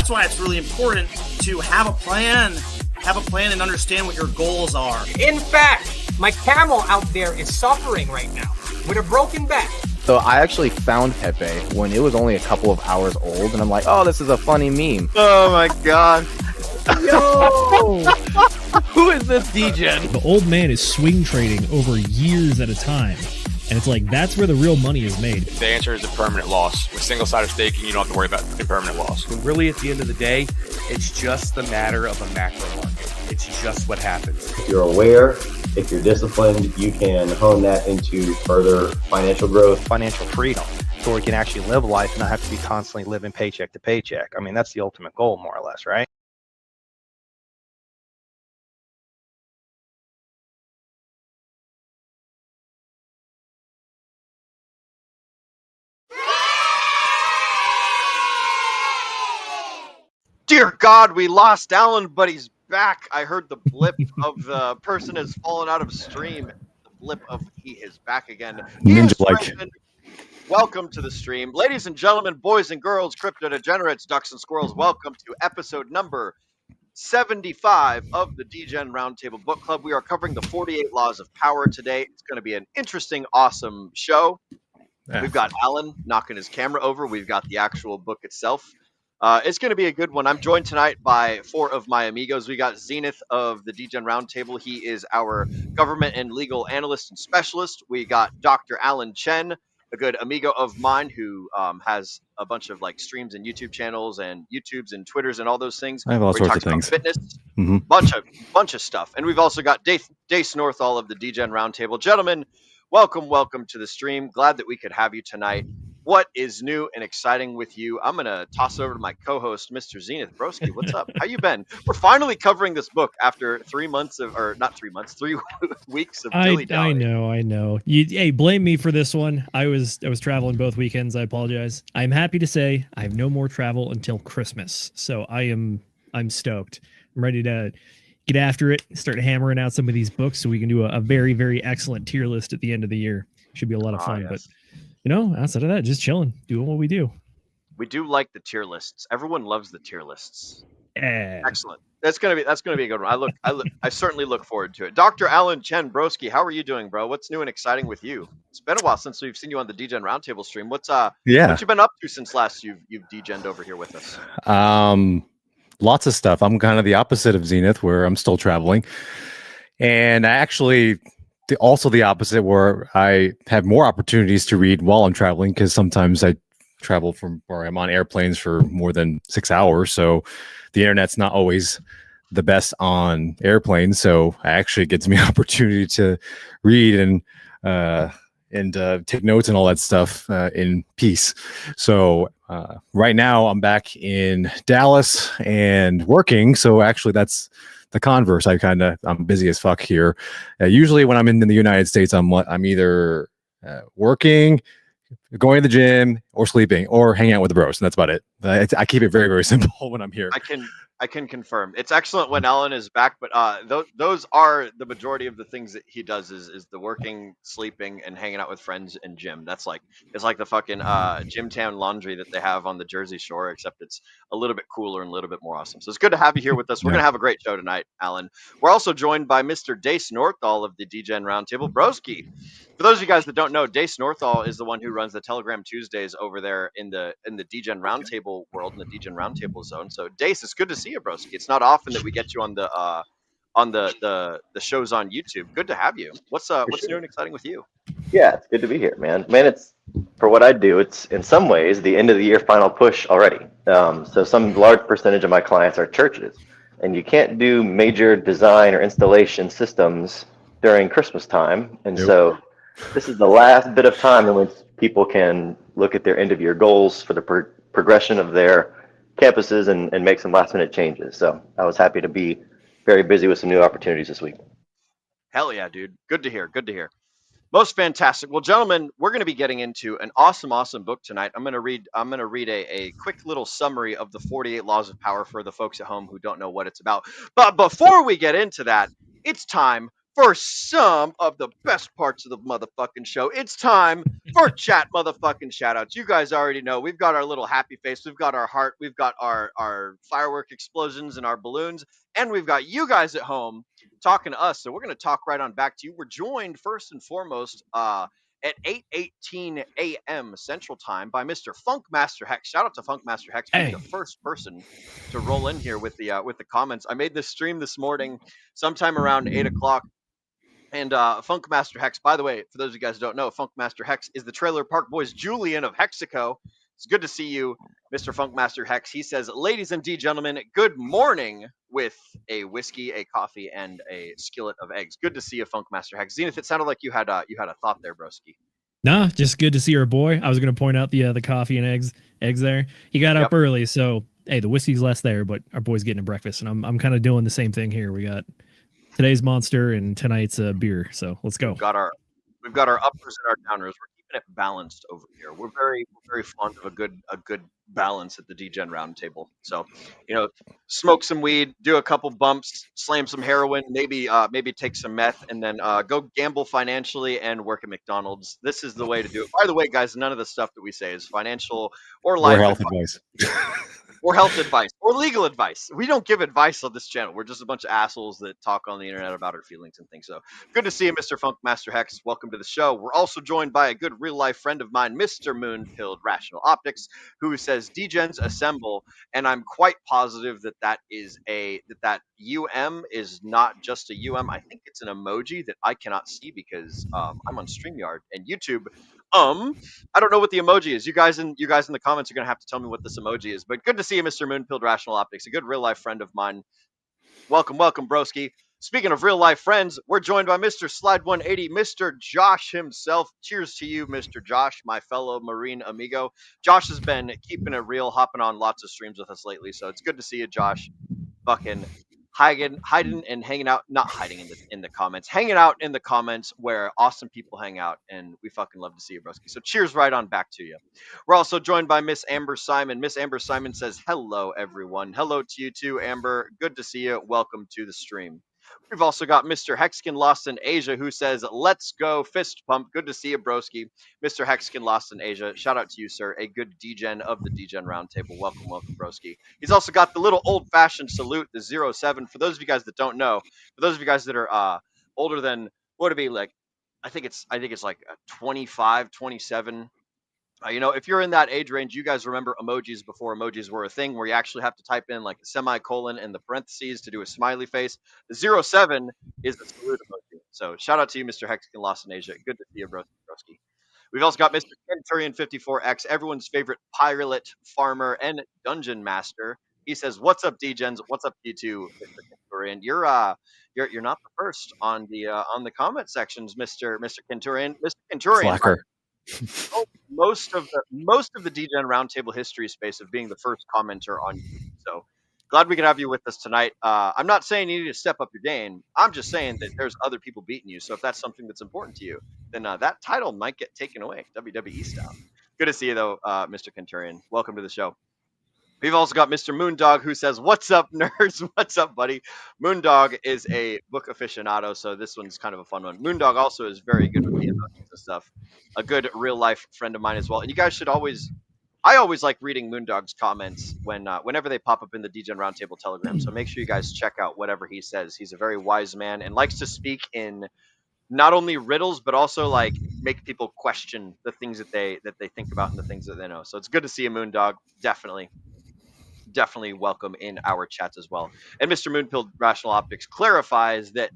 that's why it's really important to have a plan and understand what your goals are. In fact, my camel out there is suffering right now with a broken back. So I actually found Pepe when it was only a couple of hours old, and I'm like, oh, this is a funny meme. Oh my god. Yo! Who is this Degen? The old man is swing trading over years at a time. And it's like, that's where the real money is made. The answer is a permanent loss. With single-sided staking, you don't have to worry about a permanent loss. Really, at the end of the day, it's just the matter of a macro market. It's just what happens. If you're aware, if you're disciplined, you can hone that into further financial growth. Financial freedom, so we can actually live life and not have to be constantly living paycheck to paycheck. I mean, that's the ultimate goal, more or less, right? Dear God, we lost Alan, but he's back. I heard the blip of the person has fallen out of stream. The blip of he is back again. Ninja-like. Welcome to the stream. Ladies and gentlemen, boys and girls, crypto degenerates, ducks and squirrels, welcome to episode number 75 of the Degen Roundtable Book Club. We are covering the 48 Laws of Power today. It's going to be an interesting, awesome show. Yeah. We've got Alan knocking his camera over. We've got the actual book itself. It's going to be a good one. I'm joined tonight by four of my amigos. We got Zenith of the Degen Roundtable. He is our government and legal analyst and specialist. We got Dr. Alan Chen, a good amigo of mine who has a bunch of like streams and YouTube channels and YouTubes and Twitters and all those things. I have all sorts of things. Fitness, bunch of stuff. And we've also got Dace Northall of the Degen Roundtable. Gentlemen, welcome to the stream. Glad that we could have you tonight. What is new and exciting with you? I'm going to toss it over to my co-host, Mr. Zenith. Broski, what's up? How you been? We're finally covering this book after 3 months of, or not 3 months, 3 weeks of dilly-dally. I know. Hey, blame me for this one. I was traveling both weekends. I apologize. I'm happy to say I have no more travel until Christmas. So I'm stoked. I'm ready to get after it, start hammering out some of these books so we can do a very, very excellent tier list at the end of the year. Should be a lot of fun, yes. But outside of that, just chilling, doing what we do. We do like the tier lists. Everyone loves the tier lists. Yeah. Excellent. That's gonna be a good one. I certainly look forward to it. Dr. Alan Chen Broski, how are you doing, bro? What's new and exciting with you? It's been a while since we've seen you on the Degen Roundtable stream. What you been up to since last you've degened over here with us? Lots of stuff. I'm kind of the opposite of Zenith, where I'm still traveling, and I actually. Also the opposite, where I have more opportunities to read while I'm traveling, because sometimes I travel from where I'm on airplanes for more than 6 hours. So the internet's not always the best on airplanes. So it actually gives me an opportunity to read and take notes and all that stuff in peace. So right now I'm back in Dallas and working. So actually that's the converse. I'm busy as fuck here. Usually when I'm in the United States, I'm either working, going to the gym, or sleeping, or hanging out with the bros, and that's about it. I keep it very, very simple when I'm here. I can confirm. It's excellent when Alan is back, but those are the majority of the things that he does is the working, sleeping, and hanging out with friends and gym. It's like the fucking Gymtown laundry that they have on the Jersey Shore, except it's a little bit cooler and a little bit more awesome. So it's good to have you here with us. We're gonna have a great show tonight, Alan. We're also joined by Mr. Dace Northall of the Degen Roundtable. Broski. For those of you guys that don't know, Dace Northall is the one who runs the Telegram Tuesdays over there in the Degen Roundtable world, in the Degen Roundtable zone. So Dace, it's good to see you, broski. It's not often that we get you on the shows on YouTube. Good to have you. What's new and exciting with you? Yeah, it's good to be here, man. It's for what I do. It's in some ways the end of the year final push already. So some large percentage of my clients are churches, and you can't do major design or installation systems during Christmas time, and so this is the last bit of time in which people can look at their end of year goals for the progression of their campuses and make some last minute changes. So I was happy to be very busy with some new opportunities this week. Hell yeah, dude. Good to hear. Most fantastic. Well, gentlemen, we're going to be getting into an awesome book tonight. I'm going to read a quick little summary of the 48 Laws of Power for the folks at home who don't know what it's about. But before we get into that, it's time for some of the best parts of the motherfucking show. It's time for chat motherfucking shoutouts. You guys already know we've got our little happy face, we've got our heart, we've got our firework explosions and our balloons, and we've got you guys at home talking to us. So we're gonna talk right on back to you. We're joined first and foremost at 8:18 a.m. Central Time by Mr. Funk Master Hex. Shout out to Funk Master Hex being Hey. the first person to roll in here with the comments. I made this stream this morning, sometime around 8 o'clock. And Funk Master Hex, by the way, for those of you guys who don't know, Funk Master Hex is the Trailer Park Boys Julian of Hexico. It's good to see you, Mr. Funk Master Hex. He says, ladies and gentlemen, good morning, with a whiskey, a coffee, and a skillet of eggs. Good to see you, Funk Master Hex. Zenith, it sounded like you had a thought there, broski. Nah, just good to see our boy. I was going to point out the coffee and eggs there. He got up early, so hey, the whiskey's less there, but our boy's getting a breakfast, and I'm kind of doing the same thing here. We got today's monster and tonight's beer, so let's go. We've got our uppers and our downers. We're keeping it balanced over here. We're very fond of a good balance at the Degen Roundtable. So, smoke some weed, do a couple bumps, slam some heroin, maybe take some meth, and then go gamble financially and work at McDonald's. This is the way to do it. By the way, guys, none of the stuff that we say is financial or life health advice. advice. Or health advice, or legal advice. We don't give advice on this channel. We're just a bunch of assholes that talk on the internet about our feelings and things. So good to see you, Mr. Funk Master Hex. Welcome to the show. We're also joined by a good real-life friend of mine, Mr. Moon-Pilled Rational Optics, who says, Degens assemble, and I'm quite positive that UM is not just a UM. I think it's an emoji that I cannot see because I'm on StreamYard and YouTube. I don't know what the emoji is. You guys in the comments are gonna have to tell me what this emoji is. But good to see you, Mr. Moon-Pilled Rational Optics, a good real life friend of mine. Welcome, broski. Speaking of real life friends, we're joined by Mr. Slide 180, Mr. Josh himself. Cheers to you, Mr. Josh, my fellow Marine amigo. Josh has been keeping it real, hopping on lots of streams with us lately, so it's good to see you, Josh. Fucking hiding and hanging out, not hiding in the comments, hanging out in the comments where awesome people hang out, and we fucking love to see you, broski. So cheers right on back to you. We're also joined by Miss Amber Simon. Miss Amber Simon says, hello, everyone. Hello to you too, Amber. Good to see you. Welcome to the stream. We've also got Mr. Hexkin Lost in Asia, who says, let's go fist pump. Good to see you, broski. Mr. Hexkin Lost in Asia, shout out to you, sir. A good Degen of the Degen Roundtable. Welcome, broski. He's also got the little old-fashioned salute, the 07. For those of you guys that don't know, for those of you guys that are older than, what would it be, like, I think it's like 25, 27. If you're in that age range, you guys remember emojis before emojis were a thing, where you actually have to type in like a semicolon and the parentheses to do a smiley face. The 07 is the salute emoji. So shout out to you, Mr. Hexkin Lost in Asia. Good to see you, broski. We've also got Mr. Kenturian 54X, everyone's favorite pilot, farmer, and dungeon master. He says, "What's up, Degens? What's up, you two, Mr. Kenturian? You're not the first on the comment sections, Mr. Kenturian. Mr. Kenturian, Slacker. most of the Degen Roundtable history space of being the first commenter on YouTube. So glad we could have you with us tonight. I'm not saying you need to step up your game. I'm just saying that there's other people beating you. So if that's something that's important to you, then that title might get taken away, WWE style. Good to see you, though, Mr. Kenturian. Welcome to the show. We've also got Mr. Moondog, who says, what's up, nerds? What's up, buddy? Moondog is a book aficionado, so this one's kind of a fun one. Moondog also is very good with the emojis and stuff. A good real-life friend of mine as well. And you guys should always... I always like reading Moondog's comments whenever they pop up in the Degen Roundtable Telegram, so make sure you guys check out whatever he says. He's a very wise man and likes to speak in not only riddles, but also like make people question the things that they think about and the things that they know. So it's good to see you, Moondog. Definitely welcome in our chats as well. And Mr. Moon-Pilled Rational Optics clarifies that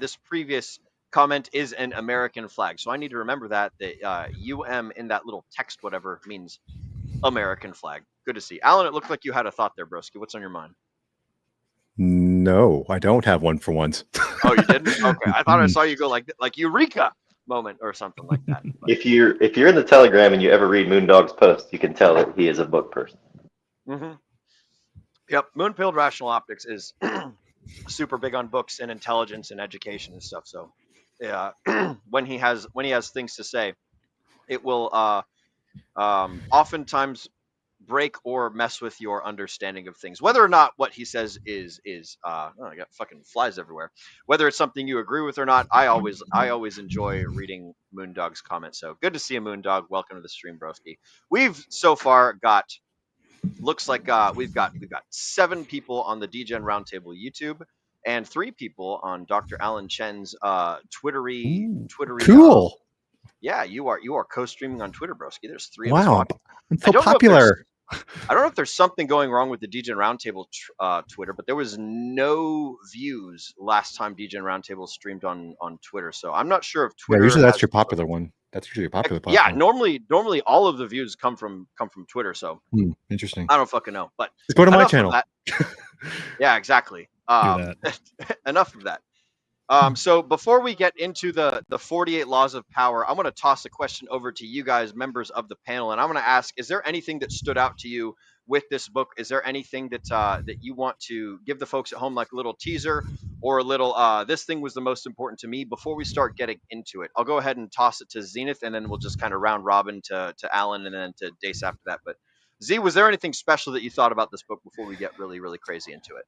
this previous comment is an American flag. So I need to remember that UM in that little text, whatever, means American flag. Good to see. Alan, it looked like you had a thought there, broski. What's on your mind? No, I don't have one for once. Oh, you didn't? Okay. I thought I saw you go like Eureka moment or something like that. If you're in the Telegram and you ever read Moondog's post, you can tell that he is a book person. Mm-hmm. Yep, Moon-Pilled Rational Optics is super big on books and intelligence and education and stuff. So, yeah, when he has things to say, it will oftentimes break or mess with your understanding of things. Whether or not what he says is I got fucking flies everywhere. Whether it's something you agree with or not, I always enjoy reading Moondog's comments. So good to see you, Moondog. Welcome to the stream, broski. We've so far got looks like we've got 7 people on the Degen Roundtable YouTube and 3 people on Dr. Alan Chen's Twittery. Cool. Yeah, you are co-streaming on Twitter, broski. There's 3 of us Wow, watching. I'm so popular. I don't know if there's something going wrong with the Degen Roundtable Twitter, but there was no views last time Degen Roundtable streamed on Twitter. So I'm not sure if Twitter. Yeah, usually that's has- your popular one. That's usually a popular Yeah, platform. normally all of the views come from Twitter. So Interesting. I don't fucking know. But Just go to my enough of channel. that. Yeah, exactly. Enough of that. So before we get into the 48 laws of power, I'm going to toss a question over to you guys, members of the panel, and I'm going to ask: is there anything that stood out to you with this book? Is there anything that that you want to give the folks at home, like a little teaser or a little this thing was the most important to me before we start getting into it? I'll go ahead and toss it to Zenith, and then we'll just kind of round robin to Alan and then to Dace after that. But Z, was there anything special that you thought about this book before we get really, really crazy into it?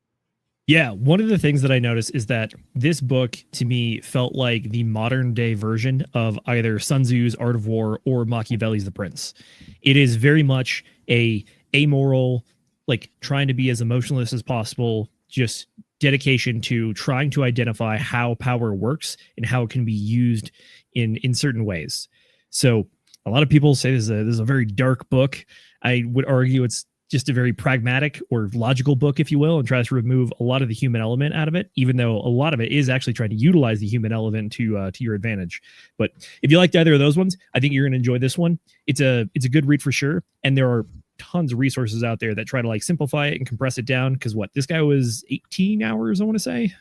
Yeah, one of the things that I noticed is that this book to me felt like the modern day version of either Sun Tzu's Art of War or Machiavelli's The Prince. It is very much a amoral, like trying to be as emotionless as possible, just dedication to trying to identify how power works and how it can be used in certain ways. So a lot of people say this is a very dark book. I would argue it's just a very pragmatic or logical book, if you will, and tries to remove a lot of the human element out of it, even though a lot of it is actually trying to utilize the human element to your advantage. But if you liked either of those ones, I think you're going to enjoy this one. It's a good read for sure. And there are tons of resources out there that try to like simplify it and compress it down. Cause this guy was 18 hours, I want to say.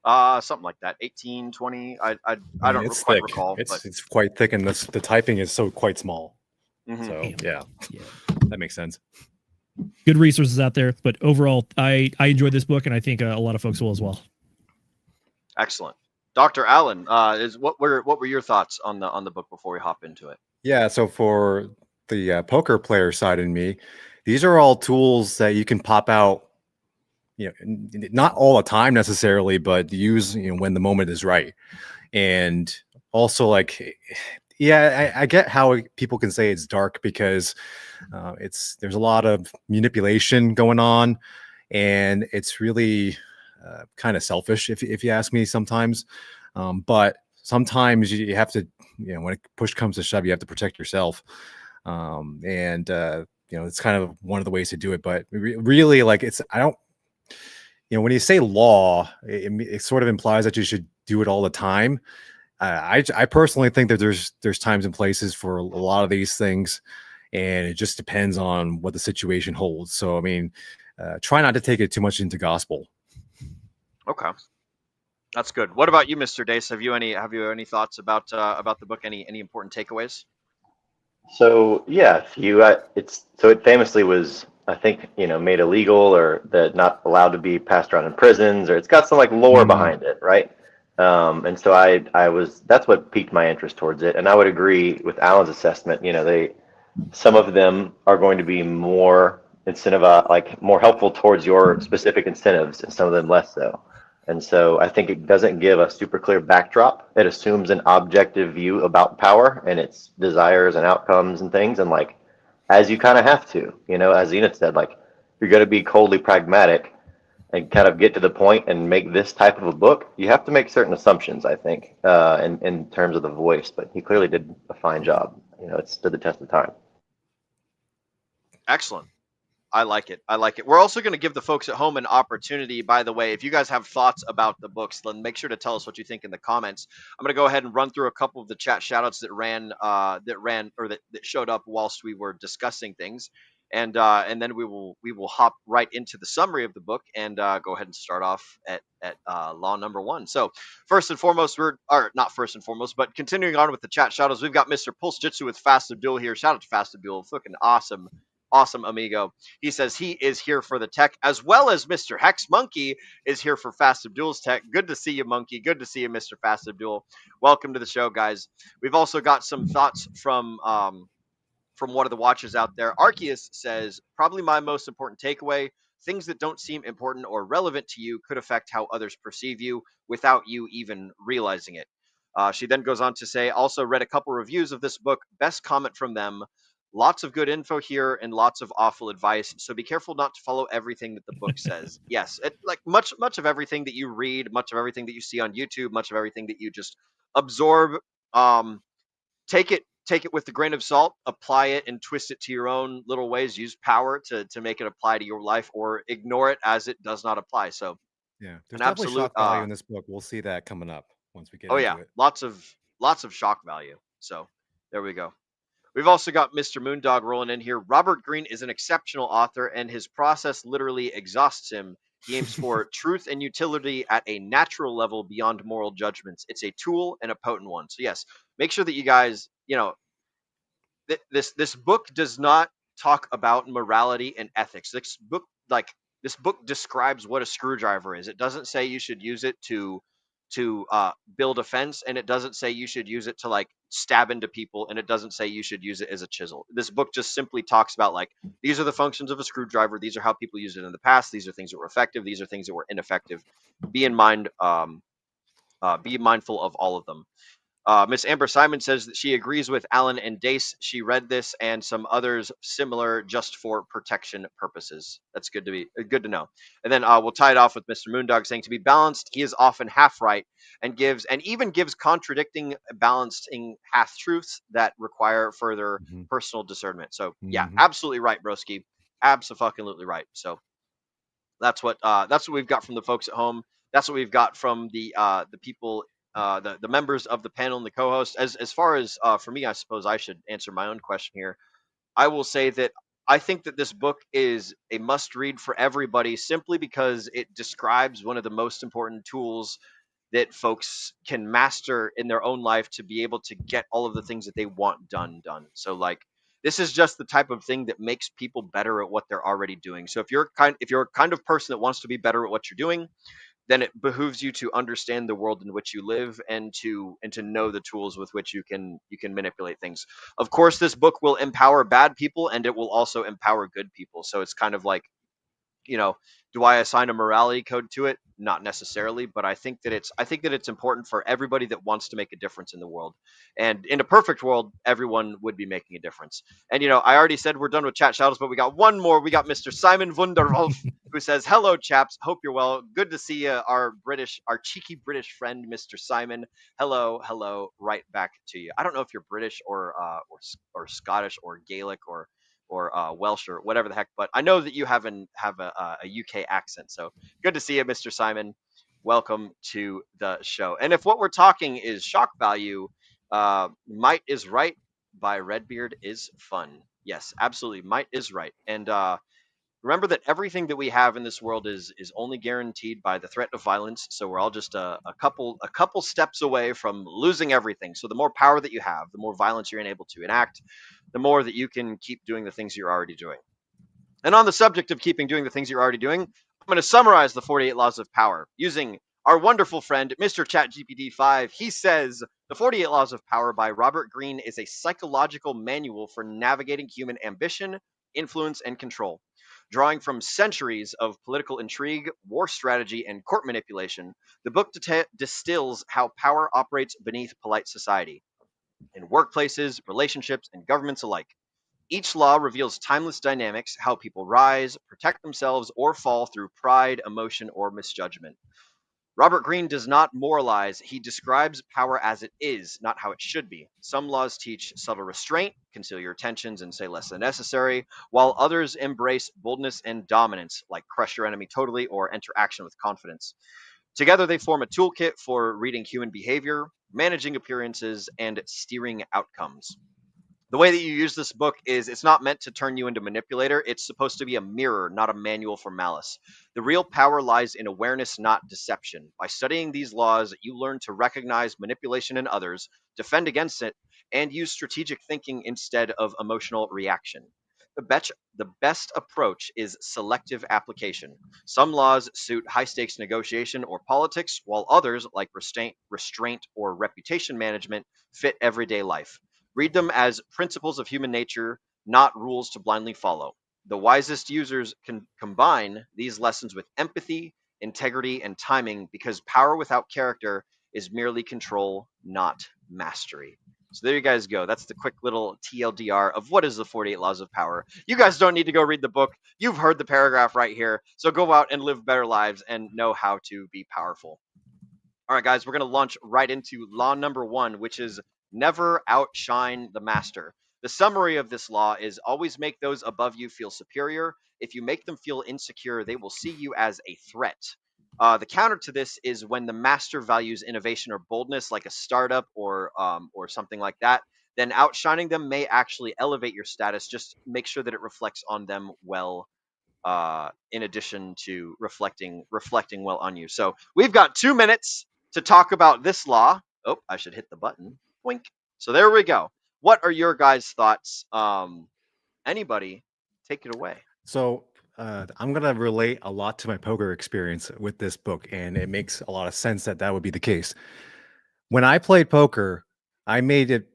Something like that. 18, 20. I don't it's quite thick. recall. It's quite thick, and the typing is so quite small. Mhm. So yeah, that makes sense. Good resources out there, but overall, I enjoyed this book, and I think a lot of folks will as well. Excellent, Dr. Allen. What were your thoughts on the book before we hop into it? Yeah, so for the poker player side in me, these are all tools that you can pop out. Not all the time necessarily, but use when the moment is right. And also, like, yeah, I get how people can say it's dark because there's a lot of manipulation going on, and it's really kind of selfish if you ask me sometimes. But sometimes you have to, when push comes to shove, you have to protect yourself. It's kind of one of the ways to do it. But really, like, when you say law, it sort of implies that you should do it all the time. I personally think that there's times and places for a lot of these things, and it just depends on what the situation holds. So, I mean, try not to take it too much into gospel. Okay, that's good. What about you, Mr. Dace? Have you any thoughts about the book? Any important takeaways? So yeah, it famously was, I think, made illegal or that not allowed to be passed around in prisons, or it's got some like lore behind it, right? And so that's what piqued my interest towards it. And I would agree with Alan's assessment. Some of them are going to be more more helpful towards your specific incentives, and some of them less so. And so I think it doesn't give a super clear backdrop. It assumes an objective view about power and its desires and outcomes and things. And like, as you kind of have to, as Zenith said, like, you're going to be coldly pragmatic and kind of get to the point and make this type of a book. You have to make certain assumptions, I think, in terms of the voice. But he clearly did a fine job. It stood the test of time. Excellent. I like it. We're also going to give the folks at home an opportunity, by the way. If you guys have thoughts about the books, then make sure to tell us what you think in the comments. I'm going to go ahead and run through a couple of the chat shoutouts that showed up whilst we were discussing things. And then we will hop right into the summary of the book and go ahead and start off at law number 1. So first and foremost, not first and foremost, but continuing on with the chat shoutouts, we've got Mr. Pulse Jitsu with Fast Abdul here. Shout out to Fast Abdul, fucking awesome amigo. He says he is here for the tech, as well as Mr. Hex Monkey is here for Fast Abdul's tech. Good to see you, Monkey. Good to see you, Mr. Fast Abdul. Welcome to the show, guys. We've also got some thoughts from from one of the watchers out there. Arceus says, probably my most important takeaway: things that don't seem important or relevant to you could affect how others perceive you without you even realizing it. She then goes on to say, also read a couple reviews of this book. Best comment from them: lots of good info here and lots of awful advice. So be careful not to follow everything that the book says. Yes, like much of everything that you read, much of everything that you see on YouTube, much of everything that you just absorb. Um, take it with a grain of salt, apply it and twist it to your own little ways. Use power to make it apply to your life, or ignore it as it does not apply. So Yeah, an there's definitely absolute shock value in this book. We'll see that coming up once we get oh into yeah, it. lots of shock value. So there we go. We've also got Mr. Moondog rolling in here. Robert Greene is an exceptional author, and his process literally exhausts him. He aims for truth and utility at a natural level beyond moral judgments. It's a tool and a potent one. So yes, make sure that you guys, this book does not talk about morality and ethics. This book describes what a screwdriver is. It doesn't say you should use it to build a fence, and it doesn't say you should use it to like stab into people, and it doesn't say you should use it as a chisel. This book just simply talks about like, these are the functions of a screwdriver. These are how people used it in the past. These are things that were effective. These are things that were ineffective. Be in mind. Be mindful of all of them. Miss Amber Simon says that she agrees with Alan and Dace. She read this and some others similar just for protection purposes. That's good to know. And then we'll tie it off with Mr. Moondog saying, to be balanced, he is often half right and even gives contradicting balancing half truths that require further personal discernment. So yeah, absolutely right, broski. Absolutely right. So that's what we've got from the folks at home. That's what we've got from the people, the members of the panel and the co-host. As far as for me, I suppose I should answer my own question here. I will say that I think that this book is a must read for everybody, simply because it describes one of the most important tools that folks can master in their own life to be able to get all of the things that they want done. So like, this is just the type of thing that makes people better at what they're already doing. So if you're a kind of person that wants to be better at what you're doing, then it behooves you to understand the world in which you live, and to know the tools with which you can manipulate things. Of course, this book will empower bad people, and it will also empower good people. So it's kind of like, do I assign a morality code to it? Not necessarily, but I think that it's important for everybody that wants to make a difference in the world. And in a perfect world, everyone would be making a difference. And I already said we're done with chat shadows, but we got one more. We got Mr. Simon Wunderwolf, who says, "Hello, chaps. Hope you're well. Good to see you, our cheeky British friend, Mr. Simon. Hello, right back to you. I don't know if you're British or Scottish or Gaelic or Welsh or whatever the heck, but I know that you have a UK accent. So good to see you, Mr. Simon. Welcome to the show. And if what we're talking is shock value, Might is Right by Redbeard is fun. Yes, absolutely. Might is right. And remember that everything that we have in this world is only guaranteed by the threat of violence. So we're all just a couple steps away from losing everything. So the more power that you have, the more violence you're able to enact, the more that you can keep doing the things you're already doing. And on the subject of keeping doing the things you're already doing, I'm going to summarize the 48 Laws of Power using our wonderful friend, Mr. ChatGPT-5. He says, The 48 Laws of Power by Robert Greene is a psychological manual for navigating human ambition, influence, and control. Drawing from centuries of political intrigue, war strategy, and court manipulation, the book distills how power operates beneath polite society, in workplaces, relationships, and governments alike. Each law reveals timeless dynamics, how people rise, protect themselves, or fall through pride, emotion, or misjudgment. Robert Greene does not moralize. He describes power as it is, not how it should be. Some laws teach subtle restraint, conceal your tensions and say less than necessary, while others embrace boldness and dominance, like crush your enemy totally or enter action with confidence. Together, they form a toolkit for reading human behavior, managing appearances, and steering outcomes. The way that you use this book is, it's not meant to turn you into a manipulator. It's supposed to be a mirror, not a manual for malice. The real power lies in awareness, not deception. By studying these laws, you learn to recognize manipulation in others, defend against it, and use strategic thinking instead of emotional reaction. The best approach is selective application. Some laws suit high-stakes negotiation or politics, while others, like restraint or reputation management, fit everyday life. Read them as principles of human nature, not rules to blindly follow. The wisest users can combine these lessons with empathy, integrity, and timing, because power without character is merely control, not mastery. So there you guys go. That's the quick little TLDR of what is the 48 Laws of Power. You guys don't need to go read the book. You've heard the paragraph right here. So go out and live better lives and know how to be powerful. All right, guys, we're going to launch right into law number 1, which is never outshine the master. The summary of this law is always make those above you feel superior. If you make them feel insecure, they will see you as a threat. The counter to this is when the master values innovation or boldness, like a startup or something like that, then outshining them may actually elevate your status. Just make sure that it reflects on them well, in addition to reflecting well on you. So we've got 2 minutes to talk about this law. Oh, I should hit the button. Wink. So there we go. What are your guys' thoughts? Anybody, take it away. So I'm going to relate a lot to my poker experience with this book, and it makes a lot of sense that that would be the case. When I played poker, I made it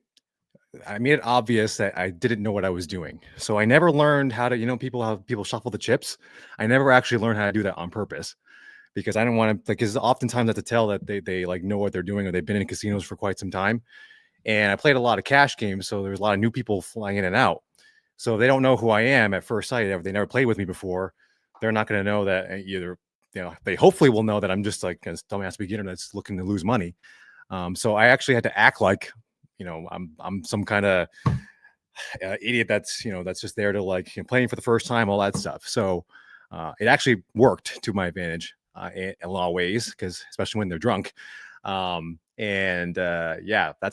obvious that I didn't know what I was doing. So I never learned how to, how people shuffle the chips. I never actually learned how to do that on purpose, because I don't want to, because oftentimes I have to tell that they like know what they're doing, or they've been in casinos for quite some time. And I played a lot of cash games, so there's a lot of new people flying in and out. So they don't know who I am at first sight. If they never played with me before, they're not going to know that either. They hopefully will know that I'm just like a dumbass beginner that's looking to lose money. So I actually had to act like, I'm some kind of idiot that's just there to playing for the first time, all that stuff. So it actually worked to my advantage in a lot of ways, because especially when they're drunk. That's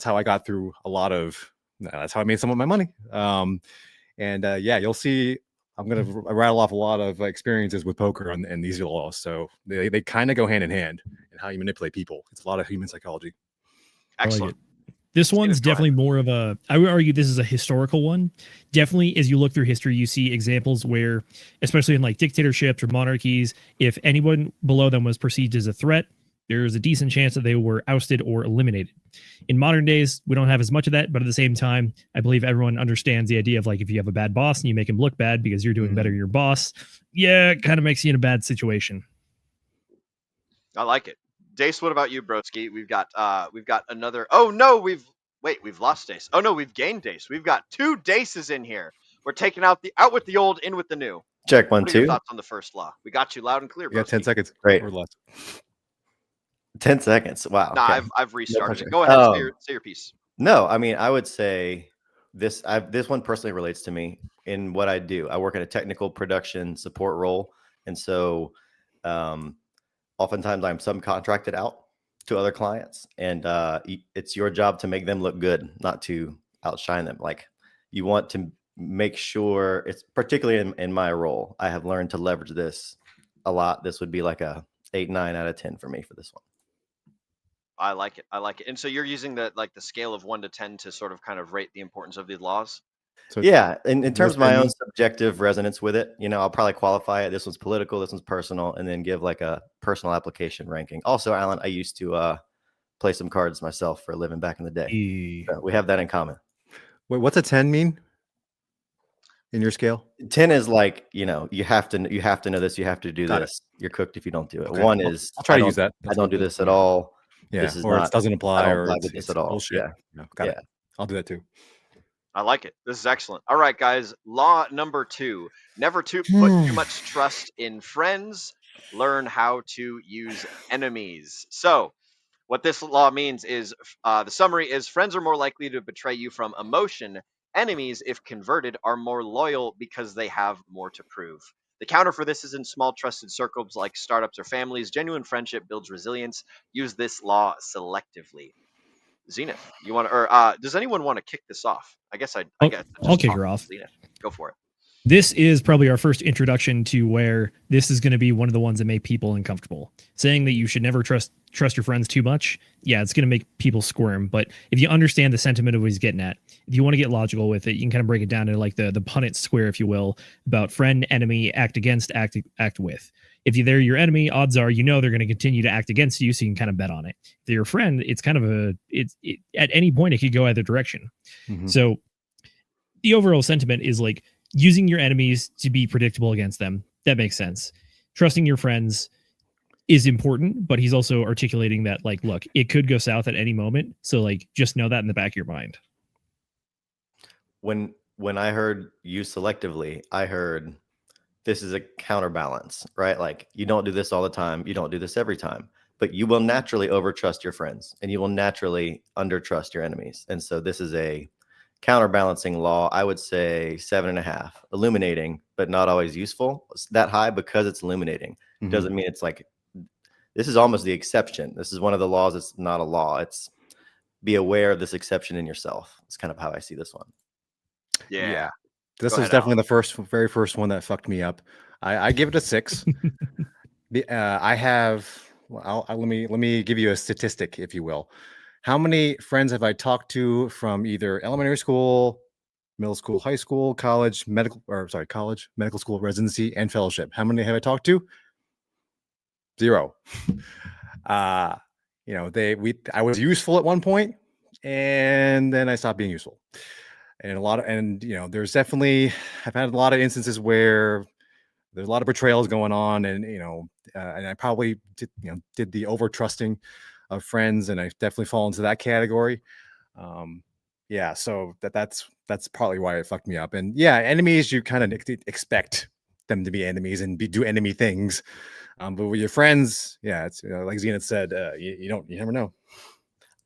how I got through a lot of. That's how I made some of my money. You'll see. I'm going to rattle off a lot of experiences with poker and these laws. So they kind of go hand in hand in how you manipulate people. It's a lot of human psychology. Excellent. This one's definitely more of a, I would argue this is a historical one. Definitely, as you look through history, you see examples where, especially in like dictatorships or monarchies, if anyone below them was perceived as a threat, there's a decent chance that they were ousted or eliminated. In modern days, we don't have as much of that, but at the same time, I believe everyone understands the idea of like, if you have a bad boss and you make him look bad because you're doing better than your boss, it kind of makes you in a bad situation. I like it. Dace, what about you, broski? We've got another. Oh no, we've lost Dace. Oh no, we've gained Dace. We've got 2 Daces in here. We're taking out with the old, in with the new. Check 1, what are 2. your thoughts on the first law? We got you loud and clear, broski. You got 10 seconds. Great. Or less. 10 seconds. Wow. Nah, okay. I've restarted it. Go ahead, say your piece. No, I mean, I would say this one personally relates to me in what I do. I work in a technical production support role. And so oftentimes I'm subcontracted out to other clients, and it's your job to make them look good, not to outshine them. Like, you want to make sure, it's particularly in my role, I have learned to leverage this a lot. This would be like a 8, 9 out of 10 for me for this one. I like it. And so you're using the scale of 1 to 10 to sort of kind of rate the importance of these laws. So yeah, in terms of my own subjective resonance with it, I'll probably qualify it. This one's political, this one's personal, and then give like a personal application ranking. Also, Alan, I used to play some cards myself for a living back in the day. So we have that in common. Wait, what's a 10 mean in your scale? 10 is like, you have to know this, you have to do this. You're cooked if you don't do it. Okay. 1 is I'll try to use that. I don't do this at all. Yeah, this is or not, it doesn't apply, or with this at all. Bullshit. Yeah, no, got it. I'll do that too. I like it. This is excellent. All right, guys. Law number 2: never to put too much trust in friends. Learn how to use enemies. So, what this law means is, the summary is: friends are more likely to betray you from emotion. Enemies, if converted, are more loyal because they have more to prove. The counter for this is in small trusted circles like startups or families. Genuine friendship builds resilience. Use this law selectively. Zenith, you want to, or does anyone want to kick this off? I guess I'll kick her off. Zenith, go for it. This is probably our first introduction to where this is going to be one of the ones that make people uncomfortable. Saying that you should never trust your friends too much. Yeah, it's going to make people squirm. But if you understand the sentiment of what he's getting at, if you want to get logical with it, you can kind of break it down into like the Punnett square, if you will, about friend, enemy, act against, act with. If they're your enemy, odds are they're going to continue to act against you, so you can kind of bet on it. If they're your friend, it's kind of at any point it could go either direction. Mm-hmm. So the overall sentiment is like using your enemies to be predictable against them. That makes sense. Trusting your friends is important, but he's also articulating that, like, look, it could go south at any moment. So like, just know that in the back of your mind. When I heard use selectively, I heard this is a counterbalance, right? Like you don't do this all the time. You don't do this every time, but you will naturally overtrust your friends and you will naturally undertrust your enemies. And so this is a counterbalancing law. I would say 7.5, illuminating, but not always useful. It's that high because it's illuminating. Doesn't mean it's like, this is almost the exception. This is one of the laws. It's not a law. It's be aware of this exception in yourself. It's kind of how I see this one. Yeah. This Go was ahead, definitely the very first one that fucked me up. I give it a 6. I have. Well, let me give you a statistic, if you will. How many friends have I talked to from either elementary school, middle school, high school, college, college, medical school, residency, and fellowship? How many have I talked to? 0. I was useful at one point, and then I stopped being useful. And there's definitely, I've had a lot of instances where there's a lot of betrayals going on, and and I probably did the over trusting of friends, and I definitely fall into that category. So that's probably why it fucked me up. And enemies, you kind of expect them to be enemies and do enemy things, but with your friends, it's like Zenith said, you never know.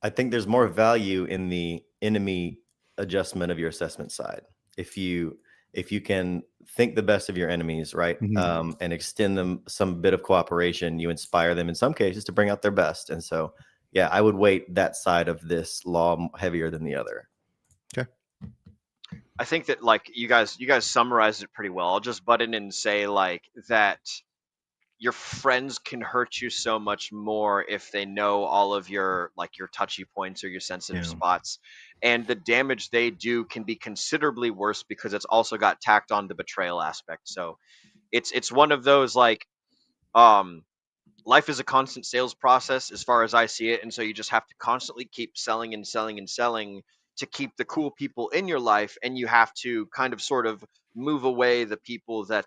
I think there's more value in the enemy adjustment of your assessment side. If you can think the best of your enemies, right, and extend them some bit of cooperation, you inspire them in some cases to bring out their best. And so, I would weight that side of this law heavier than the other. Okay. I think that like you guys summarized it pretty well. I'll just butt in and say like that your friends can hurt you so much more if they know all of your touchy points or your sensitive spots, and the damage they do can be considerably worse because it's also got tacked on the betrayal aspect. So it's one of those like life is a constant sales process as far as I see it, and so you just have to constantly keep selling and selling and selling to keep the cool people in your life, and you have to kind of sort of move away the people that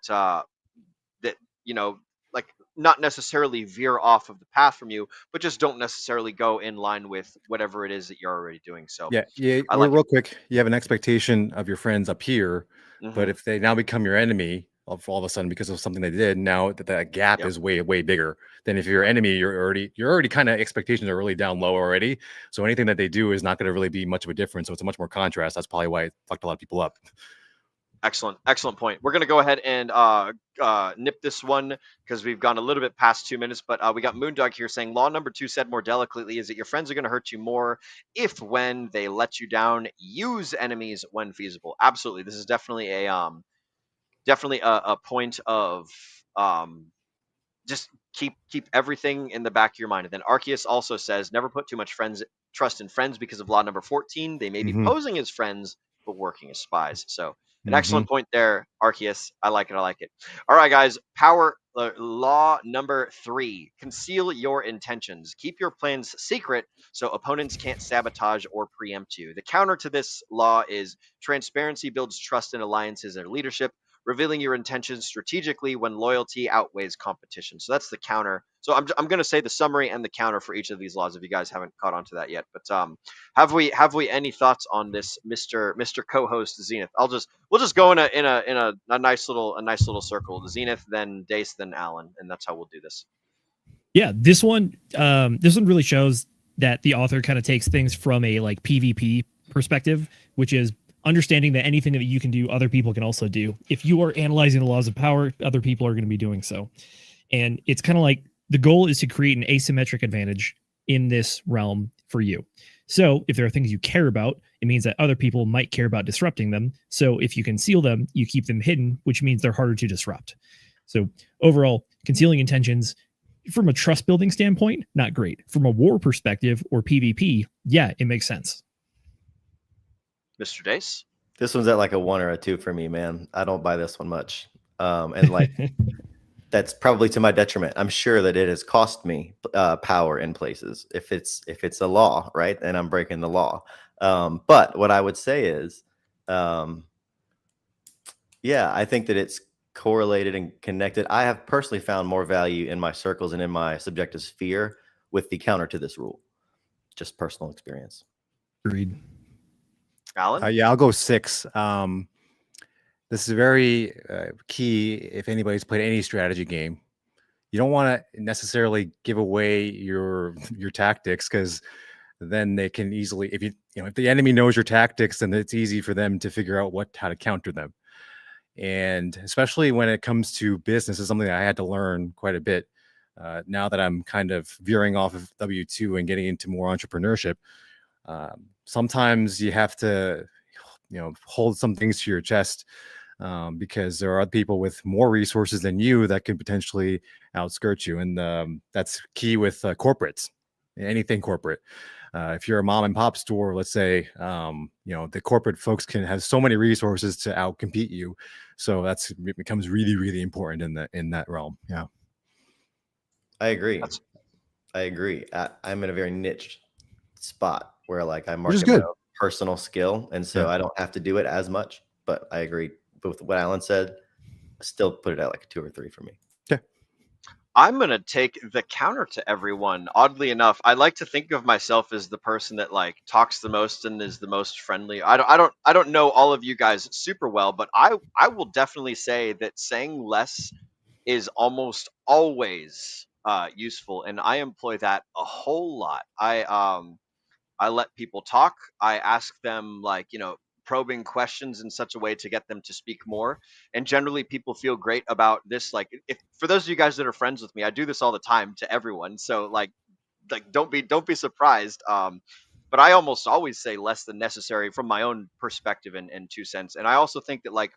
like not necessarily veer off of the path from you, but just don't necessarily go in line with whatever it is that you're already doing. So real quick, you have an expectation of your friends up here, but if they now become your enemy all of a sudden because of something they did, now that gap is way bigger than if you're your enemy. You're already kind of, expectations are really down low already, so anything that they do is not going to really be much of a difference. So it's a much more contrast. That's probably why it fucked a lot of people up. Excellent point. We're going to go ahead and nip this one because we've gone a little bit past 2 minutes, but we got Moondog here saying law number 2 said more delicately is that your friends are going to hurt you more if when they let you down, use enemies when feasible. Absolutely. This is definitely a point of just keep everything in the back of your mind. And then Arceus also says never put too much trust in friends because of law number 14. They may be posing as friends but working as spies. So an excellent point there, Arceus. I like it. All right, guys. Law number 3: conceal your intentions. Keep your plans secret so opponents can't sabotage or preempt you. The counter to this law is transparency builds trust in alliances and leadership, revealing your intentions strategically when loyalty outweighs competition. So that's the counter. So I'm going to say the summary and the counter for each of these laws if you guys haven't caught on to that yet. But have we any thoughts on this, Mr. Co-host Zenith? We'll just go in a nice little circle. Zenith, then Dace, then Alan, and that's how we'll do this. Yeah, this one really shows that the author kind of takes things from a like PvP perspective, which is understanding that anything that you can do, other people can also do. If you are analyzing the laws of power, other people are going to be doing so. And it's kind of like the goal is to create an asymmetric advantage in this realm for you. So if there are things you care about, it means that other people might care about disrupting them. So if you conceal them, you keep them hidden, which means they're harder to disrupt. So overall, concealing intentions from a trust building standpoint, not great. From a war perspective or PvP, it makes sense. Mr. Dace? This one's at like a 1 or a 2 for me, man. I don't buy this one much. And like, that's probably to my detriment. I'm sure that it has cost me power in places. If it's a law, right? And I'm breaking the law. But what I would say is, Yeah, I think that it's correlated and connected. I have personally found more value in my circles and in my subjective sphere with the counter to this rule. Just personal experience. Agreed. Alan? Yeah, I'll go 6. This is very key if anybody's played any strategy game. You don't want to necessarily give away your tactics, because then they can easily, if if the enemy knows your tactics, then it's easy for them to figure out how to counter them. And especially when it comes to business, is something that I had to learn quite a bit. Now that I'm kind of veering off of W2 and getting into more entrepreneurship, sometimes you have to, hold some things to your chest, because there are people with more resources than you that could potentially outskirt you. And that's key with corporates, anything corporate. If you're a mom and pop store, let's say, the corporate folks can have so many resources to outcompete you. So it becomes really, really important in that realm. Yeah. I agree. I agree. I'm in a very niche spot where like I Which is market my good. own personal skill, and so Yeah. I don't have to do it as much. But I agree with what Alan said. I still put it at like a 2 or 3 for me. I'm going to take the counter to everyone. Oddly enough, I like to think of myself as the person that like talks the most and is the most friendly. I don't know all of you guys super well, but I will definitely say that saying less is almost always useful, and I employ that a whole lot. I let people talk. I ask them, like, probing questions in such a way to get them to speak more. And generally, people feel great about this. Like, if for those of you guys that are friends with me, I do this all the time to everyone. So, like don't be surprised. But I almost always say less than necessary from my own perspective and 2 cents. And I also think that like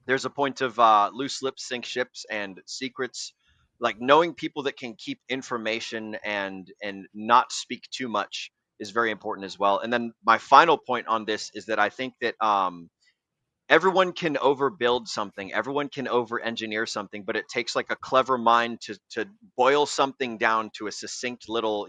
there's a point of loose lips sink ships and secrets, like knowing people that can keep information and not speak too much is very important as well. And then my final point on this is that I think that everyone can overbuild something, everyone can over engineer something, but it takes like a clever mind to boil something down to a succinct little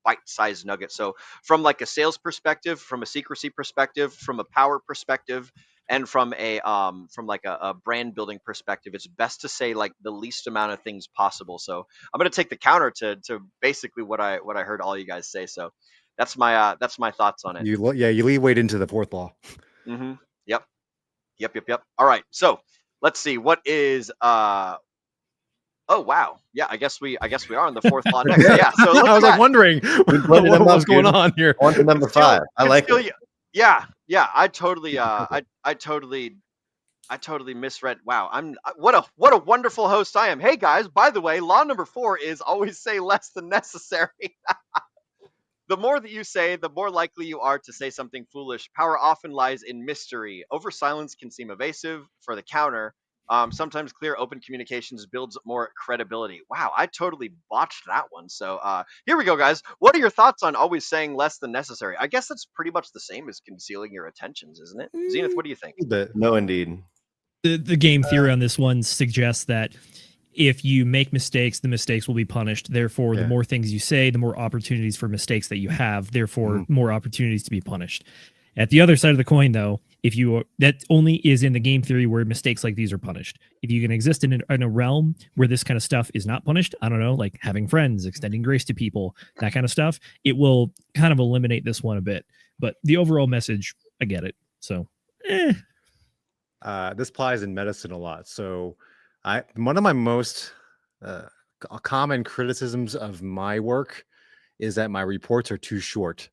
bite-sized nugget. So from like a sales perspective, from a secrecy perspective, from a power perspective, and from like a brand building perspective, it's best to say like the least amount of things possible. So I'm going to take the counter to basically what I heard all you guys say. So that's my thoughts on it. You lead weight into the 4th law. Mm-hmm. Yep. All right. So let's see. What is oh wow. Yeah, I guess we are on the 4th law next. Yeah. So I was like wondering what was going on here. On to number 5. I like it. Yeah. I totally I totally misread. Wow. What a wonderful host I am. Hey guys, by the way, law number 4 is always say less than necessary. The more that you say, the more likely you are to say something foolish. Power often lies in mystery. Over silence can seem evasive. For the counter, sometimes clear, open communications builds more credibility. Wow, I totally botched that one. So here we go, guys. What are your thoughts on always saying less than necessary? I guess that's pretty much the same as concealing your attentions, isn't it? Zenith, what do you think? No, indeed. The game theory on this one suggests that if you make mistakes, the mistakes will be punished. Therefore, the more things you say, the more opportunities for mistakes that you have. Therefore, more opportunities to be punished. At the other side of the coin, though, that only is in the game theory where mistakes like these are punished. If you can exist in a realm where this kind of stuff is not punished, I don't know, like having friends, extending grace to people, that kind of stuff, it will kind of eliminate this one a bit. But the overall message, I get it. So, This applies in medicine a lot. So one of my most common criticisms of my work is that my reports are too short.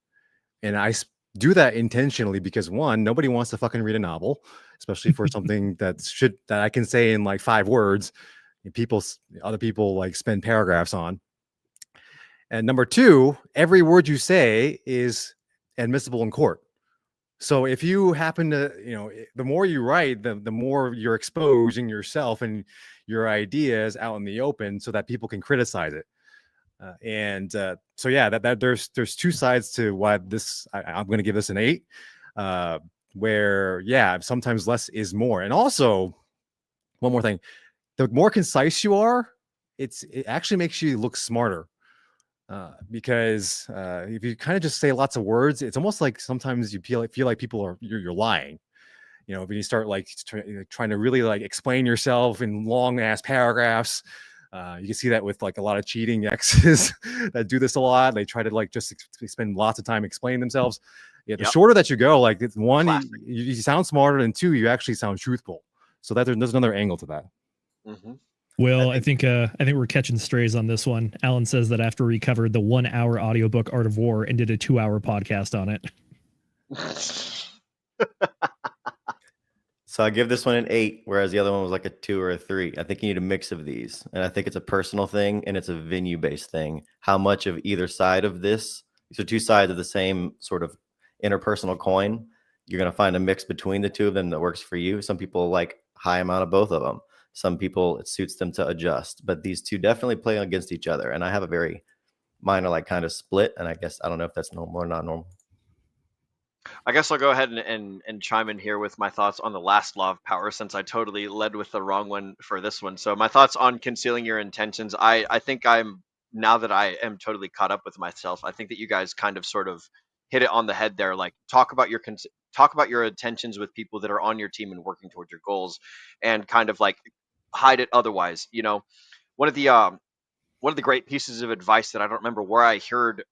And I do that intentionally because, one, nobody wants to fucking read a novel, especially for something that I can say in like 5 words. Other people like spend paragraphs on. And number 2, every word you say is admissible in court. So if you happen to, the more you write, the more you're exposing yourself and your ideas out in the open so that people can criticize it. So yeah, that there's 2 sides to why this. I'm going to give this an 8. Where sometimes less is more. And also, one more thing: the more concise you are, it actually makes you look smarter. Because if you kind of just say lots of words, it's almost like sometimes you feel like you're lying. when you start like trying to really like explain yourself in long ass paragraphs, you can see that with like a lot of cheating exes that do this a lot. They try to like just spend lots of time explaining themselves. Yeah, the shorter that you go, like one, you sound smarter, and two, you actually sound truthful. So that there's another angle to that. Mm-hmm. Well, I think we're catching strays on this one. Alan says that after we covered the 1 hour audiobook Art of War and did a 2 hour podcast on it. So I give this one an 8, whereas the other one was like a 2 or a 3. I think you need a mix of these, and I think it's a personal thing and it's a venue-based thing. How much of either side of this? These are two sides of the same sort of interpersonal coin. You're going to find a mix between the two of them that works for you. Some people like high amount of both of them. Some people, it suits them to adjust. But these two definitely play against each other, and I have a very minor like kind of split. And I guess I don't know if that's normal or not normal. I guess I'll go ahead and chime in here with my thoughts on the last law of power, since I totally led with the wrong one for this one. So my thoughts on concealing your intentions. I think now that I am totally caught up with myself, I think that you guys kind of sort of hit it on the head there. Like talk about your intentions with people that are on your team and working towards your goals, and kind of like hide it otherwise. One of the great pieces of advice that I don't remember where I heard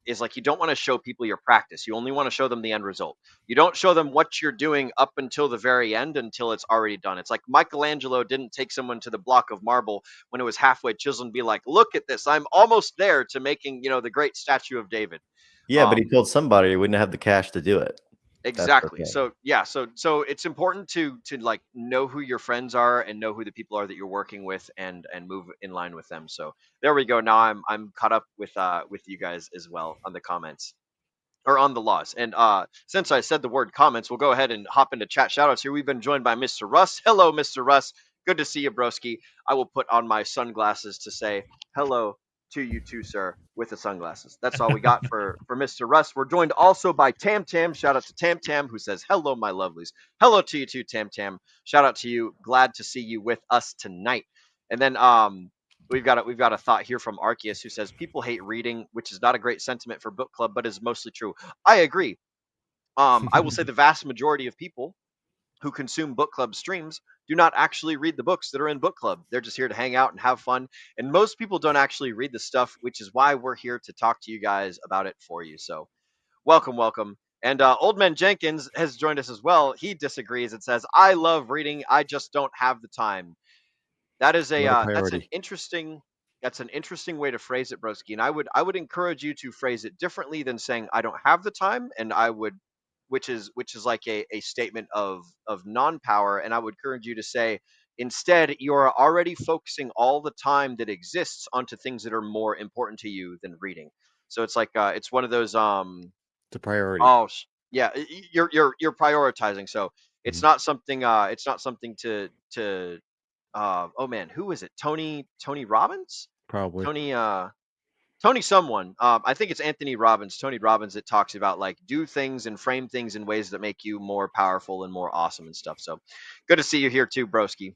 is like, you don't want to show people your practice. You only want to show them the end result. You don't show them what you're doing up until the very end, until it's already done. It's like Michelangelo didn't take someone to the block of marble when it was halfway chiseled and be like, look at this, I'm almost there to making, the great statue of David. Yeah, but he told somebody he wouldn't have the cash to do it. Exactly. So yeah, so it's important to like know who your friends are and know who the people are that you're working with, and move in line with them. So there we go. Now I'm caught up with you guys as well on the comments, or on the laws. And since I said the word comments, we'll go ahead and hop into chat shoutouts here. We've been joined by Mr. Russ. Hello, Mr. Russ. Good to see you, broski. I will put on my sunglasses to say hello to you too, sir, with the sunglasses. That's all we got for Mr. Russ. We're joined also by Tam Tam. Shout out to Tam Tam, who says, hello, my lovelies. Hello to you too, Tam Tam. Shout out to you. Glad to see you with us tonight. And then we've got a thought here from Arceus, who says, people hate reading, which is not a great sentiment for book club, but is mostly true. I agree. I will say the vast majority of people who consume book club streams do not actually read the books that are in book club. They're just here to hang out and have fun. And most people don't actually read the stuff, which is why we're here to talk to you guys about it for you. So welcome. And Old Man Jenkins has joined us as well. He disagrees and says, I love reading. I just don't have the time. That is that's an interesting way to phrase it, broski. And I would encourage you to phrase it differently than saying I don't have the time, and which is like a statement of non-power. And I would encourage you to say, instead, you're already focusing all the time that exists onto things that are more important to you than reading. So it's like it's one of those the priority. Oh yeah, you're prioritizing. So it's not something to oh man, who is it? Tony Robbins? Probably Tony someone. I think it's Anthony Robbins. Tony Robbins, that talks about like do things and frame things in ways that make you more powerful and more awesome and stuff. So good to see you here too, broski.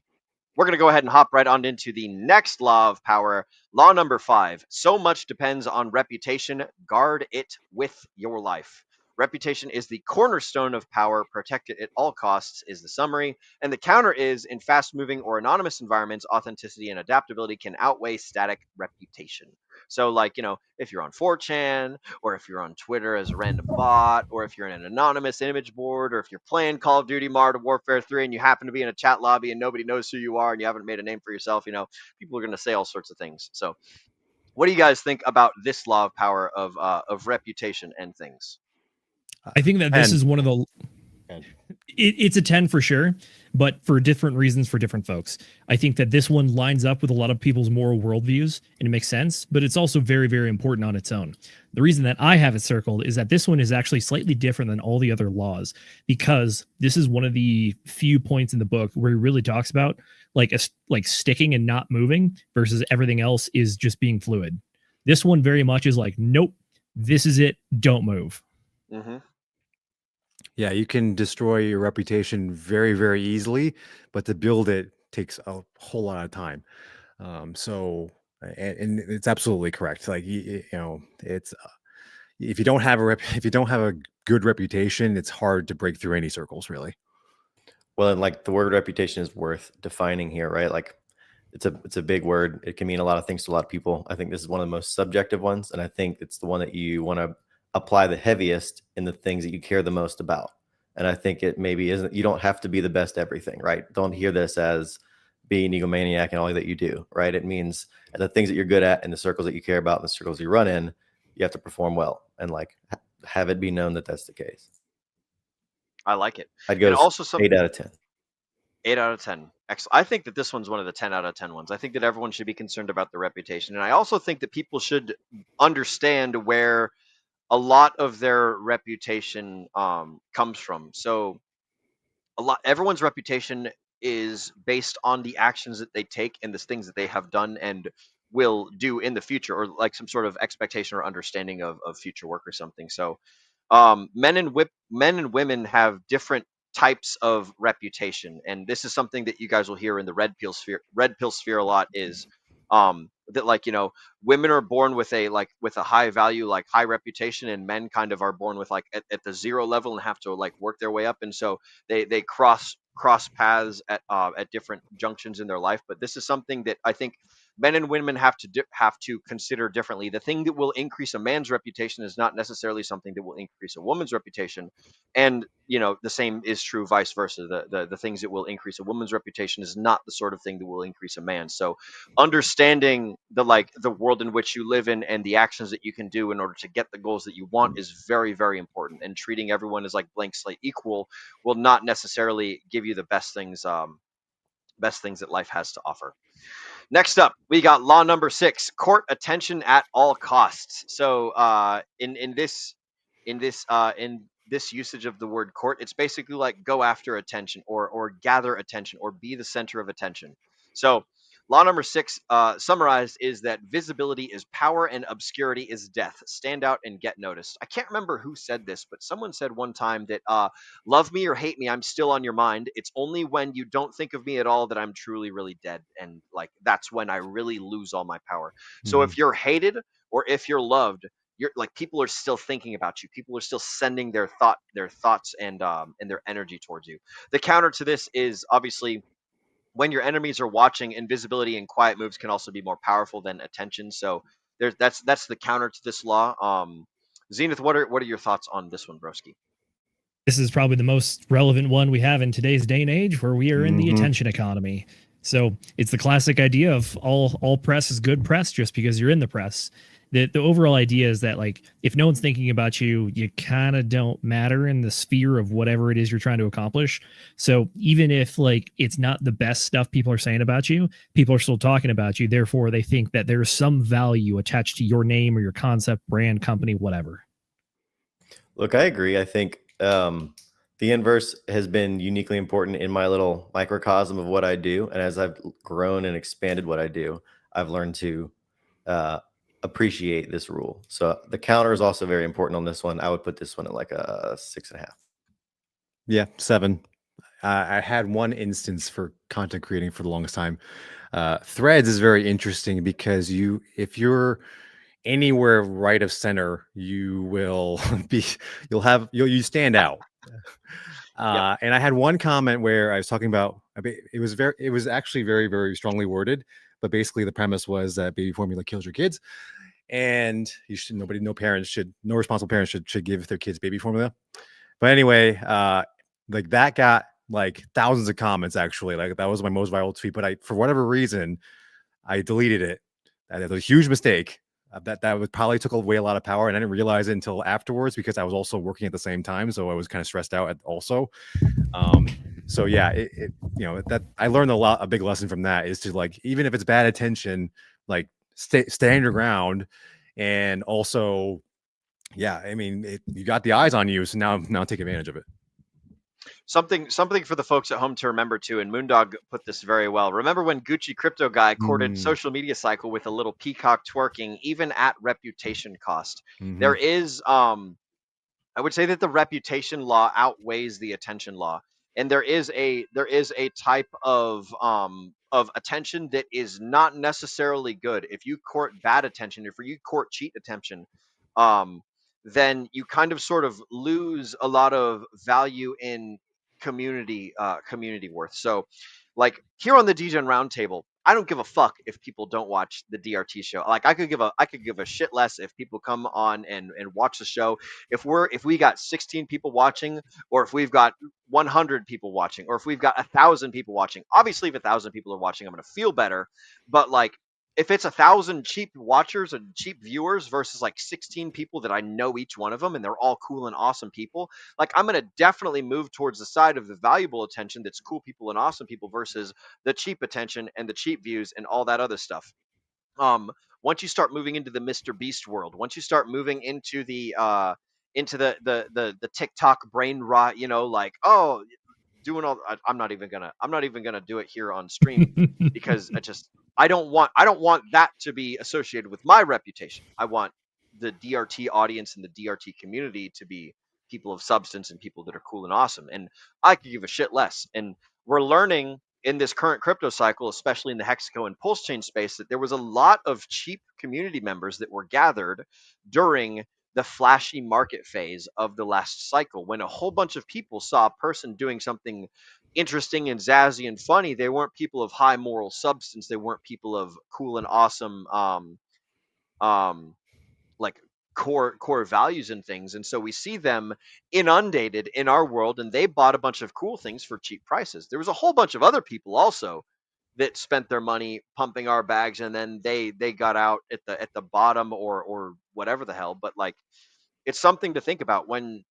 We're going to go ahead and hop right on into the next law of power. Law number 5. So much depends on reputation. Guard it with your life. Reputation is the cornerstone of power. Protect it at all costs is the summary. And the counter is, in fast-moving or anonymous environments, authenticity and adaptability can outweigh static reputation. So, like, if you're on 4chan, or if you're on Twitter as a random bot, or if you're in an anonymous image board, or if you're playing Call of Duty Modern Warfare 3 and you happen to be in a chat lobby and nobody knows who you are and you haven't made a name for yourself, people are going to say all sorts of things. So what do you guys think about this law of power of reputation and things? I think that this is one of the it's a 10 for sure, but for different reasons for different folks. I think that this one lines up with a lot of people's moral worldviews and it makes sense, but it's also very, very important on its own. The reason that I have it circled is that this one is actually slightly different than all the other laws, because this is one of the few points in the book where he really talks about like sticking and not moving versus everything else is just being fluid. This one very much is like, nope, this is it. Don't move. Mm-hmm. Yeah, you can destroy your reputation very, very easily, but to build it takes a whole lot of time. So it's absolutely correct. Like it's if you don't have a good reputation, it's hard to break through any circles, really. Well, and like the word reputation is worth defining here, right? Like it's a big word. It can mean a lot of things to a lot of people. I think this is one of the most subjective ones, and I think it's the one that you want to apply the heaviest in the things that you care the most about. And I think it maybe isn't. You don't have to be the best everything, right? Don't hear this as being an egomaniac and all that you do, right? It means the things that you're good at and the circles that you care about and the circles you run in, you have to perform well and like have it be known that that's the case. I like it. I'd go And also 8 out of 10. 8 out of 10. Excellent. I think that this one's one of the 10 out of 10 ones. I think that everyone should be concerned about their reputation. And I also think that people should understand where a lot of their reputation comes from. So everyone's reputation is based on the actions that they take and the things that they have done and will do in the future, or like some sort of expectation or understanding of future work or something. So men and women have different types of reputation, and this is something that you guys will hear in the red pill sphere a lot, is that, like, women are born with a high value, like high reputation, and men kind of are born with like at the zero level and have to like work their way up, and so they cross paths at different junctions in their life. But this is something that I think men and women have to consider differently. The thing that will increase a man's reputation is not necessarily something that will increase a woman's reputation, and the same is true vice versa. The things that will increase a woman's reputation is not the sort of thing that will increase a man. So understanding the world in which you live in and the actions that you can do in order to get the goals that you want is very, very important, and treating everyone as like blank slate equal will not necessarily give you the best things that life has to offer. Next up, we got law number 6: court attention at all costs. So, in this usage of the word court, it's basically like go after attention, or gather attention, or be the center of attention. So, law number 6, summarized, is that visibility is power and obscurity is death. Stand out and get noticed. I can't remember who said this, but someone said one time that love me or hate me, I'm still on your mind. It's only when you don't think of me at all that I'm truly, really dead. And like, that's when I really lose all my power. So if you're hated or if you're loved, you're like, people are still thinking about you. People are still sending their thoughts and their energy towards you. The counter to this is obviously when your enemies are watching, invisibility and quiet moves can also be more powerful than attention. So that's the counter to this law. Zenith, what are your thoughts on this one, broski? This is probably the most relevant one we have in today's day and age, where we are in the attention economy. So it's the classic idea of all press is good press just because you're in the press. The overall idea is that, like, if no one's thinking about you, you kind of don't matter in the sphere of whatever it is you're trying to accomplish. So even if like it's not the best stuff people are saying about you, people are still talking about you. Therefore, they think that there's some value attached to your name or your concept, brand, company, whatever. Look, I agree. I think the inverse has been uniquely important in my little microcosm of what I do. And as I've grown and expanded what I do, I've learned to appreciate this rule. So the counter is also very important on this one. I would put this one at like a 6.5. Yeah, 7. I had one instance for content creating for the longest time. Threads is very interesting because if you're anywhere right of center, you will you stand out. And I had one comment where I was talking about, it was actually very, very strongly worded, but basically the premise was that baby formula kills your kids, and no responsible parents should give their kids baby formula. But anyway, like that got like thousands of comments, actually. Like that was my most viral tweet, but for whatever reason, I deleted it. That was a huge mistake. That would probably took away a lot of power, and I didn't realize it until afterwards because I was also working at the same time, so I was kind of stressed out also. So yeah, that I learned a big lesson from that is to, like, even if it's bad attention, like stand your ground, and also, yeah, I mean, you got the eyes on you, so now take advantage of it. Something for the folks at home to remember too, and Moondog put this very well. Remember when Gucci Crypto Guy courted Social Media Cycle with a little peacock twerking, even at reputation cost? There is, I would say that the reputation law outweighs the attention law, and there is a type of attention that is not necessarily good. If you court bad attention, if you court cheat attention, then you kind of sort of lose a lot of value in community worth. So like here on the Degen Roundtable, I don't give a fuck if people don't watch the DRT show. Like I could give a shit less if people come on and watch the show. If we got 16 people watching, or if we've got 100 people watching, or if we've got 1,000 people watching. Obviously, if 1,000 people are watching, I'm gonna feel better. But like if it's 1,000 cheap watchers and cheap viewers versus like 16 people that I know each one of them and they're all cool and awesome people, like I'm going to definitely move towards the side of the valuable attention that's cool people and awesome people versus the cheap attention and the cheap views and all that other stuff. Once you start moving into the Mr. Beast world, once you start moving into the TikTok brain rot, like, oh, doing all I'm not even gonna do it here on stream because I don't want that to be associated with my reputation. I want the DRT audience and the DRT community to be people of substance and people that are cool and awesome, and I could give a shit less. And we're learning in this current crypto cycle, especially in the Hexaco and Pulse Chain space, that there was a lot of cheap community members that were gathered during the flashy market phase of the last cycle, when a whole bunch of people saw a person doing something interesting and zazzy and funny. They weren't people of high moral substance. They weren't people of cool and awesome like core values and things. And so we see them inundated in our world, and they bought a bunch of cool things for cheap prices. There was a whole bunch of other people also that spent their money pumping our bags, and then they got out at the bottom or whatever the hell. But like, it's something to think about when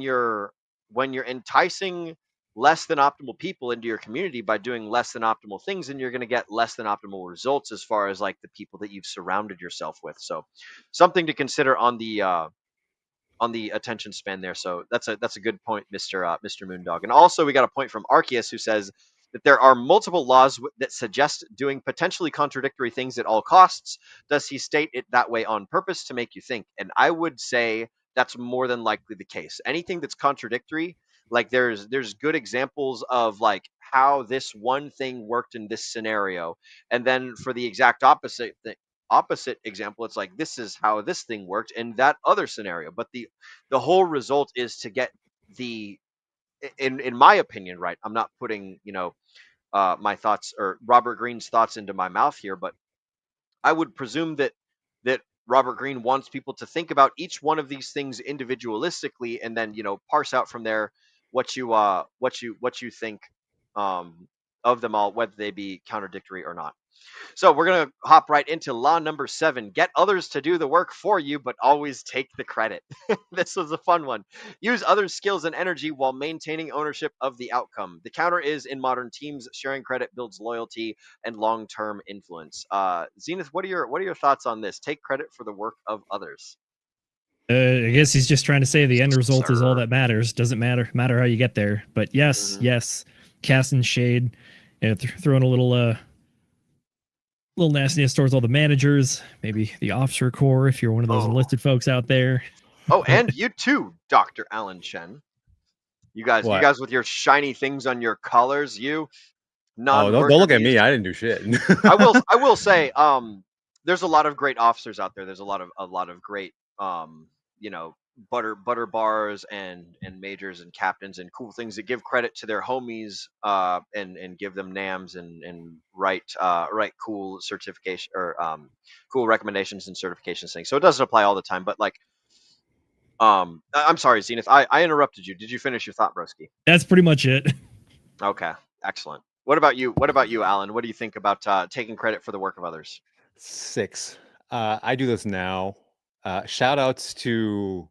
you're enticing less than optimal people into your community by doing less than optimal things, and you're going to get less than optimal results as far as like the people that you've surrounded yourself with. So something to consider on the attention span there. So that's a good point, Mr. Moondog. And also we got a point from Arceus, who says that there are multiple laws that suggest doing potentially contradictory things at all costs. Does he state it that way on purpose to make you think? And I would say that's more than likely the case. Anything that's contradictory, like there's good examples of like how this one thing worked in this scenario, and then for the exact opposite example, it's like this is how this thing worked in that other scenario. But the whole result is to get the in my opinion, right? I'm not putting my thoughts or Robert Greene's thoughts into my mouth here, but I would presume that Robert Greene wants people to think about each one of these things individualistically, and then parse out from there what you think of them all, whether they be contradictory or not. So we're going to hop right into law number 7. Get others to do the work for you, but always take the credit. This was a fun one. Use others' skills and energy while maintaining ownership of the outcome. The counter is, in modern teams, sharing credit builds loyalty and long-term influence. Zenith, what are your thoughts on this? Take credit for the work of others. I guess he's just trying to say the end result is all that matters. Doesn't matter how you get there. But yes, casting shade and throwing a little nastiness towards all the managers, maybe the officer corps if you're one of those enlisted folks out there. Oh, and you too, Dr. Alan Chen. You guys with your shiny things on your collars, you don't look at me. I didn't do shit. I will say, there's a lot of great officers out there. There's a lot of great butter bars and majors and captains and cool things that give credit to their homies and give them NAMs and write cool certification or cool recommendations and certifications things. So it doesn't apply all the time, but like I'm sorry, Zenith, I interrupted you. Did you finish your thought, broski? That's pretty much it. Okay, excellent. What about you, Alan? What do you think about taking credit for the work of others? 6. I do this now. Shout outs to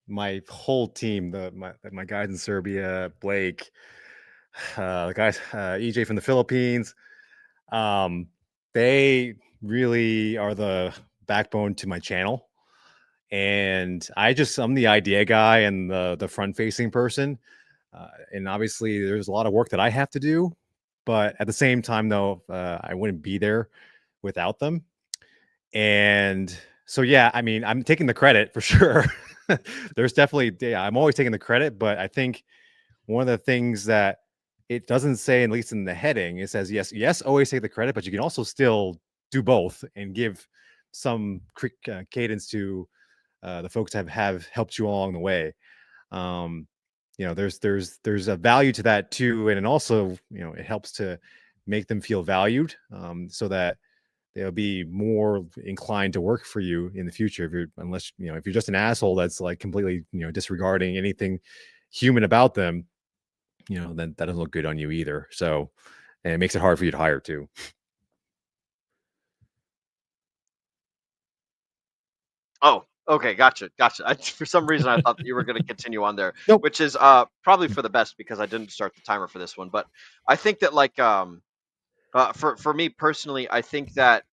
my whole team, my guys in Serbia, Blake, the guys, EJ from the Philippines. They really are the backbone to my channel. And I'm the idea guy and the front facing person. And obviously there's a lot of work that I have to do, but at the same time though, I wouldn't be there without them. And so, yeah, I mean, I'm taking the credit for sure. There's definitely, I'm always taking the credit, but I think one of the things that it doesn't say, at least in the heading, it says, yes, always take the credit, but you can also still do both and give some quick cadence to the folks that have helped you along the way. there's a value to that too, and also it helps to make them feel valued, so that they'll be more inclined to work for you in the future. Unless if you're just an asshole that's like completely disregarding anything human about them, then that doesn't look good on you either. So, and it makes it hard for you to hire too. Oh, okay, gotcha. For some reason, I thought that you were going to continue on there, Nope. which is probably for the best because I didn't start the timer for this one. But I think that for me personally, I think that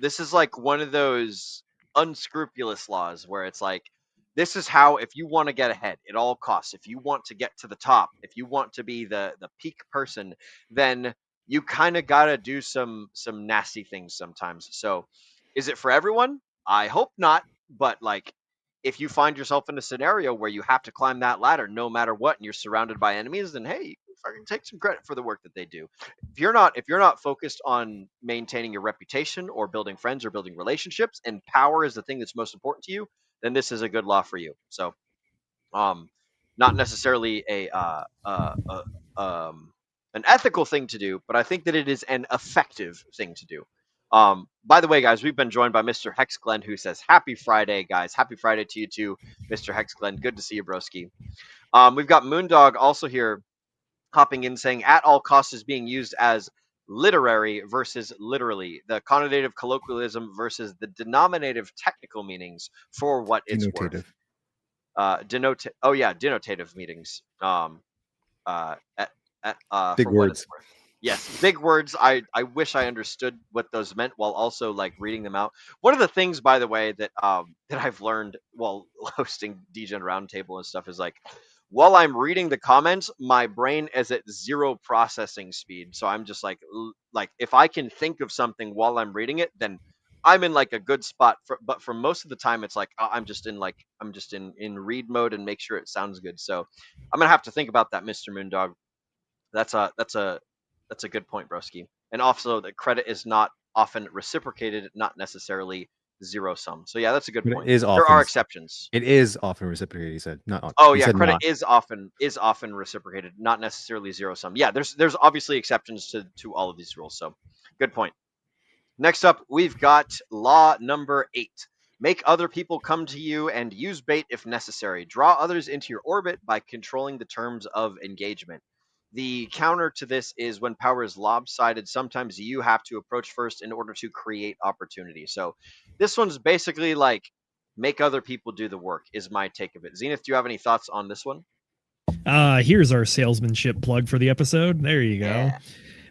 this is like one of those unscrupulous laws where it's like, this is how, if you want to get ahead at all costs, if you want to get to the top, if you want to be the peak person, then you kind of got to do some nasty things sometimes. So is it for everyone? I hope not. But like, if you find yourself in a scenario where you have to climb that ladder no matter what and you're surrounded by enemies, then hey, you can fucking take some credit for the work that they do. If you're not focused on maintaining your reputation or building friends or building relationships, and power is the thing that's most important to you, then this is a good law for you. So not necessarily an ethical thing to do, but I think that it is an effective thing to do. By the way, guys, we've been joined by Mr. Hex Glenn, who says, "Happy Friday, guys! Happy Friday to you too, Mr. Hex Glenn. Good to see you, broski." We've got Moondog also here, hopping in saying, "At all costs" is being used as literary versus literally, the connotative colloquialism versus the denominative technical meanings for what it's worth. Denotative meanings. Big For what words. it's worth. Yes, big words. I wish I understood what those meant while also like reading them out. One of the things, by the way, that I've learned while hosting Degen Roundtable and stuff is like, while I'm reading the comments, my brain is at zero processing speed. So I'm just like if I can think of something while I'm reading it, then I'm in like a good spot. But for most of the time, it's like I'm just in read mode and make sure it sounds good. So I'm gonna have to think about that, Mr. Moondog. That's a good point, broski. And also, the credit is not often reciprocated, not necessarily zero sum. So yeah, that's a good But point. There are exceptions. it is often reciprocated. He said not. Oh He yeah, said credit not. is often reciprocated, not necessarily zero sum. Yeah, there's obviously exceptions to all of these rules. So good point. Next up, we've got law number 8. Make other people come to you and use bait if necessary. Draw others into your orbit by controlling the terms of engagement. The counter to this is when power is lopsided, sometimes you have to approach first in order to create opportunity. So this one's basically like make other people do the work, is my take of it. Zenith, do you have any thoughts on this one? Here's our salesmanship plug for the episode. There you go. Yeah.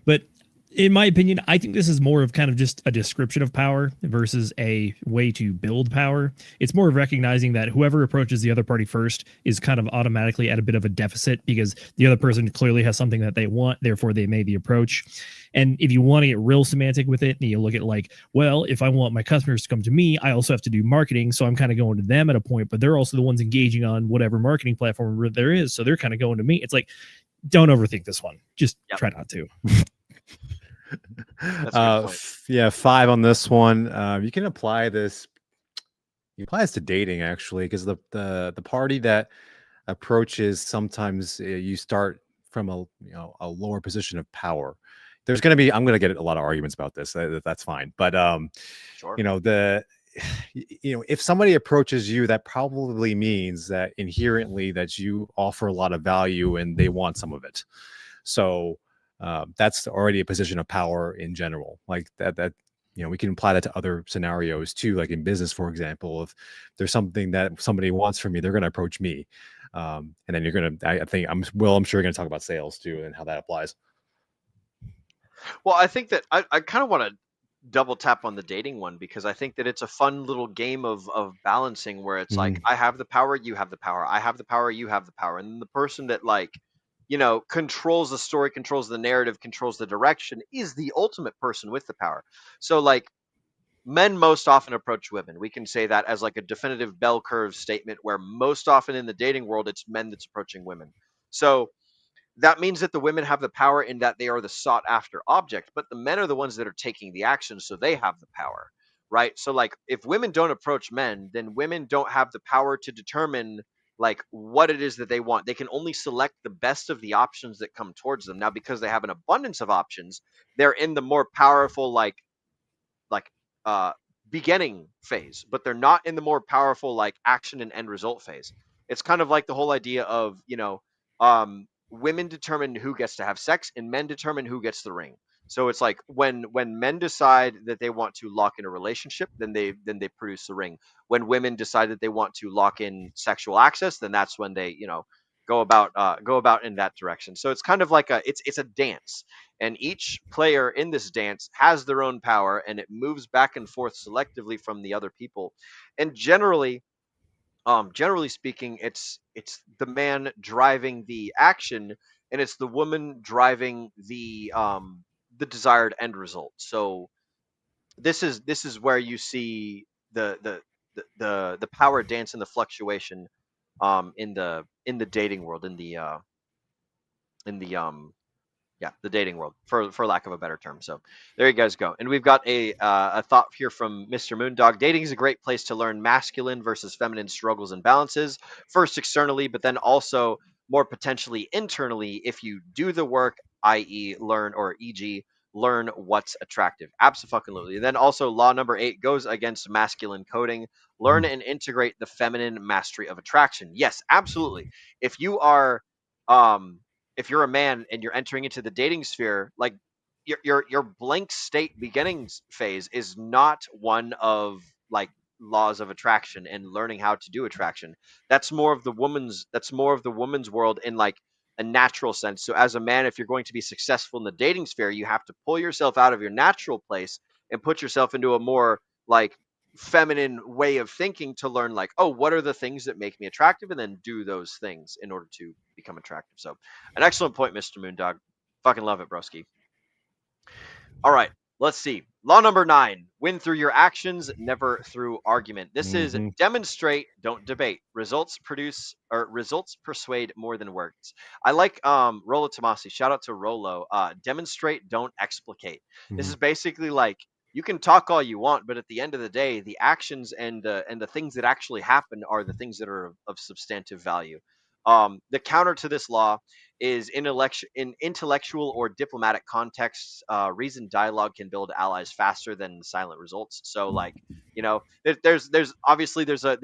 But in my opinion, I think this is more of kind of just a description of power versus a way to build power. It's more of recognizing that whoever approaches the other party first is kind of automatically at a bit of a deficit because the other person clearly has something that they want, therefore they made the approach. And if you want to get real semantic with it, and you look at like, well, if I want my customers to come to me, I also have to do marketing. So I'm kind of going to them at a point, but they're also the ones engaging on whatever marketing platform there is. So they're kind of going to me. It's like, don't overthink this one. Just try not to. Yeah, 5 on this one. You can apply this. You apply this to dating actually, because the party that approaches, sometimes you start from a lower position of power. There's going to be, I'm going to get a lot of arguments about this. That's fine, but Sure. if somebody approaches you, that probably means that inherently that you offer a lot of value and they want some of it. So that's already a position of power in general. Like that we can apply that to other scenarios too, like in business, for example. If there's something that somebody wants from me, they're going to approach me, and then you're going to, I'm sure you're going to talk about sales too and how that applies. Well, I think that I kind of want to double tap on the dating one, because I think that it's a fun little game of balancing where it's like, I have the power, you have the power, I have the power, you have the power. And the person that controls the story, controls the narrative, controls the direction is the ultimate person with the power. So like, men most often approach women. We can say that as like a definitive bell curve statement, where most often in the dating world, it's men that's approaching women. So that means that the women have the power in that they are the sought after object, but the men are the ones that are taking the action, so they have the power, right? So like, if women don't approach men, then women don't have the power to determine like what it is that they want. They can only select the best of the options that come towards them. Now, because they have an abundance of options, they're in the more powerful like uh beginning phase, but they're not in the more powerful like action and end result phase. It's kind of like the whole idea of, women determine who gets to have sex and men determine who gets the ring. So it's like when men decide that they want to lock in a relationship, then they produce the ring. When women decide that they want to lock in sexual access, then that's when they, go about in that direction. So it's kind of like it's a dance, and each player in this dance has their own power, and it moves back and forth selectively from the other people. And generally speaking, it's the man driving the action, and it's the woman driving the desired end result. So this is where you see the power dance and the fluctuation in the dating world, in the yeah, the dating world, for lack of a better term. So there you guys go. And we've got a thought here from Mr. Moondog. Dating is a great place to learn masculine versus feminine struggles and balances, first externally, but then also more potentially internally if you do the work, i.e. learn, or e.g. learn what's attractive. Absolutely. And then also law number 8 goes against masculine coding. Learn and integrate the feminine mastery of attraction. Yes, absolutely. If you are if you're a man and you're entering into the dating sphere, like your blank state beginnings phase is not one of like laws of attraction and learning how to do attraction. That's more of the woman's world in like a natural sense. So as a man, if you're going to be successful in the dating sphere, you have to pull yourself out of your natural place and put yourself into a more like feminine way of thinking to learn like, oh, what are the things that make me attractive, and then do those things in order to become attractive. So an excellent point, Mr. Moondog. Fucking love it, broski. All right, let's see. Law number 9: win through your actions, never through argument. This is demonstrate, don't debate. Results persuade more than words. I like Rolo Tomasi. Shout out to Rolo. Demonstrate, don't explicate. This is basically like, you can talk all you want, but at the end of the day, the actions and the things that actually happen are the things that are of substantive value. The counter to this law is in intellectual or diplomatic contexts, reasoned dialogue can build allies faster than silent results. So, like, there's obviously there's an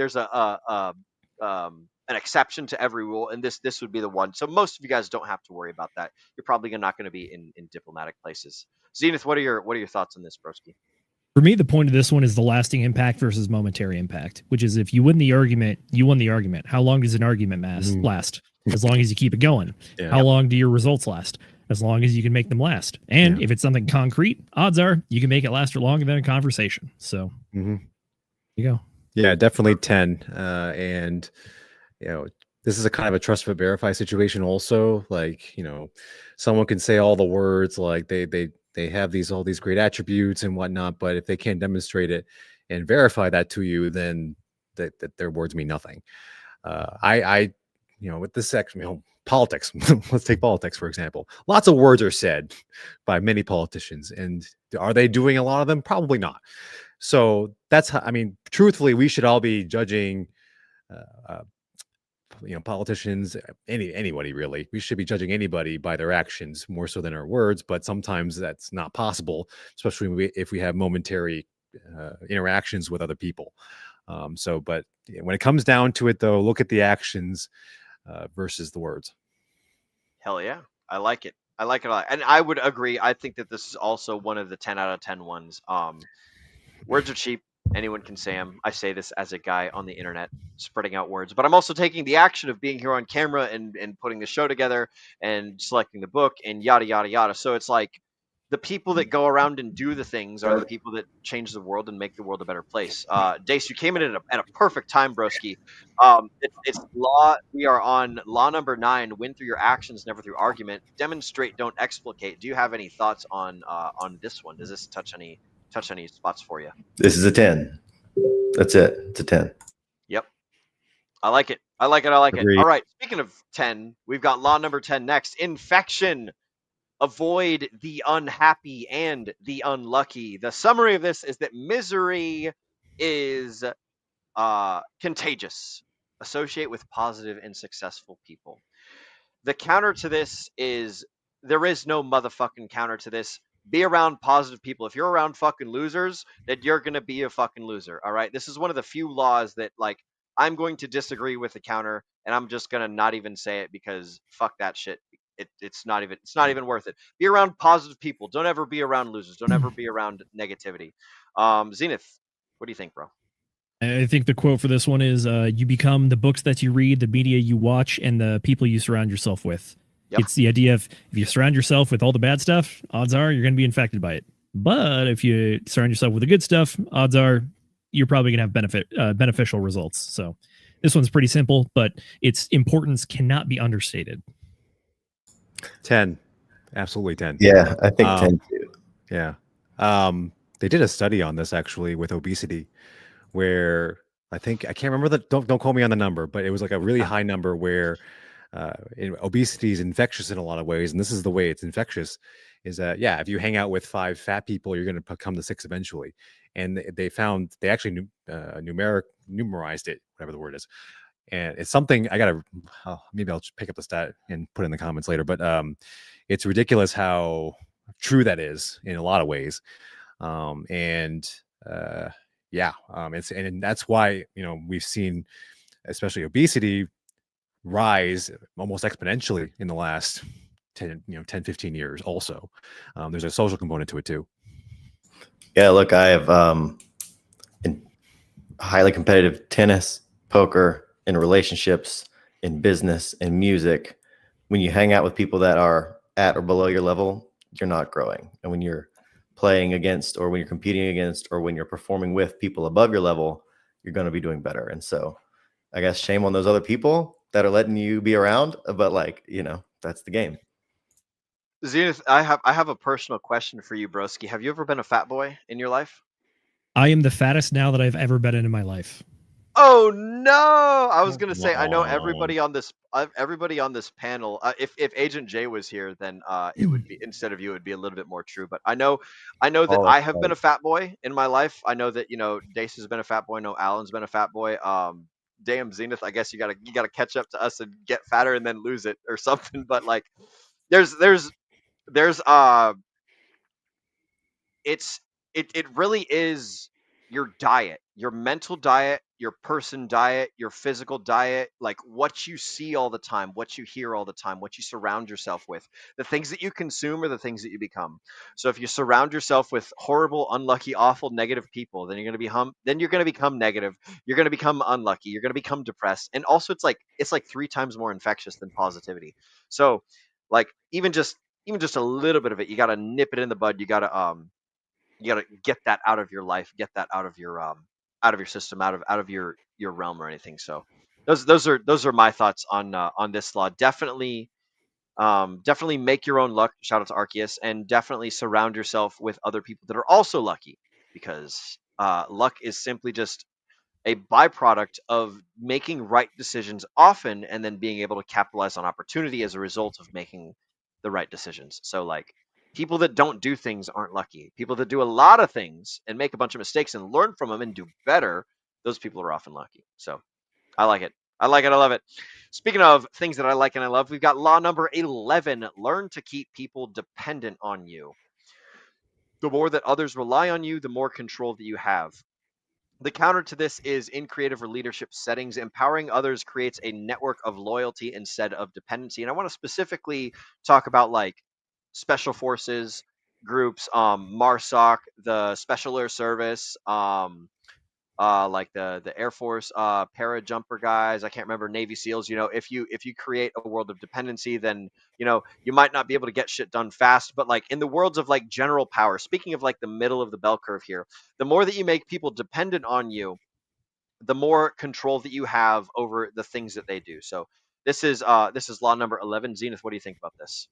exception to every rule, and this would be the one. So most of you guys don't have to worry about that. You're probably not going to be in diplomatic places. Zenith, what are your thoughts on this, broski? For me, the point of this one is the lasting impact versus momentary impact, which is if you win the argument, you won the argument. How long does an argument last? As long as you keep it going. Yeah. How long do your results last? As long as you can make them last. And if it's something concrete, odds are you can make it last for longer than a conversation. So there you go. Yeah, definitely 10. And, this is a kind of a trust but verify situation also. Like, someone can say all the words, like they have all these great attributes and whatnot, but if they can't demonstrate it and verify that to you, then that their words mean nothing. With this section, politics, let's take politics, for example. Lots of words are said by many politicians, and are they doing a lot of them? Probably not. So that's how, truthfully, we should all be judging, politicians, anybody really. We should be judging anybody by their actions more so than our words, but sometimes that's not possible, especially if we have momentary interactions with other people. But when it comes down to it, though, look at the actions versus the words. Hell yeah. I like it. I like it a lot. And I would agree. I think that this is also one of the 10 out of 10 ones. Words are cheap. Anyone can say them. I say this as a guy on the internet spreading out words, but I'm also taking the action of being here on camera and putting the show together and selecting the book and yada, yada, yada. So it's like the people that go around and do the things are the people that change the world and make the world a better place. Dace, you came in at a perfect time, broski. It's law. We are on law number 9: win through your actions, never through argument. Demonstrate, don't explicate. Do you have any thoughts on this one? Does this touch any spots for you? This is a 10. That's it. It's a 10. Yep. I like it. Agreed. All right. Speaking of 10, we've got law number 10 next. Infection. Avoid the unhappy and the unlucky. The summary of this is that misery is contagious. associate with positive and successful people. The counter to this is there is no motherfucking counter to this. Be around positive people. If you're around fucking losers, then you're going to be a fucking loser. All right. This is one of the few laws that, like, I'm going to disagree with the counter, and I'm just going to not even say it because fuck that shit. It's not even worth it. Be around positive people. Don't ever be around losers. Don't ever be around negativity. Zenith, what do you think, bro? I think the quote for this one is you become the books that you read, the media you watch, and the people you surround yourself with. Yep. It's the idea of if you surround yourself with all the bad stuff, odds are you're going to be infected by it. But if you surround yourself with the good stuff, odds are you're probably going to have beneficial results. So this one's pretty simple, but its importance cannot be understated. 10. Absolutely 10. Yeah, I think 10 too. Yeah. They did a study on this actually with obesity, where I can't remember don't quote me on the number, but it was like a really high number where obesity is infectious in a lot of ways. And this is the way it's infectious is that, yeah, if you hang out with 5 fat people, you're going to become the 6 eventually. And they found they actually numerized it, whatever the word is. And it's something maybe I'll just pick up the stat and put it in the comments later, but it's ridiculous how true that is in a lot of ways. And that's why, we've seen, especially obesity, rise almost exponentially in the last 10, 15 years also. There's a social component to it too. Yeah, look, I have in highly competitive tennis, poker, in relationships, in business, in music. When you hang out with people that are at or below your level, you're not growing. And when you're playing against, or when you're competing against, or when you're performing with people above your level, you're going to be doing better. And so I guess shame on those other people that are letting you be around, but that's the game. Zenith, I have a personal question for you, broski. Have you ever been a fat boy in your life? I am the fattest now that I've ever been in my life. Oh no! I was gonna say I know everybody on this panel. If Agent J was here, then it would be, instead of you, it would be a little bit more true. But I know that I have been a fat boy in my life. I know that Dace has been a fat boy. I know Alan's been a fat boy. Damn, Zenith, I guess you gotta catch up to us and get fatter and then lose it or something. But like, there's it really is your diet, your mental diet, your person diet, your physical diet, like what you see all the time, what you hear all the time, what you surround yourself with. The things that you consume are the things that you become. So if you surround yourself with horrible, unlucky, awful, negative people, then you're going to become negative. You're going to become unlucky. You're going to become depressed. And also it's like 3 times more infectious than positivity. So like even just a little bit of it, you got to nip it in the bud. You got to get that out of your life, get that out of your system, out of your realm or anything. So those are my thoughts on this law. Definitely make your own luck. Shout out to Arceus, and definitely surround yourself with other people that are also lucky, because luck is simply just a byproduct of making right decisions often and then being able to capitalize on opportunity as a result of making the right decisions. So like, people that don't do things aren't lucky. People that do a lot of things and make a bunch of mistakes and learn from them and do better, those people are often lucky. So I like it. I love it. Speaking of things that I like and I love, we've got law number 11. Learn to keep people dependent on you. The more that others rely on you, the more control that you have. The counter to this is, in creative or leadership settings, empowering others creates a network of loyalty instead of dependency. And I want to specifically talk about like special forces groups, MARSOC, the Special Air Service, like the Air Force, para jumper guys. I can't remember, Navy SEALs. If you create a world of dependency, then you might not be able to get shit done fast. But like in the worlds of like general power, speaking of like the middle of the bell curve here, the more that you make people dependent on you, the more control that you have over the things that they do. So this is law number 11. Zenith, what do you think about this?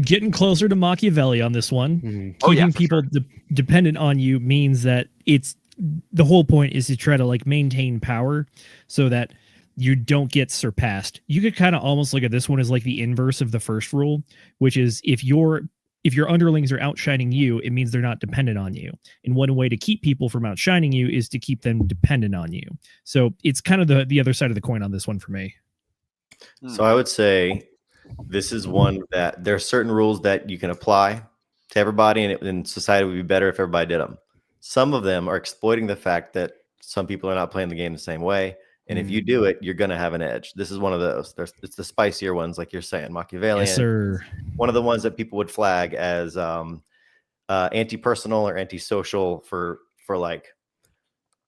Getting closer to Machiavelli on this one. Mm-hmm. Keeping people dependent on you means that the whole point is to try to like maintain power so that you don't get surpassed. You could kind of almost look at this one as like the inverse of the first rule, which is if if your underlings are outshining you, it means they're not dependent on you. And one way to keep people from outshining you is to keep them dependent on you. So it's kind of the other side of the coin on this one for me. So I would say this is one that there are certain rules that you can apply to everybody, and society would be better if everybody did them. Some of them are exploiting the fact that some people are not playing the game the same way. And if you do it, you're going to have an edge. This is one of those. It's the spicier ones, like you're saying, Machiavellian. Yes, sir. One of the ones that people would flag as anti-personal or anti-social for like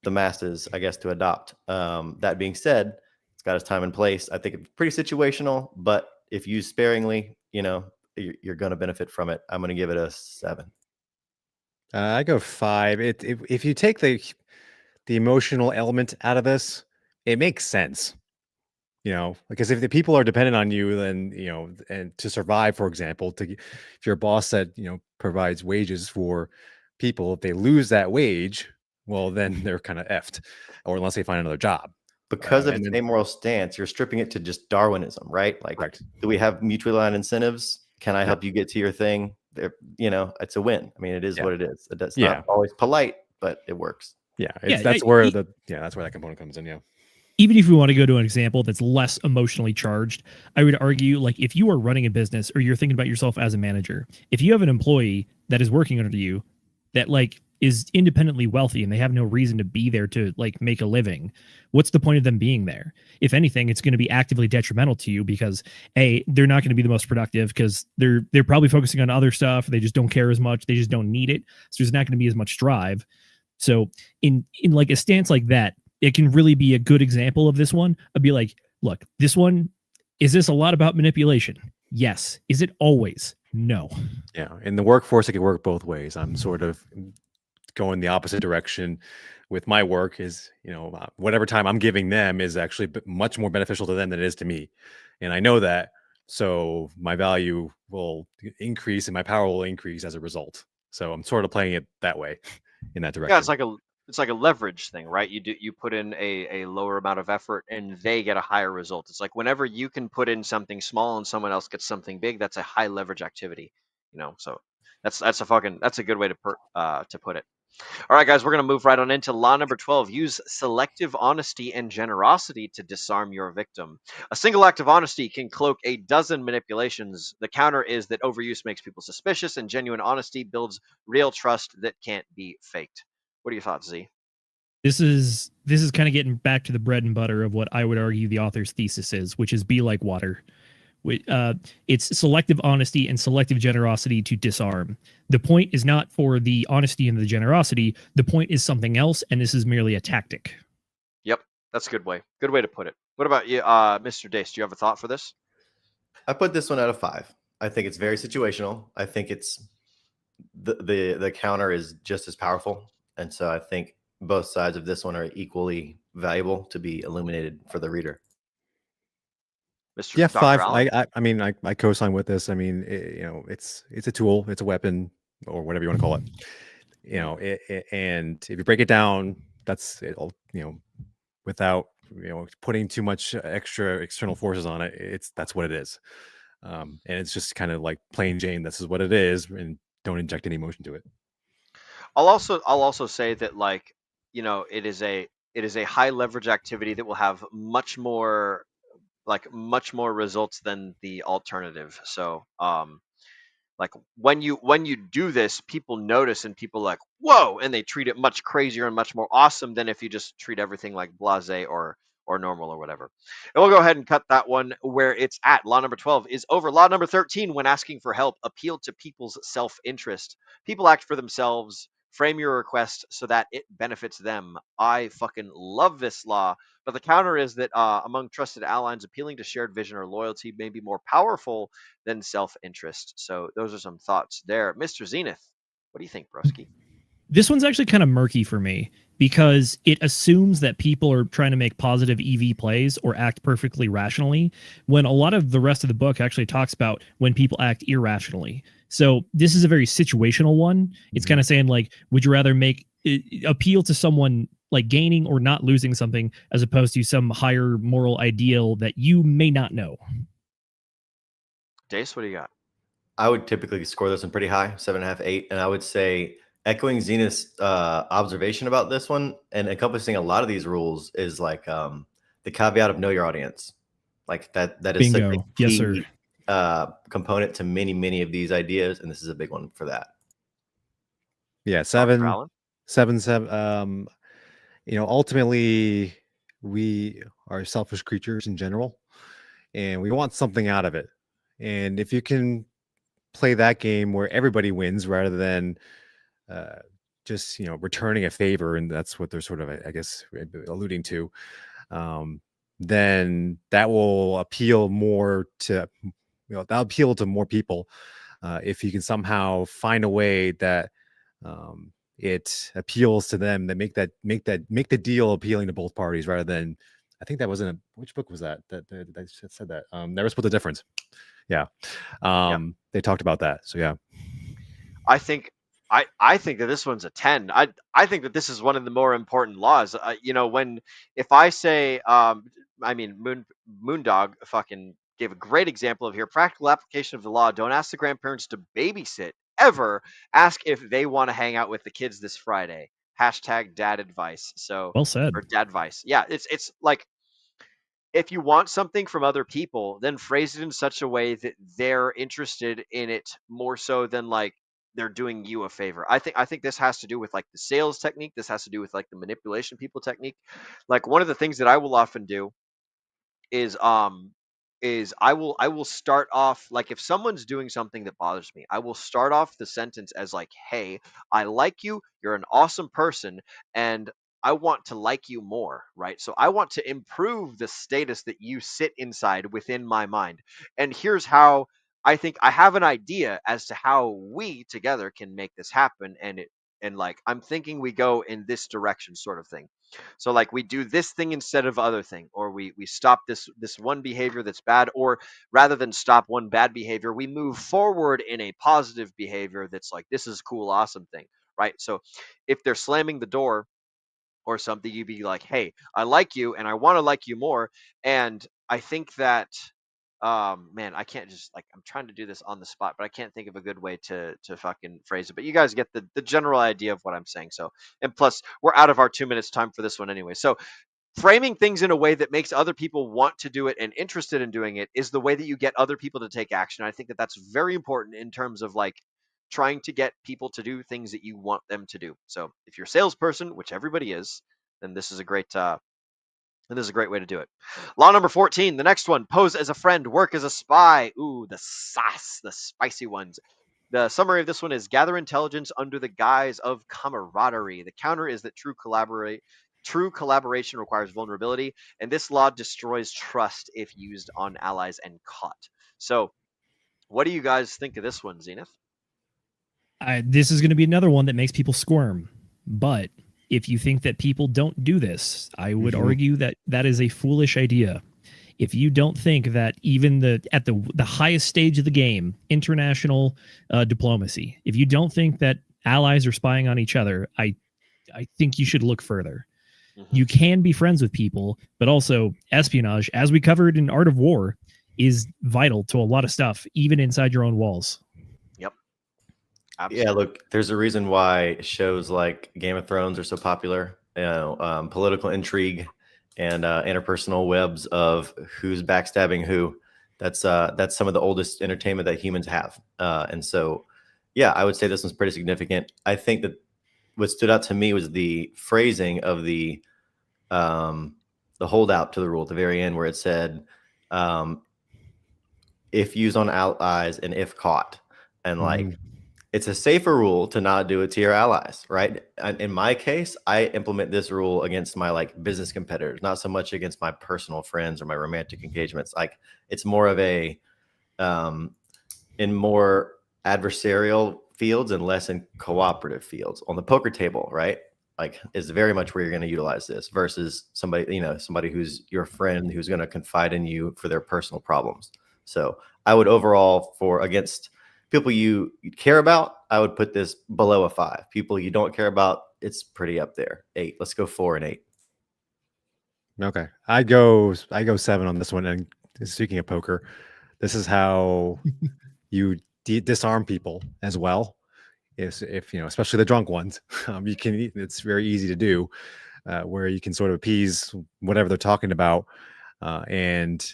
the masses, I guess, to adopt. That being said, it's got its time and place. I think it's pretty situational, but if used sparingly, you're going to benefit from it. I'm going to give it a 7. I go 5. If you take the emotional element out of this, it makes sense. Because if the people are dependent on you, then and to survive, for example, if your boss said provides wages for people, if they lose that wage, well, then they're kind of effed, or unless they find another job. Because of its amoral stance, you're stripping it to just Darwinism, right? Like, correct. Do we have mutually aligned incentives? Can I help you get to your thing? It's a win. I mean, it is what it is. It's not always polite, but it works. That's where that component comes in. Yeah. Even if we want to go to an example that's less emotionally charged, I would argue, like, if you are running a business or you're thinking about yourself as a manager, if you have an employee that is working under you that like is independently wealthy and they have no reason to be there to like make a living, what's the point of them being there? If anything, it's going to be actively detrimental to you because they're not going to be the most productive because they're probably focusing on other stuff. They just don't care as much. They just don't need it. So there's not going to be as much drive. So in like a stance like that, it can really be a good example of this one. I'd be like, look, this one, is this a lot about manipulation? Yes. Is it always? No. Yeah. In the workforce, it can work both ways. I'm sort of going the opposite direction with my work is, whatever time I'm giving them is actually much more beneficial to them than it is to me. And I know that. So my value will increase and my power will increase as a result. So I'm sort of playing it that way in that direction. Yeah, it's like a leverage thing, right? You put in a lower amount of effort and they get a higher result. It's like whenever you can put in something small and someone else gets something big, that's a high leverage activity, so that's a good way to put it. All right, guys, we're going to move right on into law number 12. Use selective honesty and generosity to disarm your victim. A single act of honesty can cloak a dozen manipulations. The counter is that overuse makes people suspicious, and genuine honesty builds real trust that can't be faked. What are your thoughts, Z? This is kind of getting back to the bread and butter of what I would argue the author's thesis is, which is be like water. It's selective honesty and selective generosity to disarm. The point is not for the honesty and the generosity. The point is something else, and this is merely a tactic. Yep, that's a good way to put it. What about you, Mr. Dace? Do you have a thought for this? I put this one out of 5. I think it's very situational. I think it's the counter is just as powerful, and so I think both sides of this one are equally valuable to be illuminated for the reader. Mr. Yeah, Dr. 5. Allen? I co-sign with this. I mean, it's a tool, it's a weapon, or whatever you want to call it. And if you break it down, that's it'll without putting too much extra external forces on it. That's what it is. And it's just kind of like plain Jane. This is what it is, and don't inject any emotion to it. I'll also say that it is a high leverage activity that will have much more results than the alternative. So like when you do this, people notice and people like, whoa, and they treat it much crazier and much more awesome than if you just treat everything like blasé or normal or whatever. And we'll go ahead and cut that one where it's at. Law number 12 is over. Law number 13, when asking for help, appeal to people's self-interest. People act for themselves. Frame your request so that it benefits them. I fucking love this law. But the counter is that among trusted allies, appealing to shared vision or loyalty may be more powerful than self-interest. So those are some thoughts there. Mr. Zenith, what do you think, broski? This one's actually kind of murky for me because it assumes that people are trying to make positive EV plays or act perfectly rationally, when a lot of the rest of the book actually talks about when people act irrationally. So this is a very situational one. It's kind of saying, like, would you rather appeal to someone like gaining or not losing something as opposed to some higher moral ideal that you may not know? Dace, what do you got? I would typically score this one pretty high, 7.5, 8. And I would say, echoing Zena's observation about this one and encompassing a lot of these rules is like the caveat of know your audience. Like that is such a Bingo. key Yes, sir. component to many of these ideas, and this is a big one for that. Yeah, Dr. Allen? seven. Ultimately, we are selfish creatures in general, and we want something out of it. And if you can play that game where everybody wins rather than just returning a favor, and that's what they're sort of, I guess, alluding to, then that will appeal more to that'll appeal to more people if you can somehow find a way that it appeals to them, that make the deal appealing to both parties rather than, I think that was in which book was that said that Never Split the Difference. Yeah. They talked about that. So yeah, I think that this one's a 10. I think that this is one of the more important laws. If I say, Moondog fucking gave a great example of here, practical application of the law. Don't ask the grandparents to babysit ever. Ask if they want to hang out with the kids this Friday. Hashtag dad advice. So, Well said. or dad advice. Yeah, it's like, if you want something from other people, then phrase it in such a way that they're interested in it more so than like they're doing you a favor. I think this has to do with like the sales technique. This has to do with like the manipulation people technique. Like one of the things that I will often do is I will start off, like, if someone's doing something that bothers me, I will start off the sentence as like, "Hey, I like you. You're an awesome person, and I want to like you more," right? So I want to improve the status that you sit inside within my mind. And here's how I think I have an idea as to how we together can make this happen, and like I'm thinking we go in this direction, sort of thing. So like we do this thing instead of other thing, or we stop this one behavior that's bad, or rather than stop one bad behavior, we move forward in a positive behavior that's like, this is cool, awesome thing, right? So if they're slamming the door or something, you'd be like, "Hey, I like you and I want to like you more." And I think that man, I can't just, like, I'm trying to do this on the spot, but I can't think of a good way to fucking phrase it. But you guys get the general idea of what I'm saying. So, and plus we're out of our 2 minutes time for this one anyway. So framing things in a way that makes other people want to do it and interested in doing it is the way that you get other people to take action. I think that that's very important in terms of like trying to get people to do things that you want them to do. So if you're a salesperson, which everybody is, then this is a great way to do it. Law number 14, the next one: pose as a friend, work as a spy. Ooh, the sauce, the spicy ones. The summary of this one is: gather intelligence under the guise of camaraderie. The counter is that true collaboration requires vulnerability, and this law destroys trust if used on allies and caught. So, what do you guys think of this one, Zenith? This is going to be another one that makes people squirm. But if you think that people don't do this, I would argue that that is a foolish idea. If you don't think that even at the highest stage of the game, international diplomacy, if you don't think that allies are spying on each other, I think you should look further. You can be friends with people, but also espionage, as we covered in Art of War, is vital to a lot of stuff, even inside your own walls. Yep. Absolutely. Yeah, look, there's a reason why shows like Game of Thrones are so popular. Political intrigue and interpersonal webs of who's backstabbing who. That's some of the oldest entertainment that humans have. And so, yeah, I would say this one's pretty significant. I think that what stood out to me was the phrasing of the holdout to the rule at the very end, where it said, if used on allies and if caught. And like, it's a safer rule to not do it to your allies, right? In my case, I implement this rule against my like business competitors, not so much against my personal friends or my romantic engagements. Like, it's more of a in more adversarial fields and less in cooperative fields. On the poker table, right? Like, is very much where you're going to utilize this versus somebody who's your friend, who's going to confide in you for their personal problems. So I would overall, against people you care about, I would put this below a 5. People you don't care about, it's pretty up there. 8. Let's go 4 and 8. Okay, I go 7 on this one. And speaking of poker, this is how you disarm people as well. If you know, especially the drunk ones, you can. It's very easy to do, where you can sort of appease whatever they're talking about, and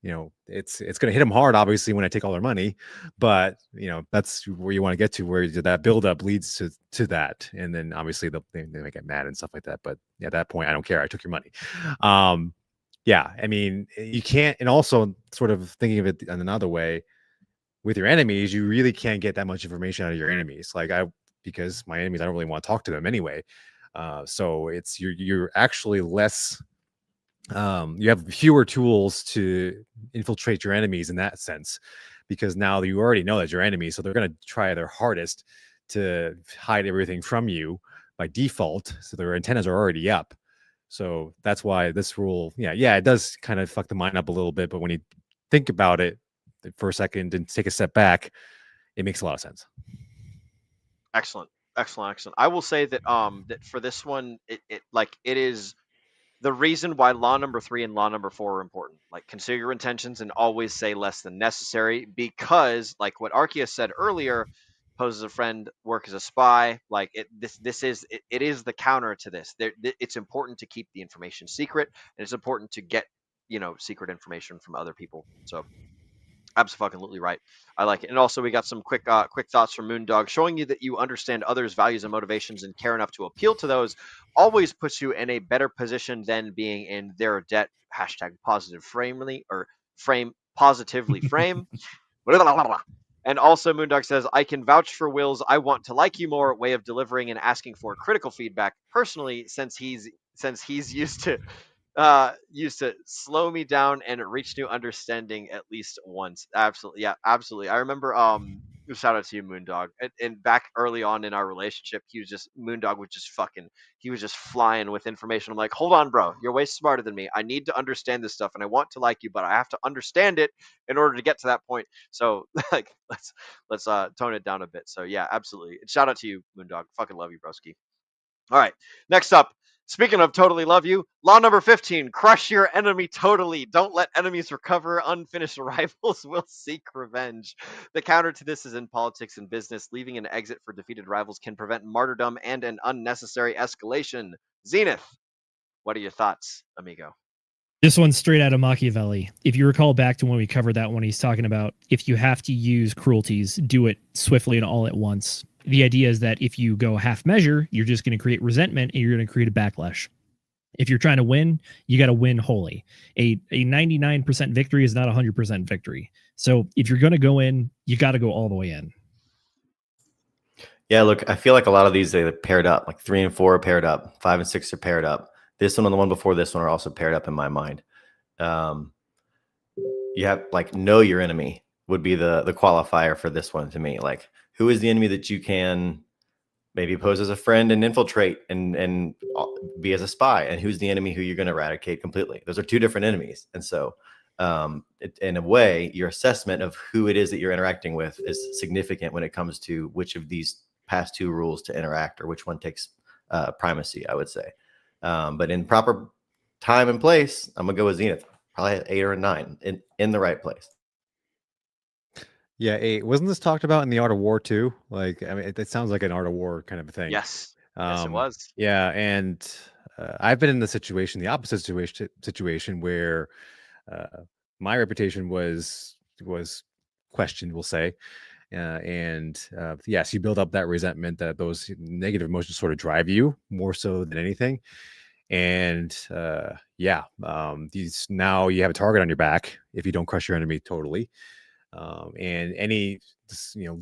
you know, it's going to hit them hard, obviously, when I take all their money, but you know, that's where you want to get to, where that buildup leads to that, and then obviously they might get mad and stuff like that. But at that point, I don't care. I took your money. Yeah, I mean, you can't, and also sort of thinking of it in another way, with your enemies, you really can't get that much information out of your enemies. Because my enemies, I don't really want to talk to them anyway. So it's you're actually less. You have fewer tools to infiltrate your enemies in that sense, because now you already know that you're enemies, so they're going to try their hardest to hide everything from you by default. So their antennas are already up. So that's why this rule, it does kind of fuck the mind up a little bit. But when you think about it for a second and take a step back, it makes a lot of sense. Excellent. I will say that that for this one, it is the reason why law number 3 and law number 4 are important. Like, consider your intentions and always say less than necessary, because like what Arceus said earlier, pose as a friend, work as a spy. Like it is the counter to this. It's important to keep the information secret, and it's important to get secret information from other people. So absolutely right. I like it. And also, we got some quick thoughts from Moondog, showing you that you understand others' values and motivations and care enough to appeal to those always puts you in a better position than being in their debt. Hashtag positive framely, or frame positively frame. And also, Moondog says, I can vouch for Will's "I want to like you more" way of delivering and asking for critical feedback. Personally, since he's used to slow me down and reach new understanding at least once. Absolutely. Yeah, absolutely. I remember shout out to you, Moondog. And back early on in our relationship, Moondog he was just flying with information. I'm like, hold on, bro, you're way smarter than me. I need to understand this stuff, and I want to like you, but I have to understand it in order to get to that point. So like let's tone it down a bit. So yeah, absolutely. And shout out to you, Moondog. Fucking love you, broski. All right. Next up, speaking of totally love you, law number 15, crush your enemy totally. Don't let enemies recover. Unfinished rivals will seek revenge. The counter to this is in politics and business. Leaving an exit for defeated rivals can prevent martyrdom and an unnecessary escalation. Zenith, what are your thoughts, amigo? This one's straight out of Machiavelli. If you recall back to when we covered that one, he's talking about if you have to use cruelties, do it swiftly and all at once. The idea is that if you go half measure, you're just going to create resentment and you're going to create a backlash. If you're trying to win, you got to win wholly. A 99% victory is not a 100% victory. So if you're going to go in, you got to go all the way in. Yeah, look, I feel like a lot of these, they're paired up, like 3 and 4 are paired up, 5 and 6 are paired up. This one and the one before this one are also paired up in my mind. You have like know your enemy would be the qualifier for this one to me. Like, who is the enemy that you can maybe pose as a friend and infiltrate and be as a spy, and who's the enemy who you're going to eradicate completely? Those are two different enemies. And so in a way, your assessment of who it is that you're interacting with is significant when it comes to which of these past two rules to interact, or which one takes primacy, I would say. But in proper time and place, I'm gonna go with Zenith, probably at 8 or a 9 in the right place. Yeah, 8. Wasn't this talked about in the Art of War too? Like, I mean, it sounds like an Art of War kind of a thing. Yes, yes, it was. Yeah, and I've been in the opposite situation where my reputation was questioned, we'll say. And yes, you build up that resentment, that those negative emotions sort of drive you more so than anything. And these, now you have a target on your back if you don't crush your enemy totally. And any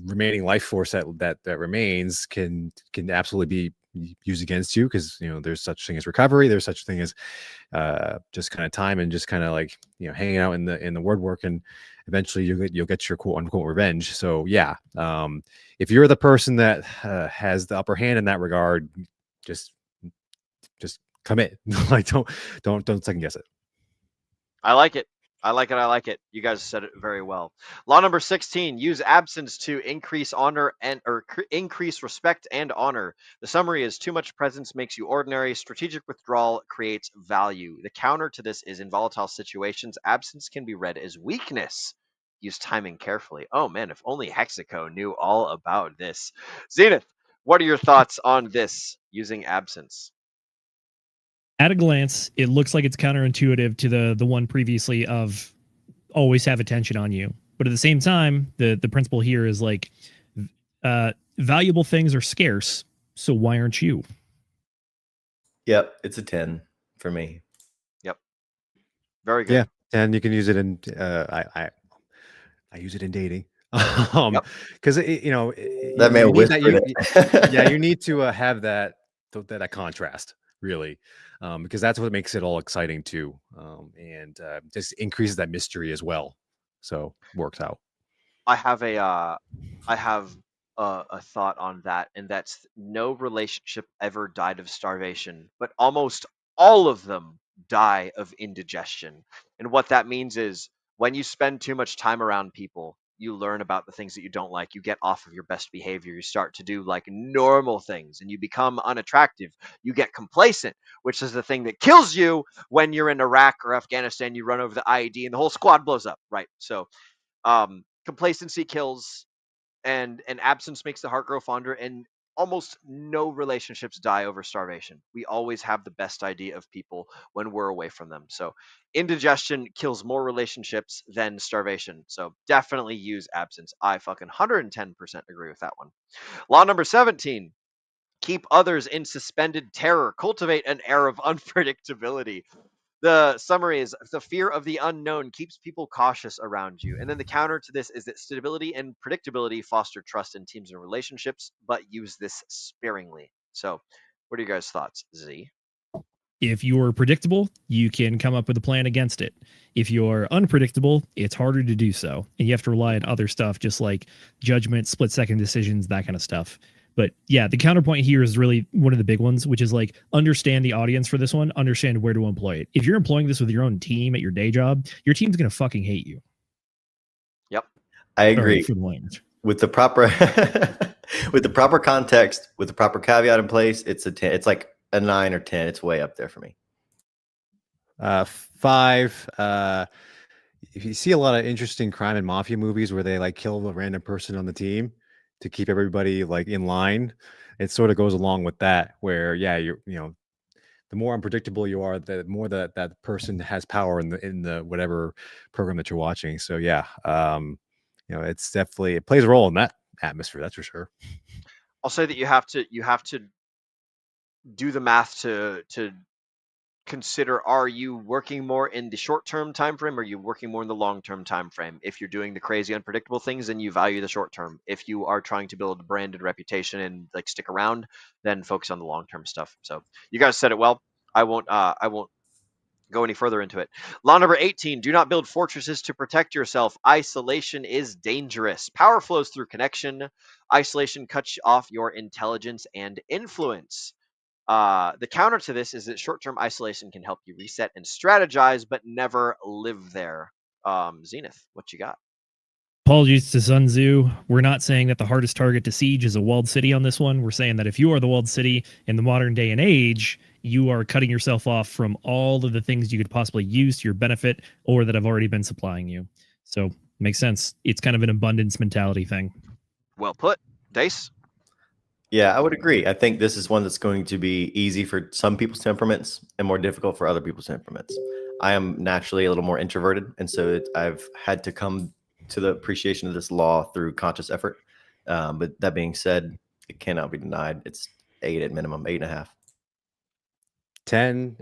remaining life force that remains can absolutely be used against you, because there's such thing as recovery, there's such thing as just kind of time and just kind of like hanging out in the word work, and eventually you'll get your quote unquote revenge. So yeah, if you're the person that has the upper hand in that regard, just commit. Like don't second guess it. I like it. I like it. You guys said it very well. Law number 16, use absence to increase honor increase respect and honor. The summary is too much presence makes you ordinary. Strategic withdrawal creates value. The counter to this is in volatile situations, absence can be read as weakness. Use timing carefully. Oh man, if only Hexaco knew all about this. Zenith, what are your thoughts on this using absence? At a glance, it looks like it's counterintuitive to the one previously of always have attention on you. But at the same time, the principle here is like valuable things are scarce, so why aren't you? Yep, it's a 10 for me. Yep. Very good. Yeah, and you can use it in. I use it in dating. Because you know That man you need that. whispered it. Yeah, you need to have that contrast really, because that's what makes it all exciting too, and just increases that mystery as well. So works out. I have a thought on that, and that's no relationship ever died of starvation, but almost all of them die of indigestion. And what that means is when you spend too much time around people, you learn about the things that you don't like. You get off of your best behavior. You start to do like normal things and you become unattractive. You get complacent, which is the thing that kills you when you're in Iraq or Afghanistan. You run over the IED and the whole squad blows up, right? So complacency kills, and absence makes the heart grow fonder, and almost no relationships die over starvation. We always have the best idea of people when we're away from them. So indigestion kills more relationships than starvation. So definitely use absence. I fucking 110% agree with that one. Law number 17. Keep others in suspended terror. Cultivate an air of unpredictability. The summary is the fear of the unknown keeps people cautious around you. And then the counter to this is that stability and predictability foster trust in teams and relationships, but use this sparingly. So, what are your guys' thoughts, Z? If you're predictable, you can come up with a plan against it. If you're unpredictable, it's harder to do so. And you have to rely on other stuff, just like judgment, split second decisions, that kind of stuff. But yeah, the counterpoint here is really one of the big ones, which is like understand the audience for this one, understand where to employ it. If you're employing this with your own team at your day job, your team's going to fucking hate you. Yep. I agree. For the language. With the proper with the proper context, with the proper caveat in place, it's a 10. It's like a 9 or 10. It's way up there for me. 5. If you see a lot of interesting crime and mafia movies where they like kill a random person on the team to keep everybody like in line, it sort of goes along with that. Where the more unpredictable you are, the more that person has power in the whatever program that you're watching. So yeah, it's definitely, it plays a role in that atmosphere. That's for sure. I'll say that you have to do the math to consider, are you working more in the short-term time frame, or are you working more in the long-term time frame? If you're doing the crazy unpredictable things, then you value the short term. If you are trying to build a brand and reputation and like stick around, then focus on the long-term stuff. So you guys said it well. I won't go any further into it. Law number 18, do not build fortresses to protect yourself. Isolation is dangerous. Power flows through connection. Isolation cuts off your intelligence and influence. The counter to this is that short-term isolation can help you reset and strategize, but never live there. Zenith, what you got? Apologies to Sun Tzu. We're not saying that the hardest target to siege is a walled city on this one. We're saying that if you are the walled city in the modern day and age, you are cutting yourself off from all of the things you could possibly use to your benefit or that have already been supplying you. So makes sense. It's kind of an abundance mentality thing. Well put. Dace? Yeah, I would agree. I think this is one that's going to be easy for some people's temperaments and more difficult for other people's temperaments. I am naturally a little more introverted, and so I've had to come to the appreciation of this law through conscious effort. But that being said, it cannot be denied. It's 8 at minimum, 8.5. 10.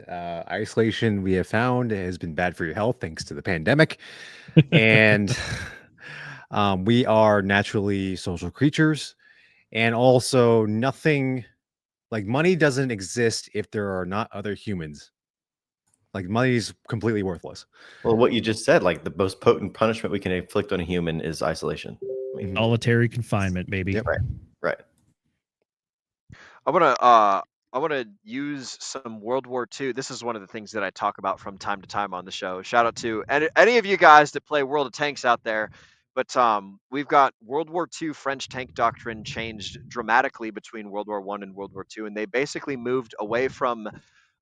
Isolation, we have found, has been bad for your health thanks to the pandemic. And we are naturally social creatures. And also, nothing like money doesn't exist if there are not other humans. Like, money is completely worthless. Well, what you just said, like the most potent punishment we can inflict on a human is isolation. I mean, solitary confinement, baby. Yep. Right. I want to use some World War II. This is one of the things that I talk about from time to time on the show. Shout out to any of you guys that play World of Tanks out there. But we've got World War II French tank doctrine changed dramatically between World War I and World War II, and they basically moved away from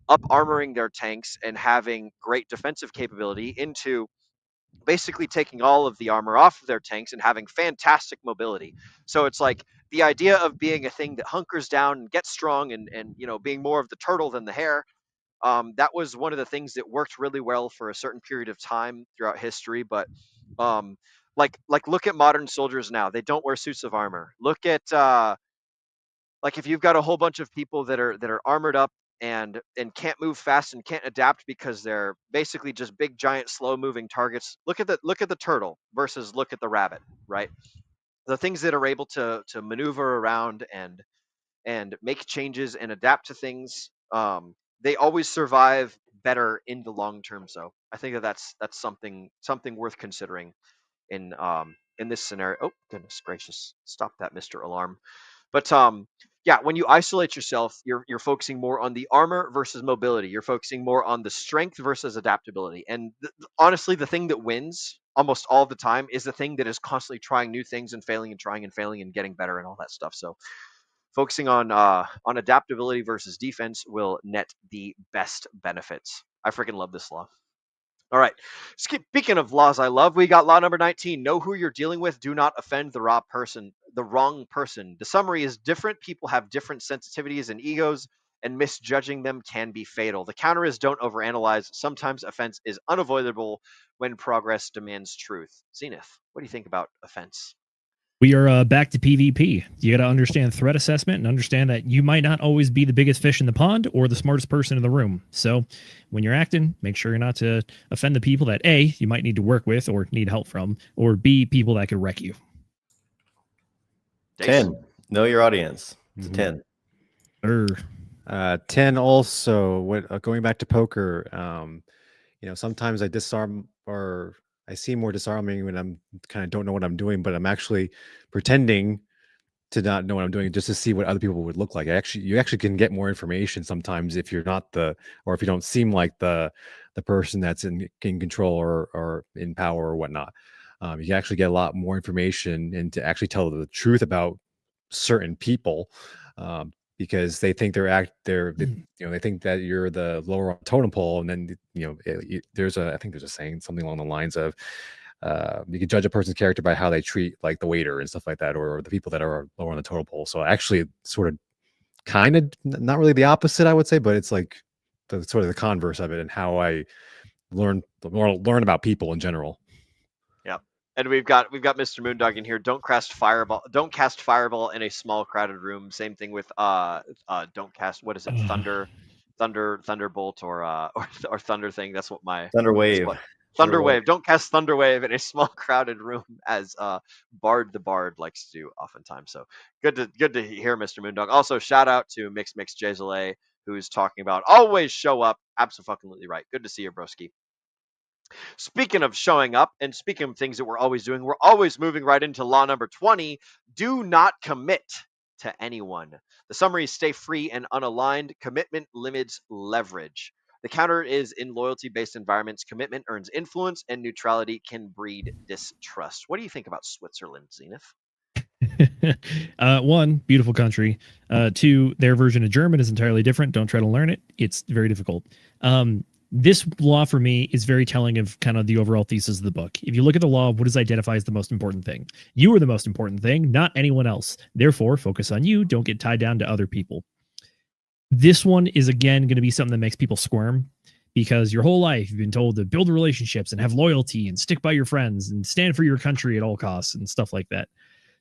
up armoring their tanks and having great defensive capability into basically taking all of the armor off of their tanks and having fantastic mobility. So it's like the idea of being a thing that hunkers down and gets strong and being more of the turtle than the hare. That was one of the things that worked really well for a certain period of time throughout history. But um, like look at modern soldiers now. They don't wear suits of armor. Look at like if you've got a whole bunch of people that are armored up and can't move fast and can't adapt because they're basically just big giant slow moving targets. Look at the turtle versus look at the rabbit, right? The things that are able to maneuver around and make changes and adapt to things, they always survive better in the long term. So I think that's something worth considering in this scenario. Oh goodness gracious, stop that, Mr. Alarm. But yeah, when you isolate yourself, you're focusing more on the armor versus mobility. You're focusing more on the strength versus adaptability. And honestly, the thing that wins almost all the time is the thing that is constantly trying new things and failing and trying and failing and getting better and all that stuff. So focusing on adaptability versus defense will net the best benefits. I freaking love this law. All right. Speaking of laws I love, we got law number 19. Know who you're dealing with. Do not offend the wrong person. The summary is different people have different sensitivities and egos, and misjudging them can be fatal. The counter is don't overanalyze. Sometimes offense is unavoidable when progress demands truth. Zenith, what do you think about offense? We are back to PvP. You got to understand threat assessment and understand that you might not always be the biggest fish in the pond or the smartest person in the room. So when you're acting, make sure you're not to offend the people that A, you might need to work with or need help from, or B, people that could wreck you. 10. Know your audience. It's a 10. 10 also, going back to poker, sometimes I disarm or I seem more disarming when I'm kind of don't know what I'm doing, but I'm actually pretending to not know what I'm doing just to see what other people would look like. You actually can get more information sometimes if you're not or if you don't seem like the person that's in control or in power or whatnot. You can actually get a lot more information and to actually tell the truth about certain people. Because they think they think that you're the lower on the totem pole, and then I think there's a saying something along the lines of you can judge a person's character by how they treat like the waiter and stuff like that, or the people that are lower on the totem pole. So actually, sort of, kind of not really the opposite, I would say, but it's like the sort of the converse of it, and how I learn about people in general. And we've got Mr. Moondog in here. Don't cast fireball in a small crowded room. Same thing with don't cast, what is it, thunderbolt or thunder thing. That's what my Thunderwave. Thunderwave. Don't cast Thunderwave in a small crowded room, as Bard the Bard likes to do oftentimes. So good to hear, Mr. Moondog. Also, shout out to Mix Jazale, who's talking about always show up. Absolutely right. Good to see you, broski. Speaking of showing up and speaking of things that we're always doing, we're always moving right into law number 20. Do not commit to anyone. The summary is stay free and unaligned. Commitment limits leverage. The counter is in loyalty-based environments, commitment earns influence and neutrality can breed distrust. What do you think about Switzerland, Zenith? 1, beautiful country. 2, their version of German is entirely different. Don't try to learn it. It's very difficult. This law for me is very telling of kind of the overall thesis of the book. If you look at the law, what does identify as the most important thing? You are the most important thing, not anyone else. Therefore, focus on you. Don't get tied down to other people. This one is, again, going to be something that makes people squirm, because your whole life you've been told to build relationships and have loyalty and stick by your friends and stand for your country at all costs and stuff like that.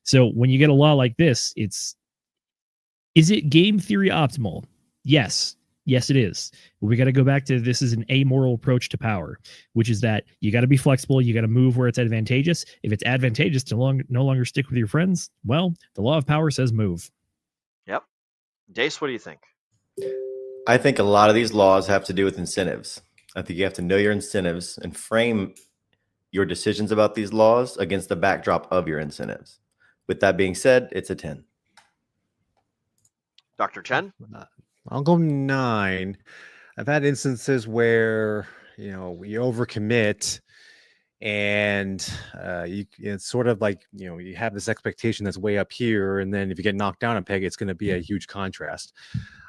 So when you get a law like this, is it game theory optimal? Yes. Yes, it is. We got to go back to this is an amoral approach to power, which is that you got to be flexible. You got to move where it's advantageous. If it's advantageous to no longer stick with your friends, well, the law of power says move. Yep. Dace, what do you think? I think a lot of these laws have to do with incentives. I think you have to know your incentives and frame your decisions about these laws against the backdrop of your incentives. With that being said, it's a 10. Dr. Chen? I'll go 9. I've had instances where you overcommit, and it's sort of like you have this expectation that's way up here, and then if you get knocked down a peg, it's going to be a huge contrast.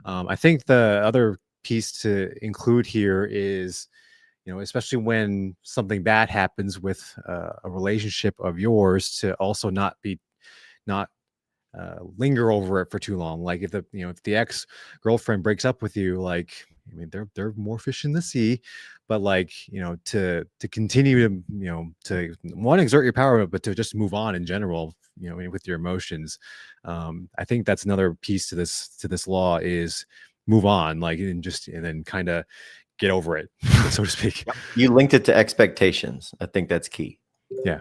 I think the other piece to include here is especially when something bad happens with a relationship of yours, to also not linger over it for too long. Like if the ex girlfriend breaks up with you, like, I mean, there are more fish in the sea, but like, to continue to, to one, exert your power, but to just move on in general, with your emotions. I think that's another piece to this law is move on, like, and then kind of get over it, so to speak. Yep. You linked it to expectations. I think that's key. Yeah.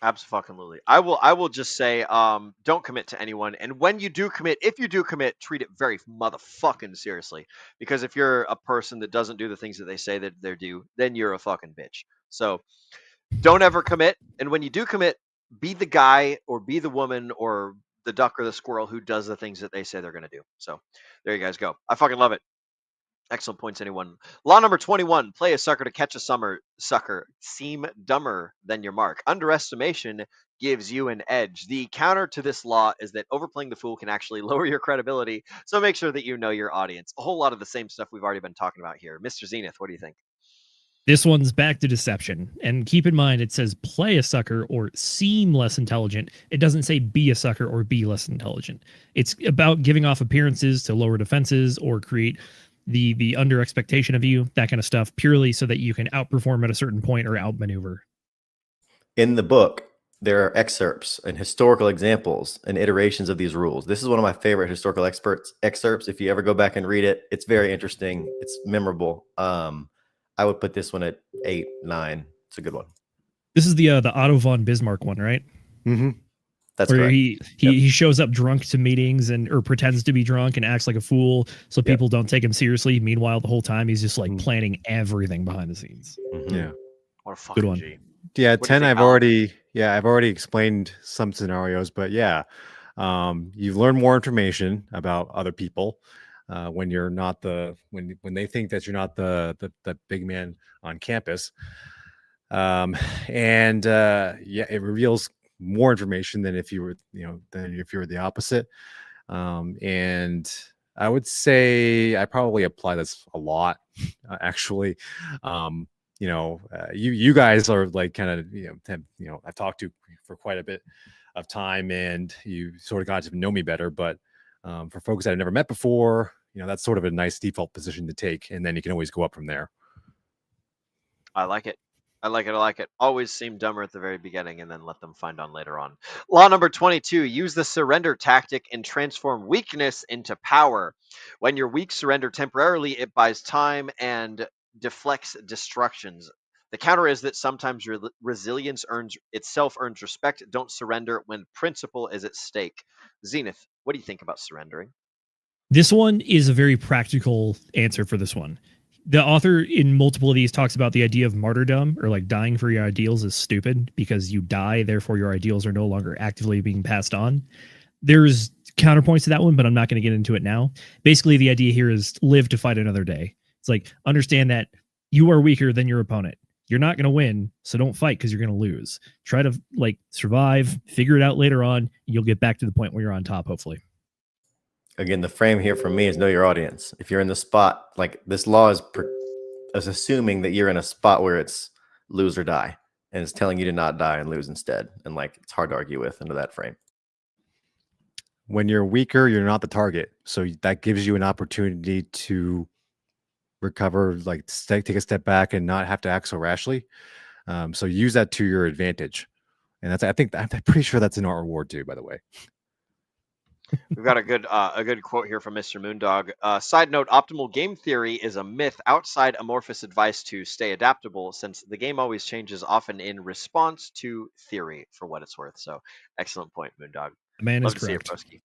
Absolutely. I will just say, don't commit to anyone. And when you do commit, if you do commit, treat it very motherfucking seriously. Because if you're a person that doesn't do the things that they say that they're due, then you're a fucking bitch. So don't ever commit. And when you do commit, be the guy or be the woman or the duck or the squirrel who does the things that they say they're going to do. So there you guys go. I fucking love it. Excellent points, anyone. Law number 21, play a sucker to catch a sucker. Seem dumber than your mark. Underestimation gives you an edge. The counter to this law is that overplaying the fool can actually lower your credibility, so make sure that you know your audience. A whole lot of the same stuff we've already been talking about here. Mr. Zenith, what do you think? This one's back to deception. And keep in mind, it says play a sucker or seem less intelligent. It doesn't say be a sucker or be less intelligent. It's about giving off appearances to lower defenses or create the under expectation of you, that kind of stuff, purely so that you can outperform at a certain point or outmaneuver. In the book, there are excerpts and historical examples and iterations of these rules. This is one of my favorite historical excerpts. If you ever go back and read it, it's very interesting. It's memorable. I would put this one at 8, 9. It's a good one. This is the Otto von Bismarck one, right? Mm-hmm. That's where correct. He shows up drunk to meetings or pretends to be drunk and acts like a fool so people don't take him seriously. Meanwhile, the whole time he's just like planning everything behind the scenes. Mm-hmm. Yeah. What a fucking Good one. G. Yeah, What do you 10 think, I've Alan? already explained some scenarios, but yeah. You've learned more information about other people when you're not when they think that you're not the big man on campus. And it reveals more information than if you were, the opposite. And I would say I probably apply this a lot, actually. You guys are like kind of, I've talked to for quite a bit of time, and you sort of got to know me better. But for folks that I've never met before, that's sort of a nice default position to take, and then you can always go up from there. I like it. I like it. Always seem dumber at the very beginning and then let them find on later on. Law number 22, use the surrender tactic and transform weakness into power. When you're weak, surrender temporarily. It buys time and deflects destructions. The counter is that sometimes resilience earns respect. Don't surrender when principle is at stake. Zenith, what do you think about surrendering? This one is a very practical answer for this one. The author in multiple of these talks about the idea of martyrdom, or like dying for your ideals is stupid because you die, therefore your ideals are no longer actively being passed on. There's counterpoints to that one, but I'm not going to get into it now. Basically, the idea here is live to fight another day. It's like, understand that you are weaker than your opponent. You're not going to win, so don't fight because you're going to lose. Try to like survive, figure it out later on. You'll get back to the point where you're on top, hopefully. Again, the frame here for me is know your audience. If you're in the spot, like this law is assuming that you're in a spot where it's lose or die, and it's telling you to not die and lose instead. And like, it's hard to argue with into that frame. When you're weaker, you're not the target. So that gives you an opportunity to recover, like take a step back and not have to act so rashly. So use that to your advantage. And I'm pretty sure that's in our reward too, by the way. We've got a good quote here from Mr. Moondog. Side note, optimal game theory is a myth outside amorphous advice to stay adaptable, since the game always changes, often in response to theory, for what it's worth. So, excellent point, Moondog. The man Love is to see it, correct. Broski.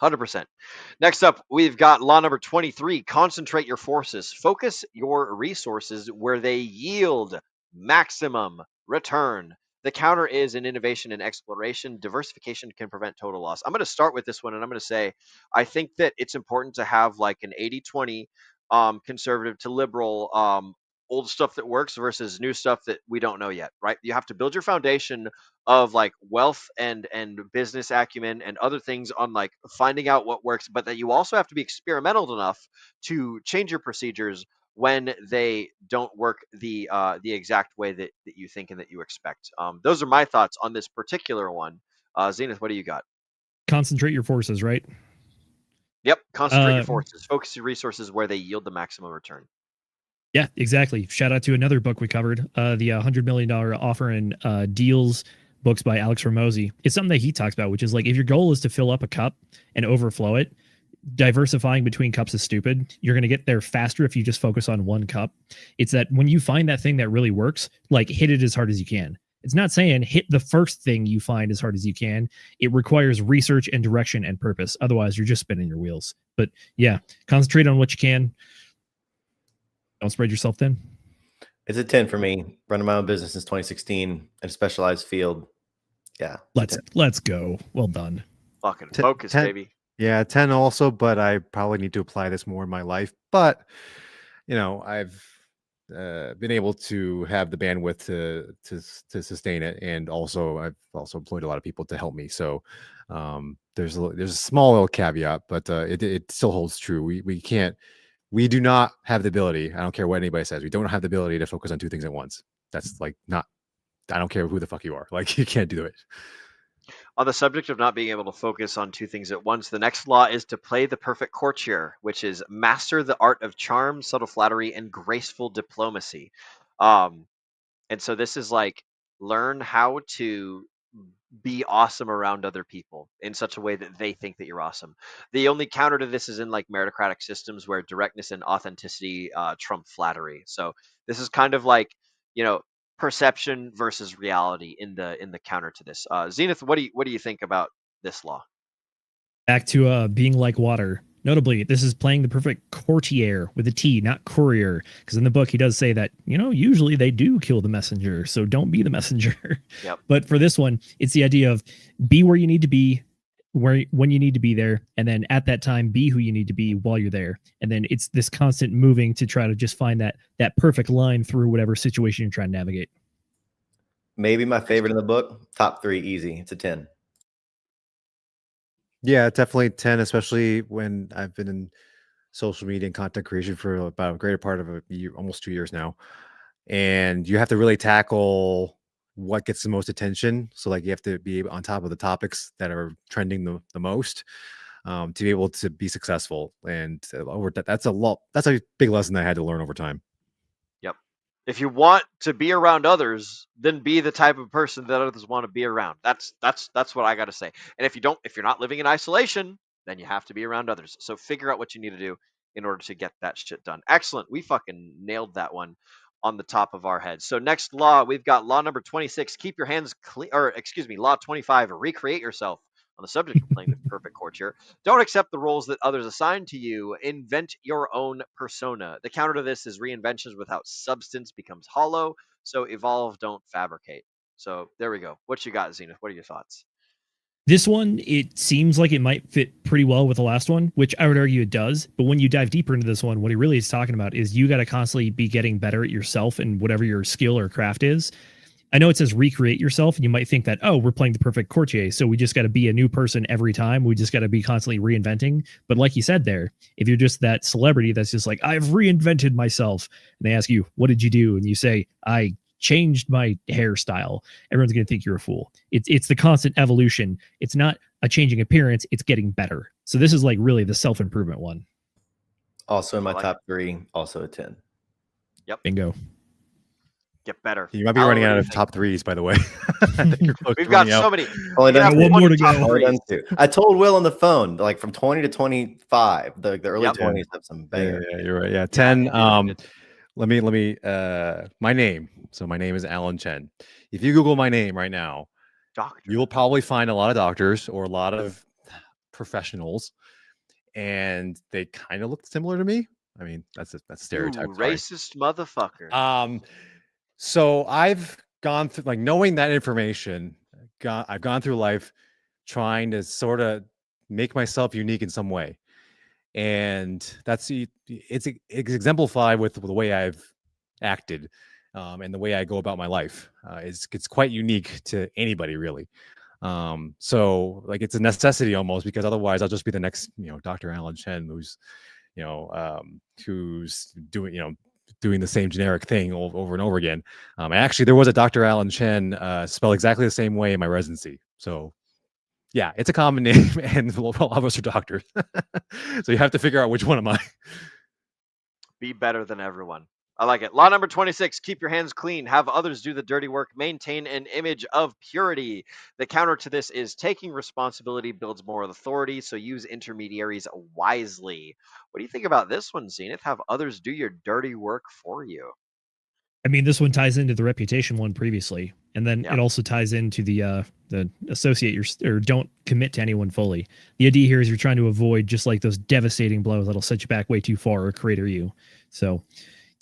100%. Next up, we've got law number 23. Concentrate your forces. Focus your resources where they yield maximum return. The counter is in innovation and exploration. Diversification can prevent total loss. I'm going to start with this one, and I'm going to say I think that it's important to have like an 80-20 conservative to liberal, old stuff that works versus new stuff that we don't know yet, right? You have to build your foundation of like wealth and business acumen and other things on like finding out what works, but that you also have to be experimental enough to change your procedures when they don't work the exact way that you think and that you expect. Those are my thoughts on this particular one. Zenith, what do you got? Concentrate your forces, right? Yep. Concentrate your forces. Focus your resources where they yield the maximum return. Yeah, exactly. Shout out to another book we covered, the $100 million offer and deals books by Alex Ramosi. It's something that he talks about, which is like, if your goal is to fill up a cup and overflow it, diversifying between cups is stupid. You're going to get there faster if you just focus on one cup. It's that when you find that thing that really works, like, hit it as hard as you can. It's not saying hit the first thing you find as hard as you can. It requires research and direction and purpose. Otherwise, you're just spinning your wheels. But yeah, concentrate on what you can. Don't spread yourself thin. It's a 10 for me. Running my own business since 2016 in a specialized field. Yeah. Let's go. Well done. Fucking focus, 10, baby. Yeah, 10 also, but I probably need to apply this more in my life. But, I've been able to have the bandwidth to sustain it. And also, I've also employed a lot of people to help me. So there's a small little caveat, but it still holds true. We do not have the ability. I don't care what anybody says. We don't have the ability to focus on two things at once. That's like I don't care who the fuck you are. Like, you can't do it. On the subject of not being able to focus on two things at once, the next law is to play the perfect courtier, which is master the art of charm, subtle flattery, and graceful diplomacy. And so this is like, learn how to be awesome around other people in such a way that they think that you're awesome. The only counter to this is in like meritocratic systems where directness and authenticity trump flattery. So this is kind of like, perception versus reality in the counter to this. Zenith, what do you think about this law? Back to being like water. Notably, this is playing the perfect courtier with a T, not courier, because in the book he does say that, usually they do kill the messenger, so don't be the messenger. Yep. But for this one, it's the idea of be where you need to be, when you need to be there, and then at that time be who you need to be while you're there. And then it's this constant moving to try to just find that perfect line through whatever situation you're trying to navigate. Maybe my favorite in the book, top 3, easy. It's a 10. Yeah, definitely 10, especially when I've been in social media and content creation for about a greater part of a year, almost 2 years now. And you have to really tackle what gets the most attention. So like, you have to be on top of the topics that are trending the most to be able to be successful. And that's a big lesson that I had to learn over time. If you want to be around others, then be the type of person that others want to be around. That's what I got to say. And if you're not living in isolation, then you have to be around others. So figure out what you need to do in order to get that shit done. Excellent. We fucking nailed that one on the top of our heads. So next law, we've got law number 26, keep your hands clean, or excuse me, law 25, recreate yourself. On the subject of playing the perfect courtier, don't accept the roles that others assign to you. Invent your own persona. The counter to this is reinventions without substance becomes hollow. So evolve, don't fabricate. So there we go. What you got, Zenith? What are your thoughts? This one, it seems like it might fit pretty well with the last one, which I would argue it does. But when you dive deeper into this one, what he really is talking about is you got to constantly be getting better at yourself and whatever your skill or craft is. I know it says recreate yourself, and you might think that, we're playing the perfect courtier, so we just got to be a new person every time. We just got to be constantly reinventing. But like you said there, if you're just that celebrity that's just like, I've reinvented myself, and they ask you, what did you do? And you say, I changed my hairstyle. Everyone's going to think you're a fool. It's the constant evolution. It's not a changing appearance. It's getting better. So this is like really the self-improvement one. Also in my top 3, also a 10. Yep. Bingo. Get better. You might be running out of top 3s, by the way. We've got so many. Only done one more to go. I told Will on the phone, like from 20 to 25, the early 20s have some bangers. Yeah, you're right. Yeah, 10. Let me. My name. So my name is Alan Chen. If you Google my name right now, you will probably find a lot of doctors or a lot of professionals, and they kind of look similar to me. I mean, that's stereotype. Racist motherfucker. So I've gone through, like, knowing that information, I've gone through life trying to sort of make myself unique in some way. And it's exemplified with the way I've acted and the way I go about my life. It's quite unique to anybody, really. So like, it's a necessity almost, because otherwise I'll just be the next, Dr. Alan Chen, who's doing, doing the same generic thing over and over again. Actually, there was a Dr. Alan Chen spelled exactly the same way in my residency. So yeah, it's a common name, and a lot of us are doctors. So you have to figure out which one am I. Be better than everyone. I like it. Law number 26, keep your hands clean, have others do the dirty work, maintain an image of purity. The counter to this is taking responsibility builds moral authority, so use intermediaries wisely. What do you think about this one, Zenith? Have others do your dirty work for you. I mean, this one ties into the reputation one previously, and then it also ties into the associate your or don't commit to anyone fully. The idea here is you're trying to avoid just like those devastating blows that'll set you back way too far or crater you. So,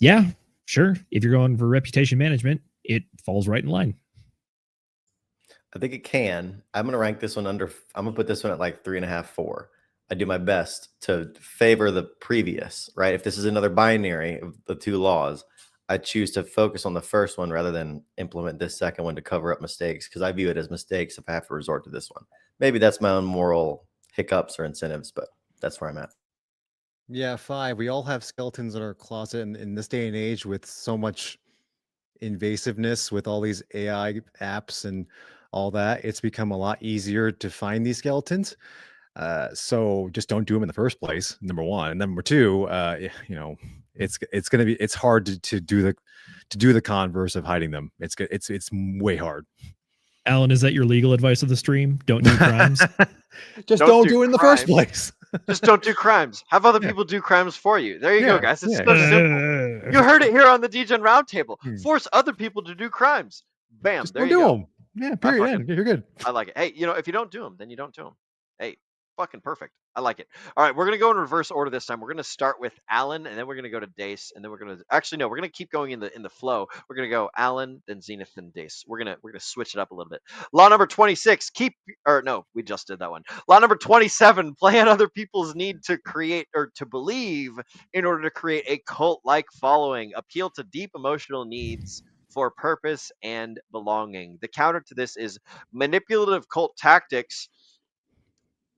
yeah, sure. If you're going for reputation management, it falls right in line. I think it can. I'm going to rank this one under, I'm going to put this one at like 3.5, 4. I do my best to favor the previous, right? If this is another binary of the two laws, I choose to focus on the first one rather than implement this second one to cover up mistakes, because I view it as mistakes if I have to resort to this one. Maybe that's my own moral hiccups or incentives, but that's where I'm at. Yeah, 5. We all have skeletons in our closet, and in this day and age, with so much invasiveness, with all these AI apps and all that, it's become a lot easier to find these skeletons. So just don't do them in the first place. Number one, and number two, it's hard to do the converse of hiding them. It's way hard. Alan, is that your legal advice of the stream? Don't do crimes. Just don't do it in the first place. Just don't do crimes. Have other people do crimes for you. There you go, guys. It's so simple. You heard it here on the Degen Roundtable. Force other people to do crimes. Bam. Just there don't you do go. them. Yeah, period. You're good. I like it. Hey, if you don't do them, then you don't do them. Hey, fucking perfect. I like it. All right, we're going to go in reverse order this time. We're going to start with Alan, and then we're going to go to Dace, and then we're going to we're going to keep going in the flow. We're going to go Alan, then Zenith, then Dace. We're going to switch it up a little bit. Law number 26, we just did that one. Law number 27, play on other people's need to create or to believe in order to create a cult-like following. Appeal to deep emotional needs for purpose and belonging. The counter to this is manipulative cult tactics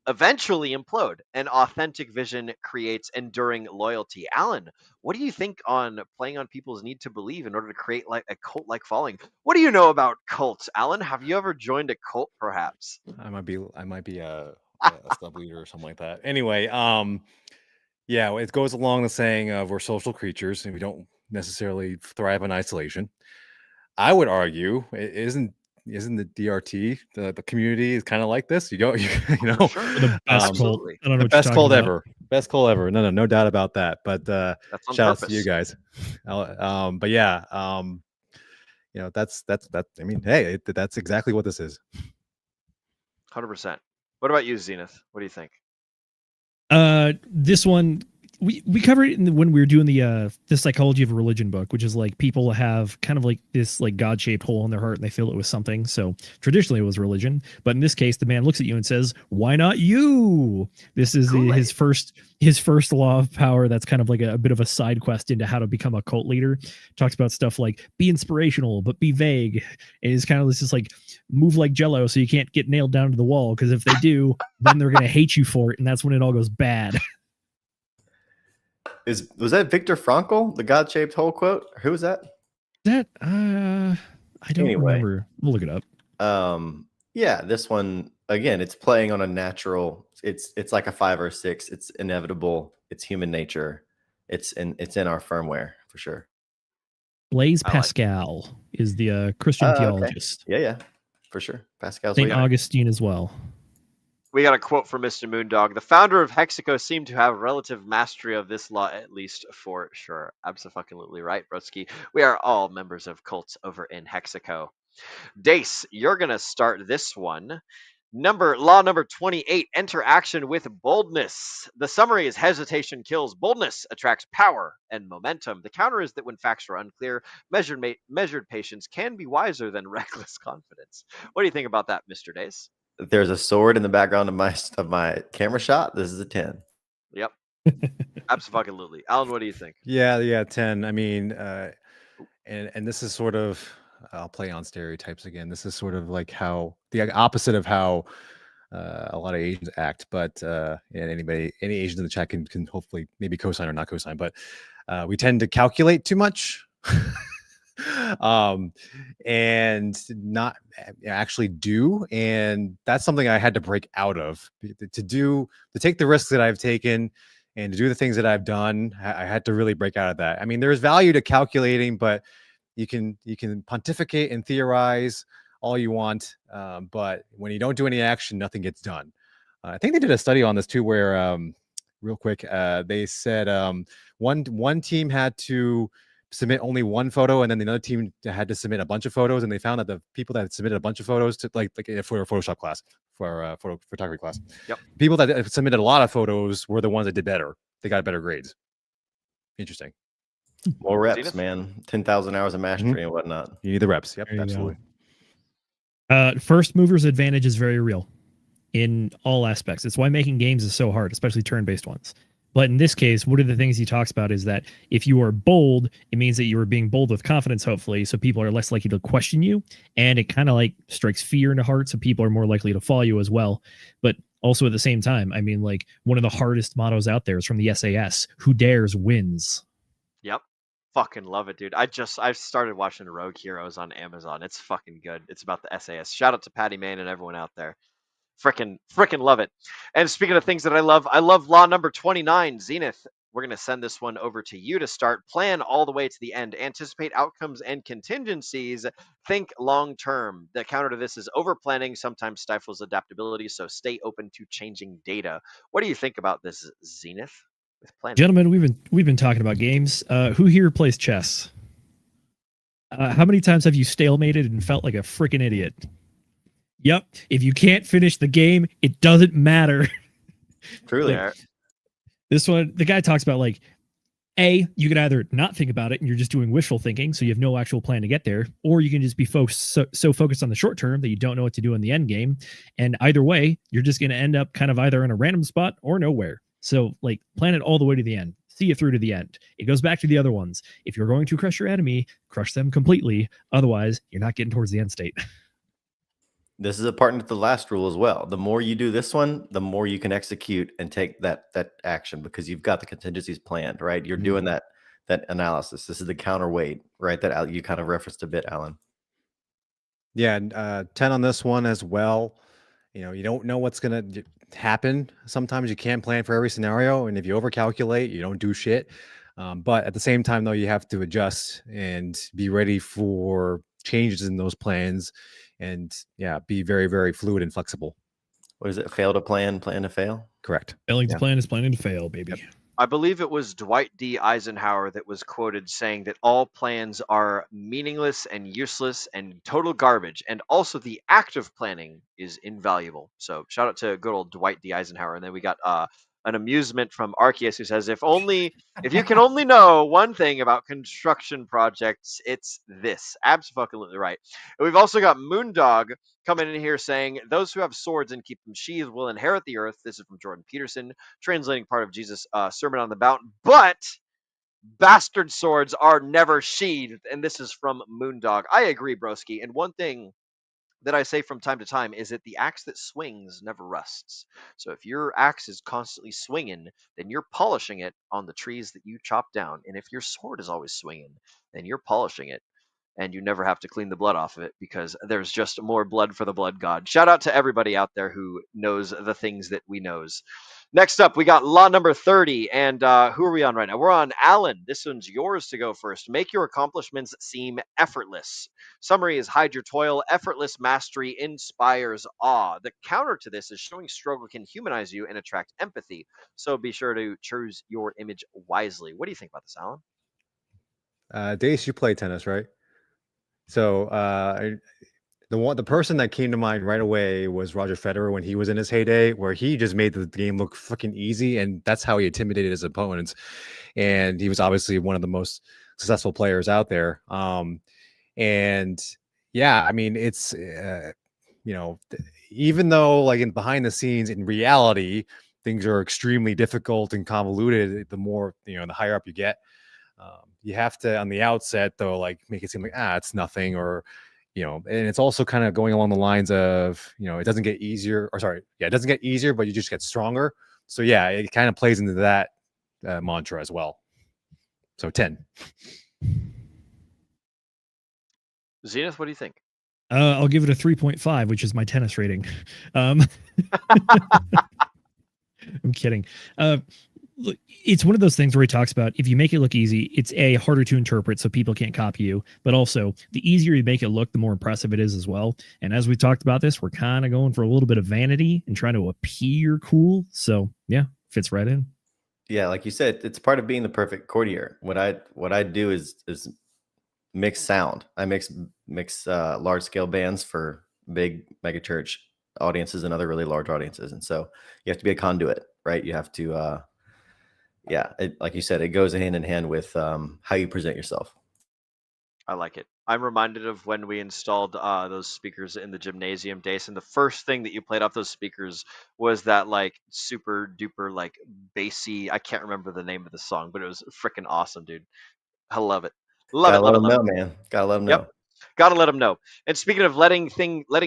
eventually implode, and authentic vision creates enduring loyalty. Alan, what do you think on playing on people's need to believe in order to create like a cult-like following? What do you know about cults, Alan? Have you ever joined a cult, perhaps? I might be a sub leader or something like that. Anyway, yeah, it goes along the saying of we're social creatures and we don't necessarily thrive in isolation. I would argue, isn't the DRT, the community is kind of like this? You know, The best cult. I don't know the what best you're cult talking about. ever. Best cult ever. No doubt about that. But That's on shout out purpose. to you guys. But yeah, that's I mean, hey, that's exactly what this is. 100%. What about you, Zenith? What do you think? This one we covered it when we were doing the psychology of a religion book, which is like people have kind of like this like God-shaped hole in their heart and they fill it with something. So traditionally it was religion, but in this case the man looks at you and says, "Why not you?" This is his first law of power. That's kind of like a bit of a side quest into how to become a cult leader. Talks about stuff like be inspirational but be vague. And it's kind of this just like move like Jello so you can't get nailed down to the wall, because if they do, then they're gonna hate you for it, and that's when it all goes bad. Was that Viktor Frankl, the God-shaped hole quote? Who was that? I don't remember. We'll look it up. Yeah, this one again, it's playing on a natural, it's like a 5 or 6. It's inevitable. It's human nature. It's in our firmware for sure. Blaise Pascal is the Christian theologist. Okay. Yeah, for sure. Pascal's St. Augustine as well. We got a quote from Mr. Moondog. The founder of Hexaco seemed to have relative mastery of this law, at least for sure. Absolutely right, broski. We are all members of cults over in Hexaco. Dace, you're going to start this one. Law number 28, enter action with boldness. The summary is hesitation kills. Boldness attracts power and momentum. The counter is that when facts are unclear, measured patience can be wiser than reckless confidence. What do you think about that, Mr. Dace? There's a sword in the background of my camera shot. This is a 10. Yep. Absolutely. Alan, what do you think? Yeah, 10. I mean, and this is sort of, I'll play on stereotypes again. This is sort of like how the opposite of how a lot of Asians act, but and any Asians in the chat can hopefully maybe co-sign or not co-sign, but we tend to calculate too much. And not actually do, and that's something I had to break out of. To take the risks that I've taken and to do the things that I've done, I had to really break out of that. I mean, there's value to calculating, but you can pontificate and theorize all you want, but when you don't do any action, nothing gets done. I think they did a study on this too, where real quick, they said one team had to submit only one photo, and then another team had to submit a bunch of photos, and they found that the people that had submitted a bunch of photos to like for a Photoshop class, for a photography class, people that submitted a lot of photos were the ones that did better. They got better grades. Interesting. More reps, man. 10,000 hours of mastery and whatnot. You need the reps. Yep, absolutely. First mover's advantage is very real in all aspects. It's why making games is so hard, especially turn-based ones. But in this case, one of the things he talks about is that if you are bold, it means that you are being bold with confidence, hopefully, so people are less likely to question you, and it kind of like strikes fear into heart, so people are more likely to follow you as well. But also at the same time, I mean, like, one of the hardest mottos out there is from the SAS: "Who dares wins." Yep. Fucking love it, dude. I've started watching Rogue Heroes on Amazon. It's fucking good. It's about the SAS. Shout out to Patty Main and everyone out there. Frickin' love it. And speaking of things that I love law number 29. Zenith, we're going to send this one over to you to start. Plan all the way to the end. Anticipate outcomes and contingencies. Think long term. The counter to this is over planning sometimes stifles adaptability, so stay open to changing data. What do you think about this, Zenith? With planning? Gentlemen, we've been talking about games. Who here plays chess? How many times have you stalemated and felt like a freaking idiot? Yep. If you can't finish the game, it doesn't matter. Truly. Like, this one, the guy talks about, like, you can either not think about it and you're just doing wishful thinking, so you have no actual plan to get there, or you can just be so focused on the short term that you don't know what to do in the end game. And either way, you're just going to end up kind of either in a random spot or nowhere. So, like, plan it all the way to the end. See it through to the end. It goes back to the other ones. If you're going to crush your enemy, crush them completely. Otherwise, you're not getting towards the end state. This is a partner to the last rule as well. The more you do this one, the more you can execute and take that action, because you've got the contingencies planned, right? You're doing that analysis. This is the counterweight, right? That you kind of referenced a bit, Alan. Yeah, and 10 on this one as well. You know, you don't know what's going to happen. Sometimes you can't plan for every scenario, and if you overcalculate, you don't do shit. But at the same time, though, you have to adjust and be ready for changes in those plans, and be very, very fluid and flexible. What is it? Fail to plan, plan to fail? Correct. Failing to plan is planning to fail, baby. Yep. I believe it was Dwight D. Eisenhower that was quoted saying that all plans are meaningless and useless and total garbage, and also the act of planning is invaluable. So shout out to good old Dwight D. Eisenhower. And then we got an amusement from Arceus, who says, if you can only know one thing about construction projects, it's this. Absolutely right. And we've also got Moondog coming in here saying, those who have swords and keep them sheathed will inherit the earth. This is from Jordan Peterson, translating part of Jesus' Sermon on the Mount. But bastard swords are never sheathed. And this is from Moondog. I agree, broski. And one thing that I say from time to time is that the axe that swings never rusts. So if your axe is constantly swinging, then you're polishing it on the trees that you chop down. And if your sword is always swinging, then you're polishing it, and you never have to clean the blood off of it, because there's just more blood for the blood god. Shout out to everybody out there who knows the things that we knows. Next up, we got law number 30, and who are we on right now? We're on Alan. This one's yours to go first. Make your accomplishments seem effortless. Summary is hide your toil. Effortless mastery inspires awe. The counter to this is showing struggle can humanize you and attract empathy. So be sure to choose your image wisely. What do you think about this, Alan? Dace, you play tennis, right? So the person that came to mind right away was Roger Federer when he was in his heyday, where he just made the game look fucking easy, and that's how he intimidated his opponents. And he was obviously one of the most successful players out there. And yeah, I mean, it's even though like behind the scenes, in reality, things are extremely difficult and convoluted. The more the higher up you get. You have to, on the outset, though, like make it seem like it's nothing, or and it's also kind of going along the lines of, it doesn't get easier, or sorry, yeah, it doesn't get easier, but you just get stronger. So yeah, it kind of plays into that mantra as well. So 10. Zenith, what do you think? I'll give it a 3.5, which is my tennis rating. I'm kidding. Look, it's one of those things where he talks about if you make it look easy, it's harder to interpret, so people can't copy you. But also, the easier you make it look, the more impressive it is as well. And as we talked about this, we're kind of going for a little bit of vanity and trying to appear cool. So yeah, fits right in. Yeah, like you said, it's part of being the perfect courtier. What I do is mix sound. I mix large scale bands for big mega church audiences and other really large audiences, and so you have to be a conduit, right? You have to, like you said, it goes hand in hand with how you present yourself. I like it. I'm reminded of when we installed those speakers in the gymnasium days, and the first thing that you played off those speakers was that like super duper like bassy. I can't remember the name of the song, but it was freaking awesome, dude. I love it. Love Gotta it. let Love it. them Love know, it. man. Gotta let them Yep. know. Gotta let them know. And speaking of letting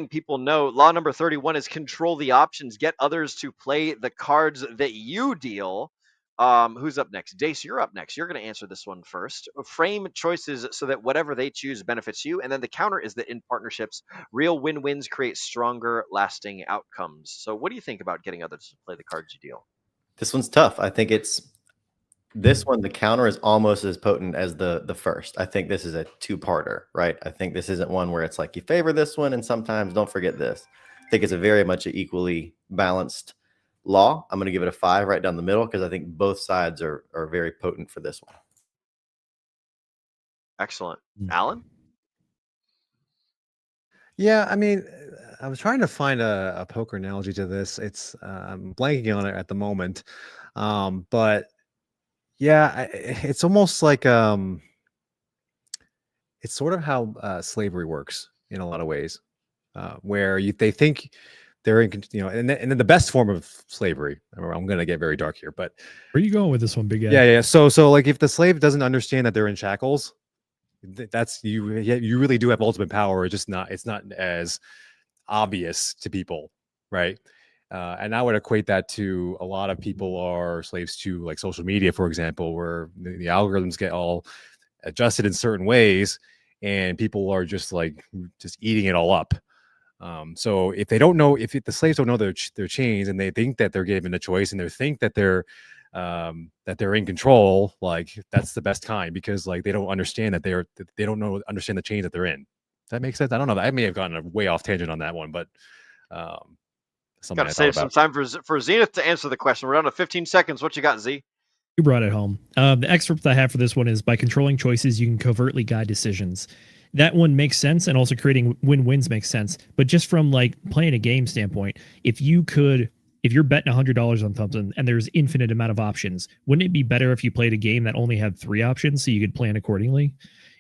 people know, law number 31 is control the options. Get others to play the cards that you deal. Who's up next? Dace, you're up next. You're going to answer this one first. Frame choices so that whatever they choose benefits you. And then the counter is that in partnerships, real win-wins create stronger, lasting outcomes. So what do you think about getting others to play the cards you deal? This one's tough. I think this one, the counter is almost as potent as the first. I think this is a two-parter, right? I think this isn't one where it's like you favor this one and sometimes don't forget this. I think it's a very much an equally balanced law. I'm going to give it a 5 right down the middle because I think both sides are very potent for this one. Excellent. Alan? Yeah, I mean, I was trying to find a poker analogy to this. I'm blanking on it at the moment, but yeah, it's almost like it's sort of how slavery works in a lot of ways, where they think they're in, and then the best form of slavery. I'm going to get very dark here, but Where are you going with this one, big guy? yeah. So like if the slave doesn't understand that they're in shackles, that's you really do have ultimate power. It's not as obvious to people, right? And I would equate that to a lot of people are slaves to like social media, for example, where the algorithms get all adjusted in certain ways and people are just eating it all up. So if they don't know, if the slaves don't know their chains and they think that they're given a choice and they think that they're in control, like that's the best kind, because like they don't understand that they don't understand the chains that they're in. Does that make sense? I don't know. I may have gotten a way off tangent on that one, but got to save some time for Zenith to answer the question. We're down to 15 seconds. What you got, Z? You brought it home. The excerpt I have for this one is by controlling choices, you can covertly guide decisions. That one makes sense, and also creating win-wins makes sense. But just from like playing a game standpoint, if you're betting $100 on something and there's infinite amount of options, wouldn't it be better if you played a game that only had 3 options so you could plan accordingly?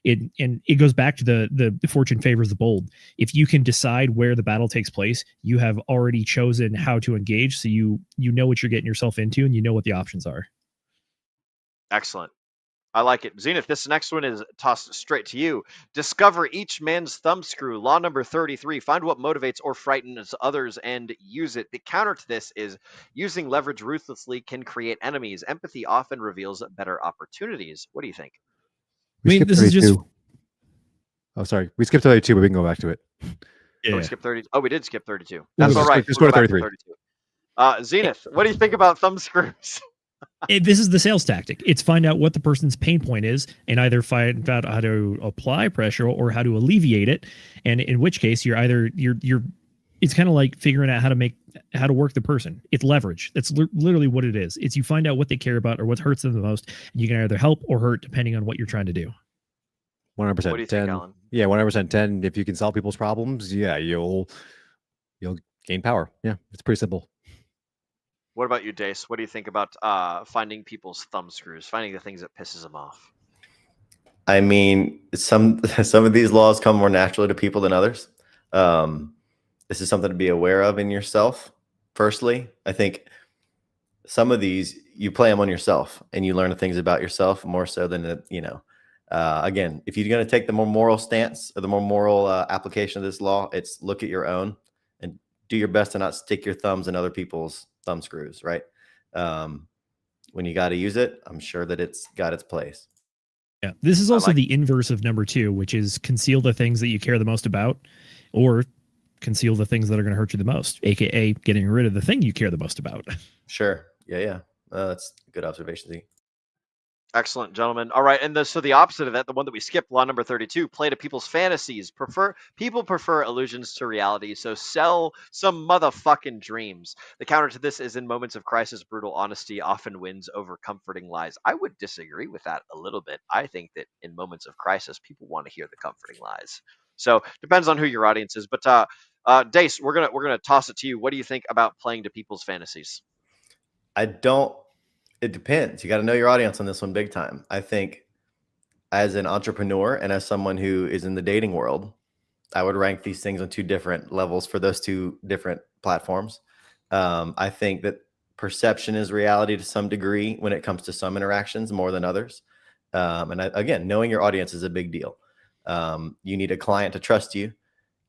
It goes back to the fortune favors the bold. If you can decide where the battle takes place, you have already chosen how to engage, so you know what you're getting yourself into and you know what the options are. Excellent. I like it. Zenith, this next one is tossed straight to you. Discover each man's thumbscrew. Law number 33. Find what motivates or frightens others and use it. The counter to this is using leverage ruthlessly can create enemies. Empathy often reveals better opportunities. What do you think? We skipped 32. Oh, sorry. We skipped 32, but we can go back to it. Yeah. We skipped 30. Oh, we did skip 32. That's all right. Just go to 33. Zenith, what do you think about thumbscrews? This is the sales tactic. It's find out what the person's pain point is and either find out how to apply pressure or how to alleviate it. And in which case you're it's kind of like figuring out how to work the person. It's leverage. That's literally what it is. It's you find out what they care about or what hurts them the most. And you can either help or hurt depending on what you're trying to do. 100%. What do you think, Alan? Yeah, 100%. 10. If you can solve people's problems, yeah, you'll gain power. Yeah, it's pretty simple. What about you, Dace? What do you think about finding people's thumbscrews, finding the things that pisses them off? I mean, some of these laws come more naturally to people than others. This is something to be aware of in yourself. Firstly, I think some of these you play them on yourself and you learn things about yourself more so than Again, if you're going to take the more moral stance or the more moral application of this law, it's look at your own and do your best to not stick your thumbs in other people's thumb screws, right? When you got to use it, I'm sure that it's got its place. Yeah. This is also the inverse of number 2, which is conceal the things that you care the most about, or conceal the things that are going to hurt you the most, aka getting rid of the thing you care the most about. Sure. Yeah. That's a good observation, Z. Excellent, gentlemen. All right, and so the opposite of that, the one that we skipped, law number 32, play to people's fantasies. People prefer illusions to reality, so sell some motherfucking dreams. The counter to this is in moments of crisis, brutal honesty often wins over comforting lies. I would disagree with that a little bit. I think that in moments of crisis, people want to hear the comforting lies. So depends on who your audience is. But Dace, we're gonna toss it to you. What do you think about playing to people's fantasies? It depends. You got to know your audience on this one big time. I think as an entrepreneur and as someone who is in the dating world, I would rank these things on 2 different levels for those 2 different platforms. I think that perception is reality to some degree when it comes to some interactions more than others. Again, knowing your audience is a big deal. You need a client to trust you.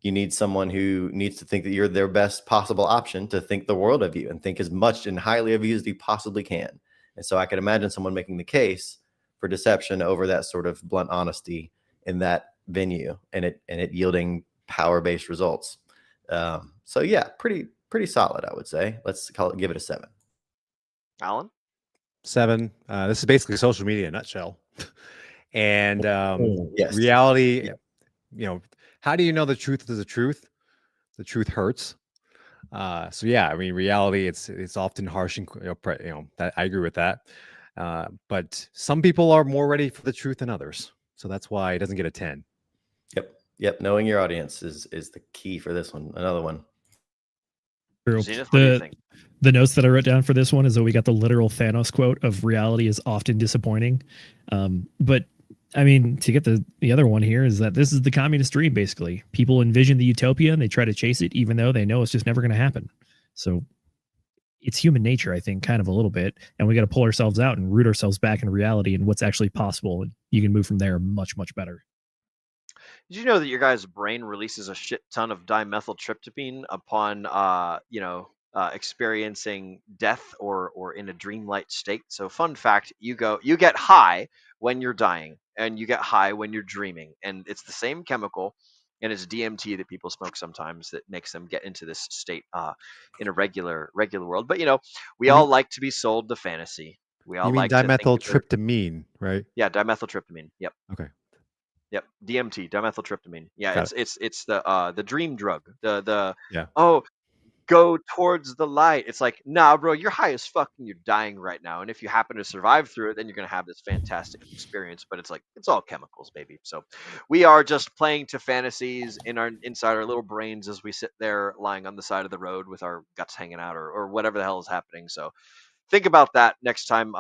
You need someone who needs to think that you're their best possible option, to think the world of you and think as much and highly of you as they possibly can. And so I could imagine someone making the case for deception over that sort of blunt honesty in that venue, and it yielding power-based results. So yeah, pretty solid, I would say. Let's give it a 7. Alan? 7. This is basically social media in a nutshell. And yes. Reality, how do you know the truth is the truth? The truth hurts. So yeah, I mean, reality, it's often harsh and that I agree with that. But some people are more ready for the truth than others, so that's why it doesn't get a 10. Yep. Knowing your audience is the key for this one. Another one. Zenith, what do you think? The notes that I wrote down for this one is that we got the literal Thanos quote of reality is often disappointing. But I mean, to get the other one here is that this is the communist dream, basically. People envision the utopia and they try to chase it, even though they know it's just never going to happen. So it's human nature, I think, kind of a little bit. And we got to pull ourselves out and root ourselves back in reality and what's actually possible. And you can move from there much, much better. Did you know that your guy's brain releases a shit ton of dimethyltryptamine upon, experiencing death or in a dreamlike state? So, fun fact: you get high when you're dying, and you get high when you're dreaming, and it's the same chemical, and it's DMT that people smoke sometimes that makes them get into this state in a regular world. But we all like to be sold the fantasy. We all You mean like to think that dimethyltryptamine, right? yeah, dimethyltryptamine. Yep. Okay. Yep, DMT, dimethyltryptamine. Yeah, Got it's the dream drug. The Yeah. oh, go towards the light. It's like, nah, bro, you're high as fuck and you're dying right now. And if you happen to survive through it, then you're gonna have this fantastic experience. But it's like it's all chemicals, baby. So we are just playing to fantasies inside our little brains as we sit there lying on the side of the road with our guts hanging out or whatever the hell is happening. So think about that next time.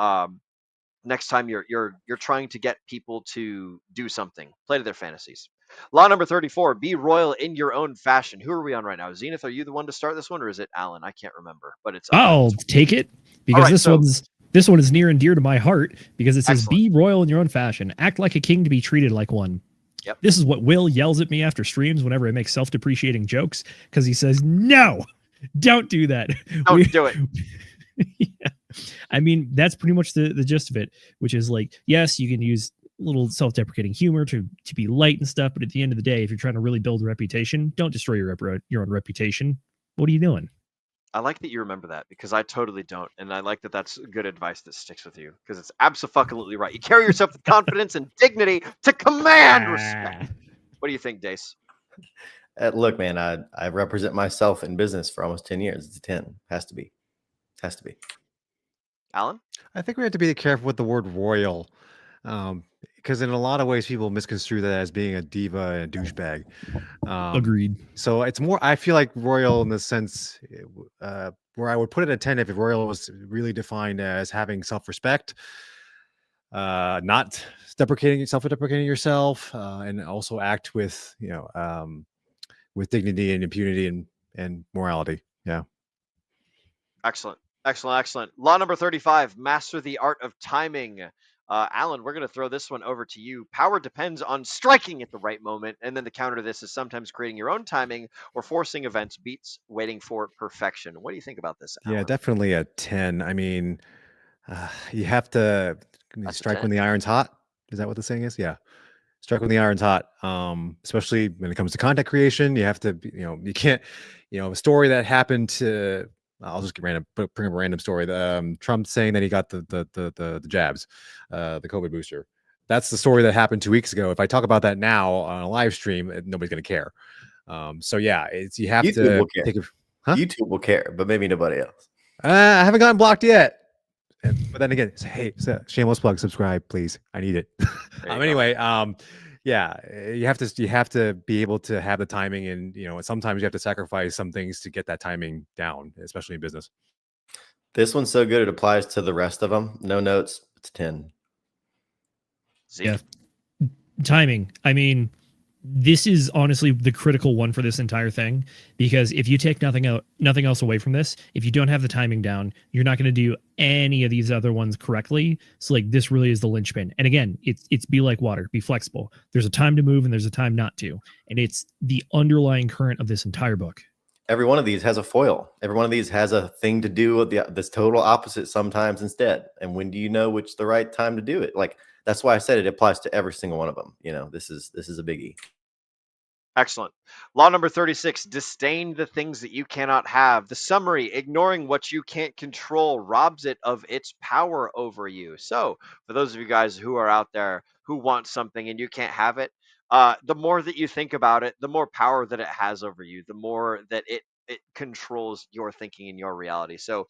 Next time you're trying to get people to do something, play to their fantasies. Law number 34: be royal in your own fashion. Who are we on right now? Zenith, are you the one to start this one, or is it Alan? I can't remember, but it's I'll take it because this one is near and dear to my heart because it says Excellent. be royal in your own fashion, act like a king to be treated like one. Yep. This is what Will yells at me after streams whenever I make self-depreciating jokes because he says, no, don't do that. Don't do it. Yeah. I mean, that's pretty much the gist of it, which is like, yes, you can use a little self-deprecating humor to be light and stuff, but at the end of the day, if you're trying to really build a reputation, don't destroy your own reputation. What are you doing? I like that you remember that because I totally don't, and I like that that's good advice that sticks with you because it's absolutely right. You carry yourself with confidence and dignity to command respect. What do you think, Dace? Look, man, I represent myself in business for almost 10 years. It's a 10. Has to be. Alan? I think we have to be careful with the word royal, because in a lot of ways people misconstrue that as being a diva and a douchebag. Agreed. So it's more, I feel like royal in the sense where I would put it at 10 if royal was really defined as having self-respect, not self-deprecating yourself, and also act with with dignity and impunity and morality. Yeah. Excellent. Law number 35: master the art of timing. Alan, we're going to throw this one over to you. Power depends on striking at the right moment, and then the counter to this is sometimes creating your own timing or forcing events beats waiting for perfection. What do you think about this, Alan? Yeah, definitely a 10. I mean, you have to That's a strike 10. when the iron's hot. Is that what the saying is? Yeah. Strike when the iron's hot. Especially when it comes to content creation, you have to, you can't, a story that happened to, I'll just bring up a random story. Trump saying that he got the jabs, the COVID booster. That's the story that happened 2 weeks ago. If I talk about that now on a live stream, nobody's going to care. So yeah, you have YouTube to will care. take a, huh? YouTube will care, but maybe nobody else. I haven't gotten blocked yet. But then again, hey, shameless plug, subscribe, please. I need it. Anyway, yeah, you have to be able to have the timing, and sometimes you have to sacrifice some things to get that timing down, especially in business. This one's so good it applies to the rest of them. No notes. It's 10. Yeah. Timing. I mean, this is honestly the critical one for this entire thing, because if you take nothing else away from this, if you don't have the timing down, you're not going to do any of these other ones correctly. So like, this really is the linchpin. And again, it's be like water, be flexible. There's a time to move and there's a time not to. And it's the underlying current of this entire book. Every one of these has a foil. Every one of these has a thing to do with this total opposite sometimes instead. And when do you know which the right time to do it? Like, that's why I said it applies to every single one of them. This is a biggie. Excellent. Law number 36, disdain the things that you cannot have. The summary, ignoring what you can't control robs it of its power over you. So for those of you guys who are out there who want something and you can't have it, the more that you think about it, the more power that it has over you, the more that it controls your thinking and your reality. So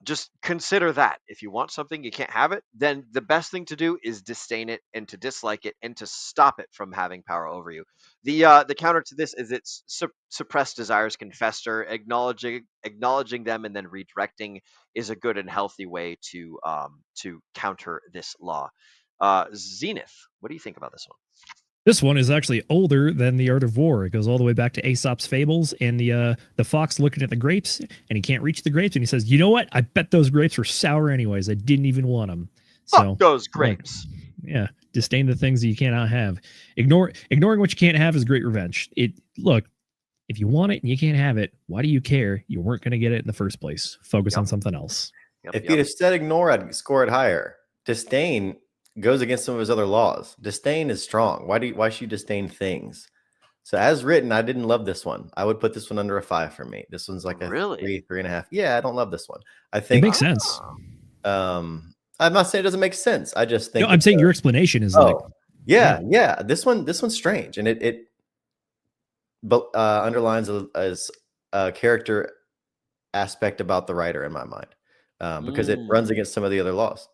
just consider that. If you want something, you can't have it, then the best thing to do is disdain it and to dislike it and to stop it from having power over you. The counter to this is its suppressed desires can fester. Acknowledging them and then redirecting is a good and healthy way to counter this law. Zenith, what do you think about this one? This one is actually older than The Art of War. It goes all the way back to Aesop's Fables and the fox looking at the grapes, and he can't reach the grapes, and he says, "You know what? I bet those grapes were sour anyways. I didn't even want them." So fuck those grapes. Yeah, disdain the things that you cannot have. Ignoring what you can't have is great revenge. Look, if you want it and you can't have it, why do you care? You weren't going to get it in the first place. Focus on something else. If you'd have said ignore, I'd score it higher. Disdain goes against some of his other laws. Disdain is strong. Why should you disdain things? So as written, I didn't love this one. I would put this one under a 5 for me. This one's like a 3.5. Yeah, I don't love this one. I think it makes sense. I'm not saying it doesn't make sense. I just think I'm saying your explanation is yeah. This one's strange, and it underlines a character aspect about the writer in my mind, because it runs against some of the other laws.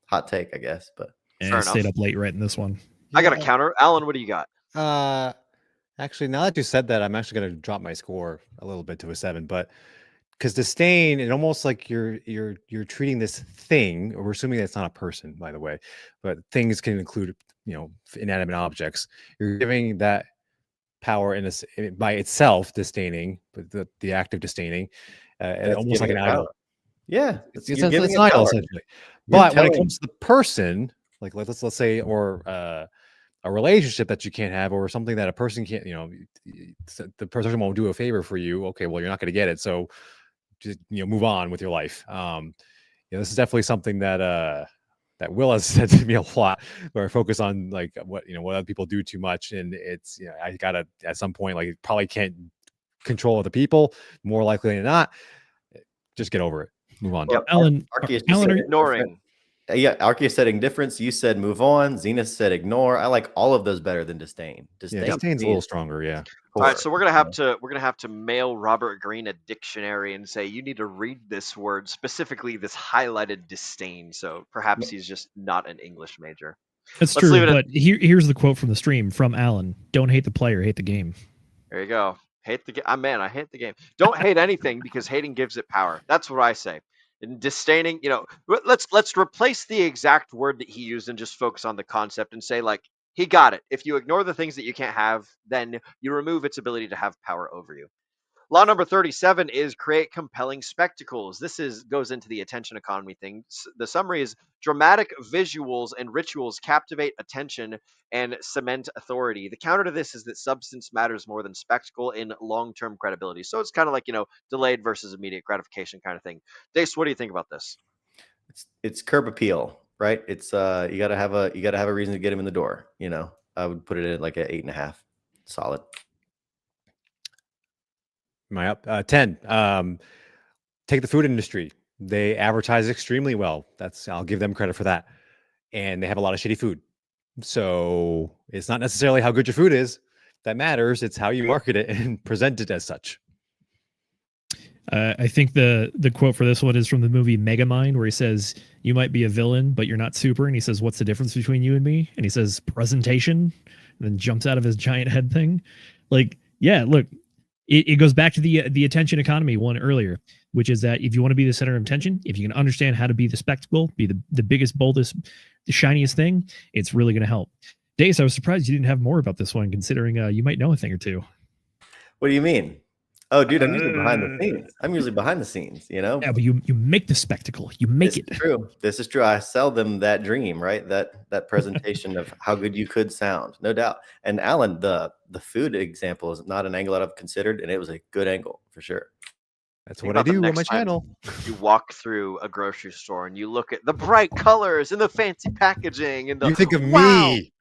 Hot take, I guess, but I stayed up late writing this one. I got a counter. Alan, what do you got? Actually, now that you said that, I'm actually going to drop my score a little bit to a 7. But because disdain, it almost like you're treating this thing, or we're assuming that's not a person, by the way, but things can include inanimate objects. You're giving that power by itself, disdaining, but the act of disdaining, almost like an idol. Yeah, it's an idol essentially. But when it comes to the person, like let's say, or a relationship that you can't have, or something that a person can't, the person won't do a favor for you. Okay, well, you're not going to get it, so just move on with your life. This is definitely something that Will has said to me a lot, where I focus on like what other people do too much, and it's I gotta at some point, like, probably can't control other people, more likely than not. Just get over it. Move on. Yeah, Alan, ignoring. Yeah, Arceus said indifference. You said move on. Zenith said ignore. I like all of those better than disdain. Disdain's a little stronger. Yeah. All right, so we're gonna have to mail Robert Greene a dictionary and say you need to read this word, specifically this highlighted disdain. So perhaps he's just not an English major. That's true. But here's the quote from the stream from Alan: "Don't hate the player, hate the game." There you go. Hate the game. I hate the game. Don't hate anything, because hating gives it power. That's what I say. And disdaining, let's replace the exact word that he used and just focus on the concept and say, like, he got it. If you ignore the things that you can't have, then you remove its ability to have power over you. Law number 37 is create compelling spectacles. This goes into the attention economy thing. The summary is dramatic visuals and rituals captivate attention and cement authority. The counter to this is that substance matters more than spectacle in long-term credibility. So it's kind of like, delayed versus immediate gratification kind of thing. Dace, what do you think about this? It's curb appeal, right? It's you gotta have a reason to get him in the door. I would put it at like an 8.5, solid. Am I up? 10. Take the food industry. They advertise extremely well. I'll give them credit for that. And they have a lot of shitty food. So it's not necessarily how good your food is that matters. It's how you market it and present it as such. I think the quote for this one is from the movie Megamind, where he says, "You might be a villain, but you're not super." And he says, "What's the difference between you and me?" And he says, "Presentation," and then jumps out of his giant head thing. Like, yeah, look, it goes back to the attention economy one earlier, which is that if you want to be the center of attention, if you can understand how to be the spectacle, be the biggest, boldest, the shiniest thing, it's really going to help. Dace, I was surprised you didn't have more about this one, considering you might know a thing or two. What do you mean? Oh, dude, I'm usually behind the scenes. Yeah, but you make the spectacle. You make it. True. This is true. I sell them that dream, right? That presentation of how good you could sound, no doubt. And Alan, the food example is not an angle that I've considered, and it was a good angle for sure. That's what I do on my channel. You walk through a grocery store and you look at the bright colors and the fancy packaging and you think of me.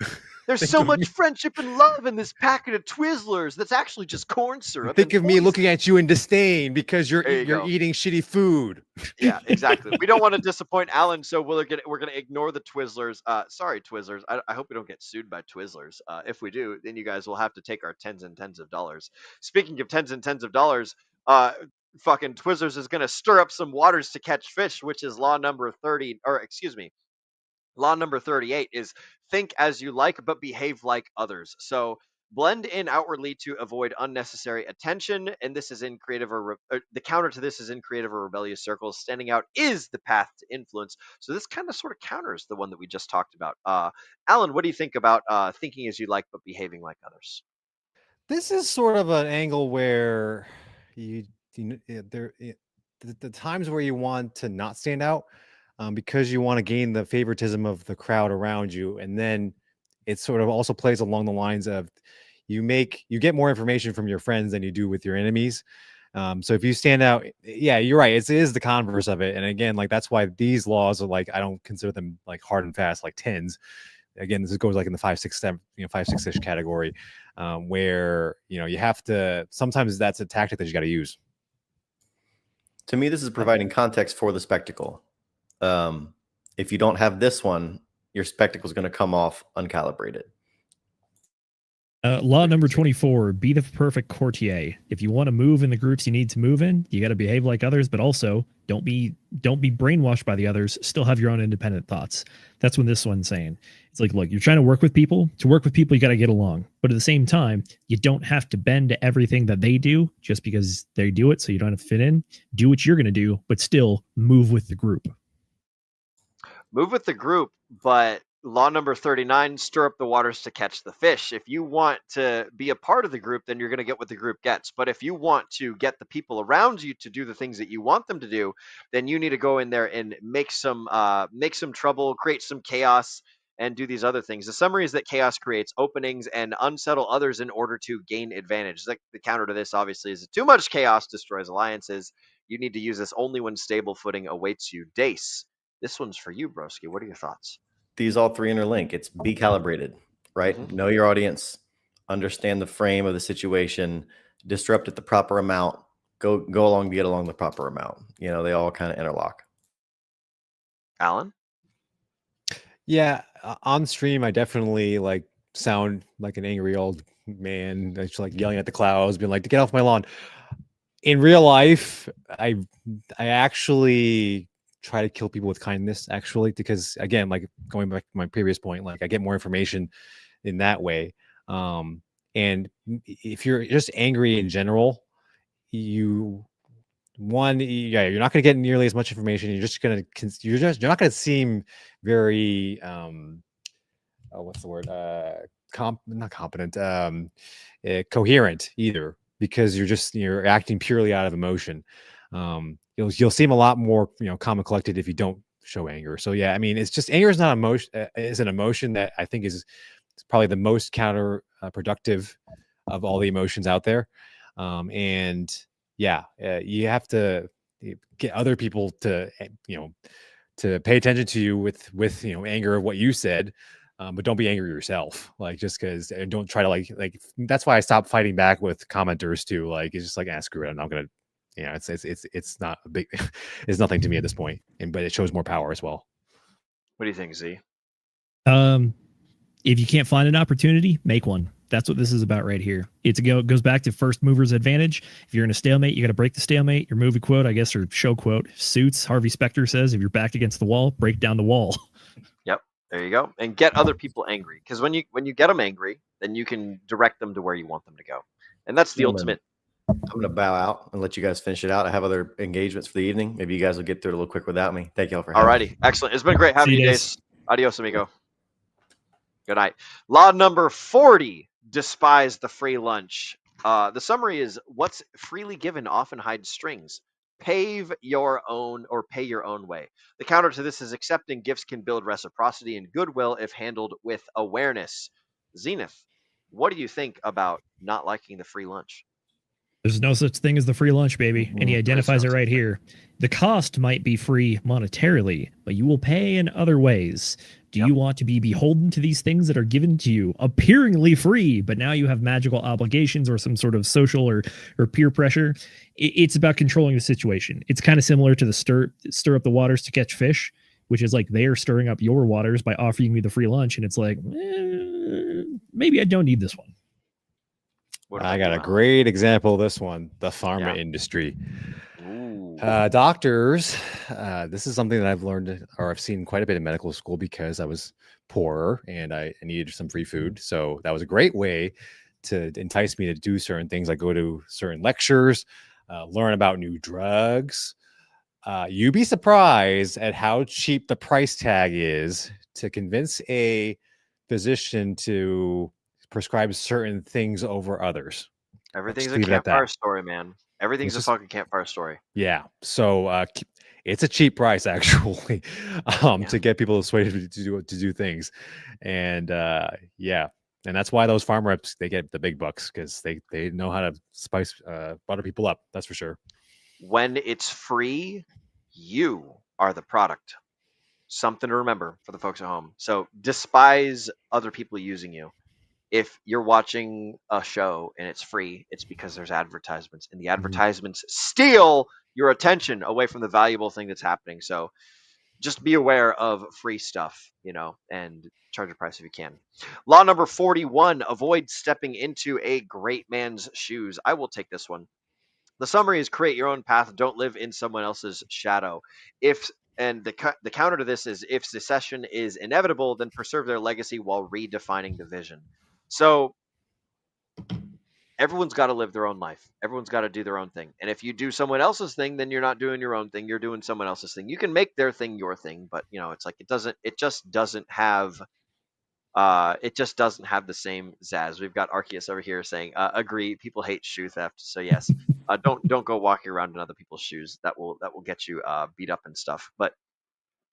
There's so much friendship and love in this packet of Twizzlers that's actually just corn syrup. Think of me looking at you in disdain because you're eating shitty food. Yeah, exactly. We don't want to disappoint Alan, so we're gonna ignore the Twizzlers. Sorry, Twizzlers. I hope we don't get sued by Twizzlers. If we do, then you guys will have to take our tens and tens of dollars. Speaking of tens and tens of dollars, fucking Twizzlers is gonna stir up some waters to catch fish, which is law number 30, or excuse me. Law number 38 is think as you like, but behave like others. So blend in outwardly to avoid unnecessary attention. And this is in creative the counter to this is in creative or rebellious circles. Standing out is the path to influence. So this kind of sort of counters the one that we just talked about. Alan, what do you think about thinking as you like, but behaving like others? This is sort of an angle where the times where you want to not stand out, because you want to gain the favoritism of the crowd around you. And then it sort of also plays along the lines of you get more information from your friends than you do with your enemies. So if you stand out, yeah, you're right. It is the converse of it. And again, like, that's why these laws are like, I don't consider them like hard and fast, like 10s. Again, this goes like in the 5, 6, 7, 5, 6-ish category, where, you have to, sometimes that's a tactic that you got to use. To me, this is providing context for the spectacle. If you don't have this one, your spectacle is going to come off uncalibrated. Law number 24, be the perfect courtier. If you want to move in the groups you need to move in, you got to behave like others, but also don't be brainwashed by the others. Still have your own independent thoughts. That's what this one's saying. It's like, look, you're trying to work with people. To work with people, you got to get along. But at the same time, you don't have to bend to everything that they do just because they do it. So you don't have to fit in. Do what you're going to do, but still move with the group. Move with the group, but law number 39, stir up the waters to catch the fish. If you want to be a part of the group, then you're going to get what the group gets. But if you want to get the people around you to do the things that you want them to do, then you need to go in there and make some trouble, create some chaos, and do these other things. The summary is that chaos creates openings and unsettle others in order to gain advantage. The counter to this, obviously, is too much chaos destroys alliances. You need to use this only when stable footing awaits you. Dace, this one's for you, broski. What are your thoughts? These all three interlink. It's be calibrated, right? Mm-hmm. Know your audience, understand the frame of the situation, disrupt at the proper amount, go along to get along the proper amount. They all kind of interlock. Alan? Yeah, on stream, I definitely sound like an angry old man that's yelling at the clouds, being like, to get off my lawn. In real life, I actually try to kill people with kindness, actually, because again, going back to my previous point, I get more information in that way. And if you're just angry in general, you're not going to get nearly as much information. You're not going to seem very what's the word? Not competent, coherent either, because you're acting purely out of emotion. You'll seem a lot more, calm and collected if you don't show anger. So yeah, I mean, it's just anger is not emotion, is an emotion that I think is probably the most counterproductive of all the emotions out there. And yeah, you have to get other people to, to pay attention to you with anger of what you said, but don't be angry yourself. Like, just because, and don't try to like that's why I stopped fighting back with commenters too. Like, it's just like, screw it, I'm not gonna, it's not a big, it's nothing to me at this point, but it shows more power as well. What do you think, Z? If you can't find an opportunity, make one. That's what this is about right here. It goes back to first mover's advantage. If you're in a stalemate, you got to break the stalemate. Your movie quote, I guess, or show quote, suits. Harvey Specter says, if you're backed against the wall, break down the wall. Yep, there you go. And get other people angry, because when you get them angry, then you can direct them to where you want them to go. And that's the ultimate. I'm going to bow out and let you guys finish it out. I have other engagements for the evening. Maybe you guys will get through it a little quick without me. Thank you all for having me. Alrighty, excellent. It's been great having See you, you Jace. Adios, amigo. Good night. Law number 40, despise the free lunch. The summary is, what's freely given often hides strings. Pave your own or pay your own way. The counter to this is accepting gifts can build reciprocity and goodwill if handled with awareness. Zenith, what do you think about not liking the free lunch? There's no such thing as the free lunch, baby. And he identifies it right here. The cost might be free monetarily, but you will pay in other ways. Do you want to be beholden to these things that are given to you, appearingly free, but now you have magical obligations or some sort of social or peer pressure? It's about controlling the situation. It's kind of similar to the stir up the waters to catch fish, which is like they're stirring up your waters by offering me the free lunch. And it's like, maybe I don't need this one. I got a great example of this one, the pharma industry. Doctors, this is something that I've learned, or I've seen quite a bit in medical school, because I was poorer and I needed some free food. So that was a great way to entice me to do certain things, like go to certain lectures, learn about new drugs. You'd be surprised at how cheap the price tag is to convince a physician to prescribe certain things over others. Everything's a campfire story, man. Everything's a fucking campfire story. Yeah. So it's a cheap price, actually, to get people persuaded to do things. And yeah. And that's why those farm reps, they get the big bucks, because they know how to spice butter people up. That's for sure. When it's free, you are the product. Something to remember for the folks at home. So despise other people using you. If you're watching a show and it's free, it's because there's advertisements, and the advertisements steal your attention away from the valuable thing that's happening. So just be aware of free stuff, and charge a price if you can. Law number 41, avoid stepping into a great man's shoes. I will take this one. The summary is, create your own path. Don't live in someone else's shadow. And the counter to this is, if secession is inevitable, then preserve their legacy while redefining the vision. So everyone's got to live their own life. Everyone's got to do their own thing. And if you do someone else's thing, then you're not doing your own thing. You're doing someone else's thing. You can make their thing your thing, but it's like it just doesn't have the same zazz. We've got Arceus over here saying, agree, people hate shoe theft. So yes, don't go walking around in other people's shoes. That will get you beat up and stuff. But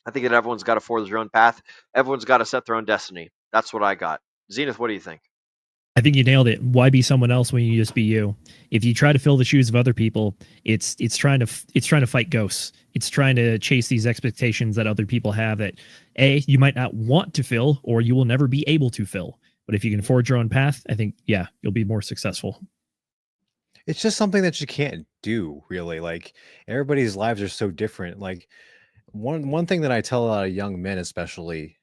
I think that everyone's got to forge their own path. Everyone's got to set their own destiny. That's what I got. Zenith, what do you think? I think you nailed it. Why be someone else when you just be you? If you try to fill the shoes of other people, it's trying to fight ghosts. It's trying to chase these expectations that other people have that you might not want to fill, or you will never be able to fill. But if you can forge your own path, I think you'll be more successful. It's just something that you can't do, really. Like, everybody's lives are so different. Like, one thing that I tell a lot of young men, especially,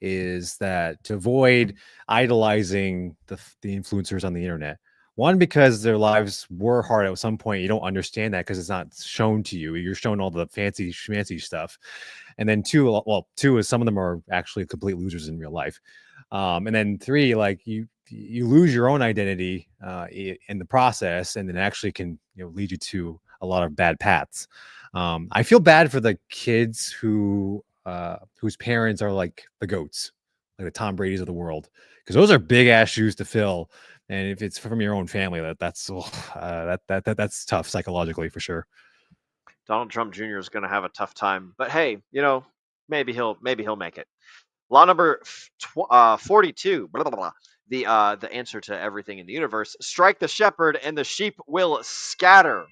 is that to avoid idolizing the influencers on the internet. One, because their lives were hard at some point. You don't understand that because it's not shown to you. You're shown all the fancy schmancy stuff. And then two is some of them are actually complete losers in real life. And then three, like you lose your own identity in the process, and then actually can lead you to a lot of bad paths. I feel bad for the kids whose parents are like the GOATs, like the Tom Brady's of the world, because those are big ass shoes to fill. And if it's from your own family, that's tough psychologically for sure. Donald Trump Jr. is going to have a tough time, but hey, maybe he'll make it. Law number 42. Blah, blah, blah. The answer to everything in the universe: strike the shepherd, and the sheep will scatter.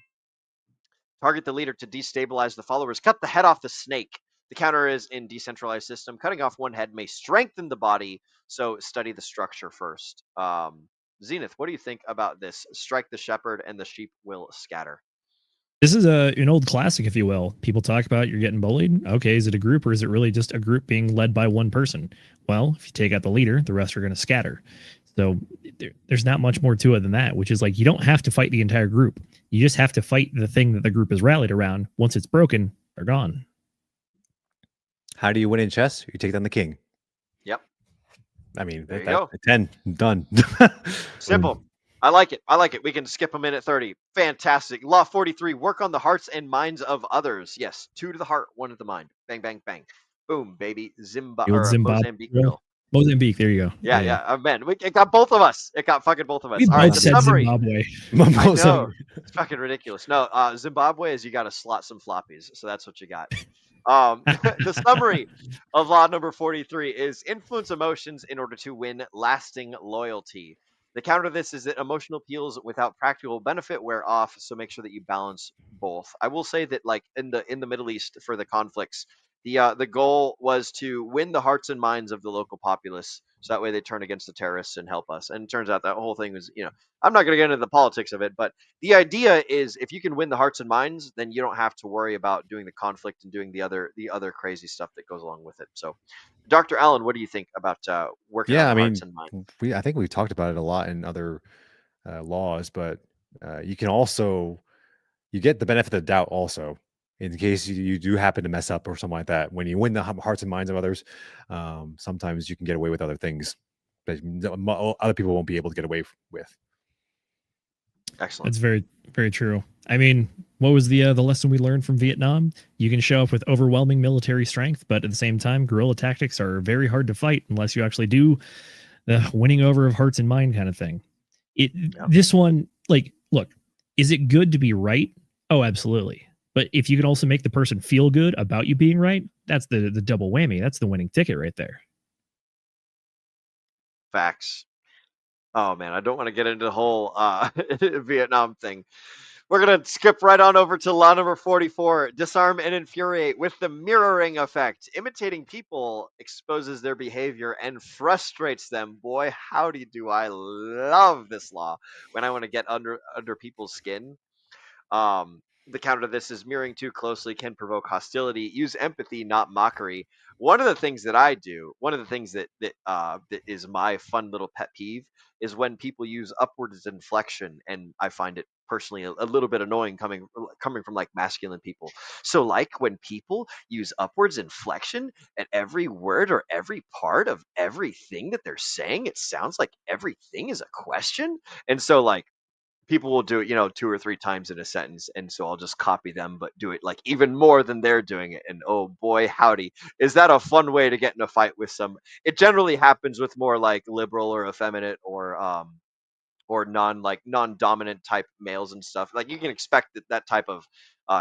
Target the leader to destabilize the followers. Cut the head off the snake. The counter is in decentralized system. Cutting off one head may strengthen the body, so study the structure first. Zenith, what do you think about this? Strike the shepherd, and the sheep will scatter. This is an old classic, if you will. People talk about you're getting bullied. Okay, is it a group or is it really just a group being led by one person? Well, if you take out the leader, the rest are going to scatter. So there's not much more to it than that, which is like you don't have to fight the entire group. You just have to fight the thing that the group is rallied around. Once it's broken, they're gone. How do you win in chess? You take down the king. Yep. I mean, there you go. 10, done. Simple. I like it. We can skip a minute 30. Fantastic. Law 43. Work on the hearts and minds of others. Yes. 2 to the heart, 1 to the mind. Bang, bang, bang. Boom, baby. Mozambique. Mozambique. There you go. Yeah. Man, it got both of us. It got fucking both of us. We All right. both said Summary. Zimbabwe. I know. It's fucking ridiculous. No, Zimbabwe is you got to slot some floppies. So that's what you got. The summary of law number 43 is influence emotions in order to win lasting loyalty. The counter to this is that emotional appeals without practical benefit wear off, so make sure that you balance both. I will say that, like in the Middle East for the conflicts, the goal was to win the hearts and minds of the local populace, so that way they turn against the terrorists and help us. And it turns out that whole thing was, I'm not going to get into the politics of it, but the idea is if you can win the hearts and minds, then you don't have to worry about doing the conflict and doing the other crazy stuff that goes along with it. So, Dr. Allen, what do you think about working on the hearts and minds? I think we've talked about it a lot in other laws, but you can also get the benefit of the doubt also in case you do happen to mess up or something like that. When you win the hearts and minds of others, sometimes you can get away with other things that other people won't be able to get away with. Excellent. That's very, very true. I mean, what was the lesson we learned from Vietnam? You can show up with overwhelming military strength, but at the same time, guerrilla tactics are very hard to fight unless you actually do the winning over of hearts and mind kind of thing. This one, like, look, is it good to be right? Oh, absolutely. But if you can also make the person feel good about you being right, that's the double whammy. That's the winning ticket right there. Facts. Oh man, I don't want to get into the whole Vietnam thing. We're going to skip right on over to law number 44. Disarm and infuriate with the mirroring effect. Imitating people exposes their behavior and frustrates them. Boy, howdy do I love this law when I want to get under people's skin. The counter to this is mirroring too closely can provoke hostility. Use empathy, not mockery. One of the things that I do, one of the things that is my fun little pet peeve is when people use upwards inflection, and I find it personally a little bit annoying coming from like masculine people. So like when people use upwards inflection at every word or every part of everything that they're saying, it sounds like everything is a question. And so like people will do it, 2 or 3 times in a sentence. And so I'll just copy them, but do it like even more than they're doing it. And oh boy, howdy, is that a fun way to get in a fight with some? It generally happens with more like liberal or effeminate or non-dominant type males and stuff. Like you can expect that type of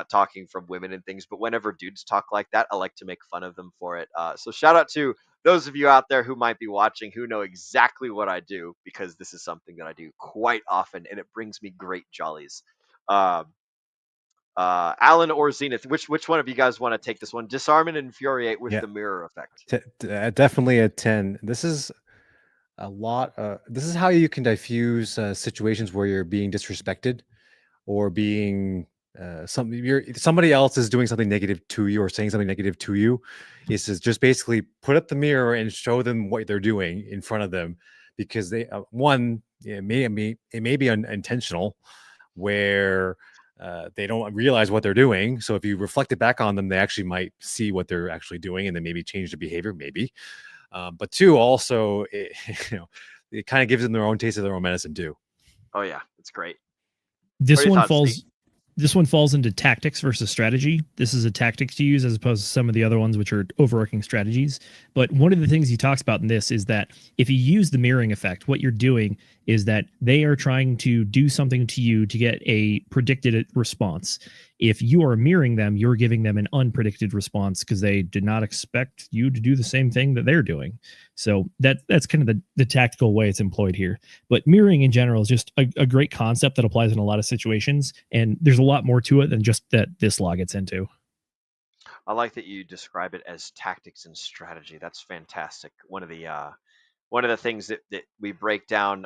talking from women and things, but whenever dudes talk like that, I like to make fun of them for it. So shout out to those of you out there who might be watching who know exactly what I do, because this is something that I do quite often and it brings me great jollies. Alan or Zenith, which one of you guys want to take this one? Disarm and infuriate with the mirror effect. Definitely a 10. This is a lot. This is how you can diffuse situations where you're being disrespected or being somebody else is doing something negative to you or saying something negative to you. Is to just basically put up the mirror and show them what they're doing in front of them, because they it may be unintentional where they don't realize what they're doing. So if you reflect it back on them, they actually might see what they're actually doing and then maybe change their behavior, maybe. But 2, also, it kind of gives them their own taste of their own medicine too. Oh yeah, it's great. This one falls This one falls into tactics versus strategy. This is a tactic to use as opposed to some of the other ones, which are overarching strategies. But one of the things he talks about in this is that if you use the mirroring effect, what you're doing is that they are trying to do something to you to get a predicted response. If you are mirroring them, you're giving them an unpredicted response because they did not expect you to do the same thing that they're doing. So that's kind of the tactical way it's employed here. But mirroring in general is just a great concept that applies in a lot of situations. And there's a lot more to it than just that this law gets into. I like that you describe it as tactics and strategy. That's fantastic. One of the things that we break down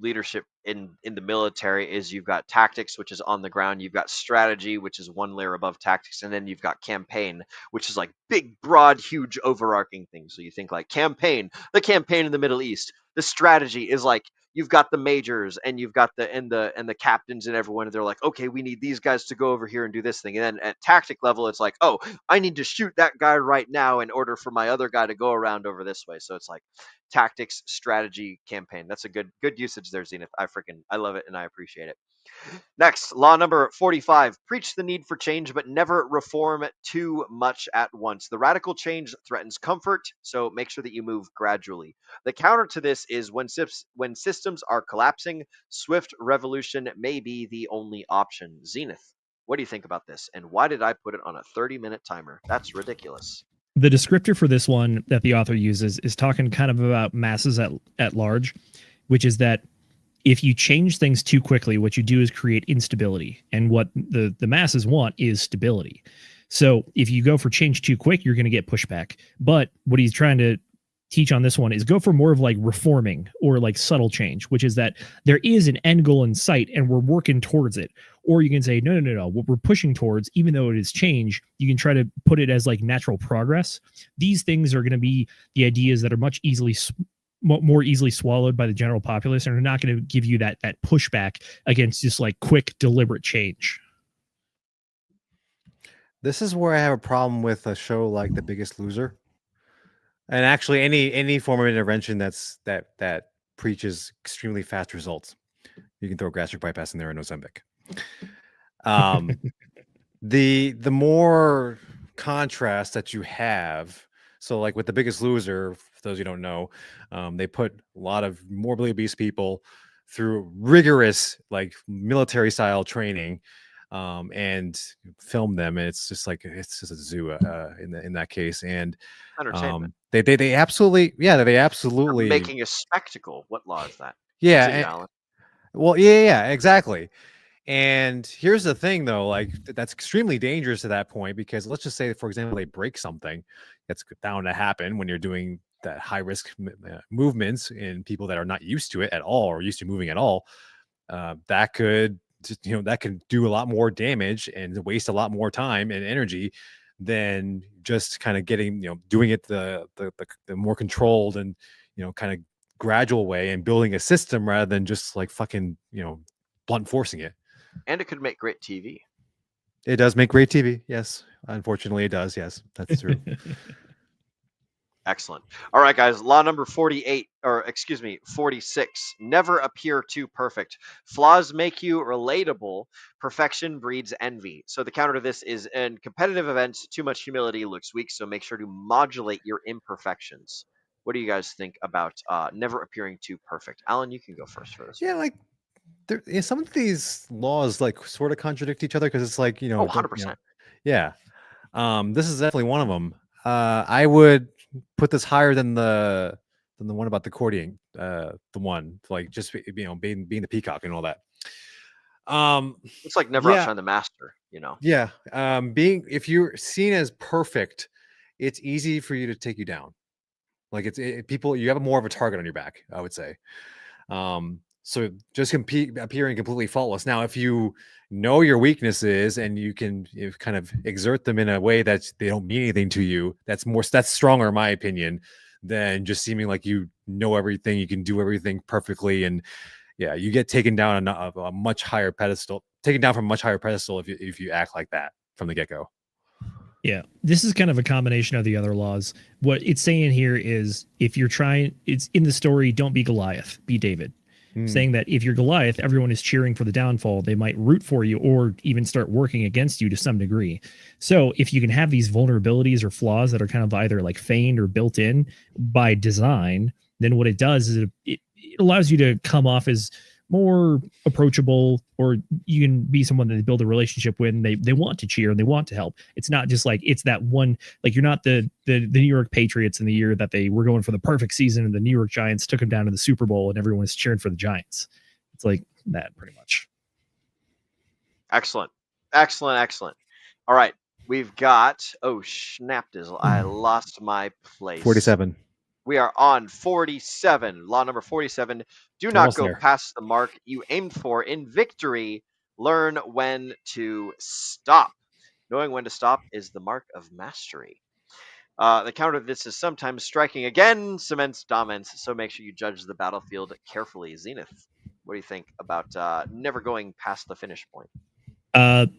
leadership in the military is you've got tactics, which is on the ground. You've got strategy, which is one layer above tactics. And then you've got campaign, which is like big, broad, huge, overarching things. So you think like campaign, the campaign in the Middle East. The strategy is like you've got the majors and you've got the captains and everyone. And they're like, okay, we need these guys to go over here and do this thing. And then at tactic level, it's like, oh, I need to shoot that guy right now in order for my other guy to go around over this way. So it's like tactics, strategy, campaign. That's a good usage there, Zenith. I love it and I appreciate it. Next, law number 45. Preach the need for change, but never reform too much at once. The radical change threatens comfort, so make sure that you move gradually. The counter to this is when systems are collapsing, swift revolution may be the only option. Zenith, what do you think about this? And why did I put it on a 30-minute timer? That's ridiculous. The descriptor for this one that the author uses is talking kind of about masses at large, which is that if you change things too quickly, what you do is create instability. And what the masses want is stability. So if you go for change too quick, you're going to get pushback. But what he's trying to teach on this one is go for more of like reforming or like subtle change, which is that there is an end goal in sight and we're working towards it. Or you can say, no. What we're pushing towards, even though it is change, you can try to put it as like natural progress. These things are going to be the ideas that are more easily swallowed by the general populace and are not going to give you that pushback against just like quick, deliberate change. This is where I have a problem with a show like The Biggest Loser. And actually any form of intervention that preaches extremely fast results. You can throw gastric bypass in there and Ozempic. The more contrast that you have, so like with The Biggest Loser, for those you don't know, they put a lot of morbidly obese people through rigorous like military style training and film them. And it's just a zoo in that case. And entertainment. They absolutely They're making a spectacle. What law is that? Yeah. Yeah, exactly. And here's the thing, though, like that's extremely dangerous to that point, because let's just say, for example, they break something. That's bound to happen when you're doing that high risk movements in people that are not used to it at all or used to moving at all. That could do a lot more damage and waste a lot more time and energy than just kind of getting, doing it the more controlled and, kind of gradual way and building a system rather than just like fucking, blunt forcing it. And it could make great TV. It does make great TV. Yes. Unfortunately, it does. Yes, that's true. Excellent. All right, guys. Law number 46. Never appear too perfect. Flaws make you relatable. Perfection breeds envy. So the counter to this is in competitive events, too much humility looks weak. So make sure to modulate your imperfections. What do you guys think about never appearing too perfect? Alan, you can go first for this. Yeah, like some of these laws like sort of contradict each other because it's like 100%. Yeah. This is definitely one of them. I would put this higher than the one about the courting, the one like just being the peacock and all that. It's like never outshine the master, Yeah. If you're seen as perfect, it's easy for you to take you down. Like people, you have more of a target on your back, I would say. So just appearing completely faultless. Now, if you know your weaknesses and you can kind of exert them in a way that they don't mean anything to you, that's stronger, in my opinion, than just seeming like you know everything, you can do everything perfectly, and you get taken down on a much higher pedestal, taken down from a much higher pedestal if you act like that from the get-go. Yeah, this is kind of a combination of the other laws. What it's saying here is if you're trying, it's in the story, don't be Goliath, be David. saying that if you're Goliath, everyone is cheering for the downfall. They might root for you or even start working against you to some degree. So if you can have these vulnerabilities or flaws that are kind of either like feigned or built in by design, then what it does is it allows you to come off as more approachable, or you can be someone that they build a relationship with and they want to cheer and they want to help. It's not just like it's that one, like you're not the New York Patriots in the year that they were going for the perfect season and the New York Giants took them down to the Super Bowl and everyone is cheering for the Giants. It's like that pretty much. Excellent. All right. We've got, oh, Schnapdizzle. I lost my place. 47. We are on 47. Law number 47. Do not Almost go there. past the mark you aimed for in victory. Learn when to stop. Knowing when to stop is the mark of mastery. The counter to this is sometimes striking again cements dominance, so make sure you judge the battlefield carefully. Zenith, what do you think about never going past the finish point?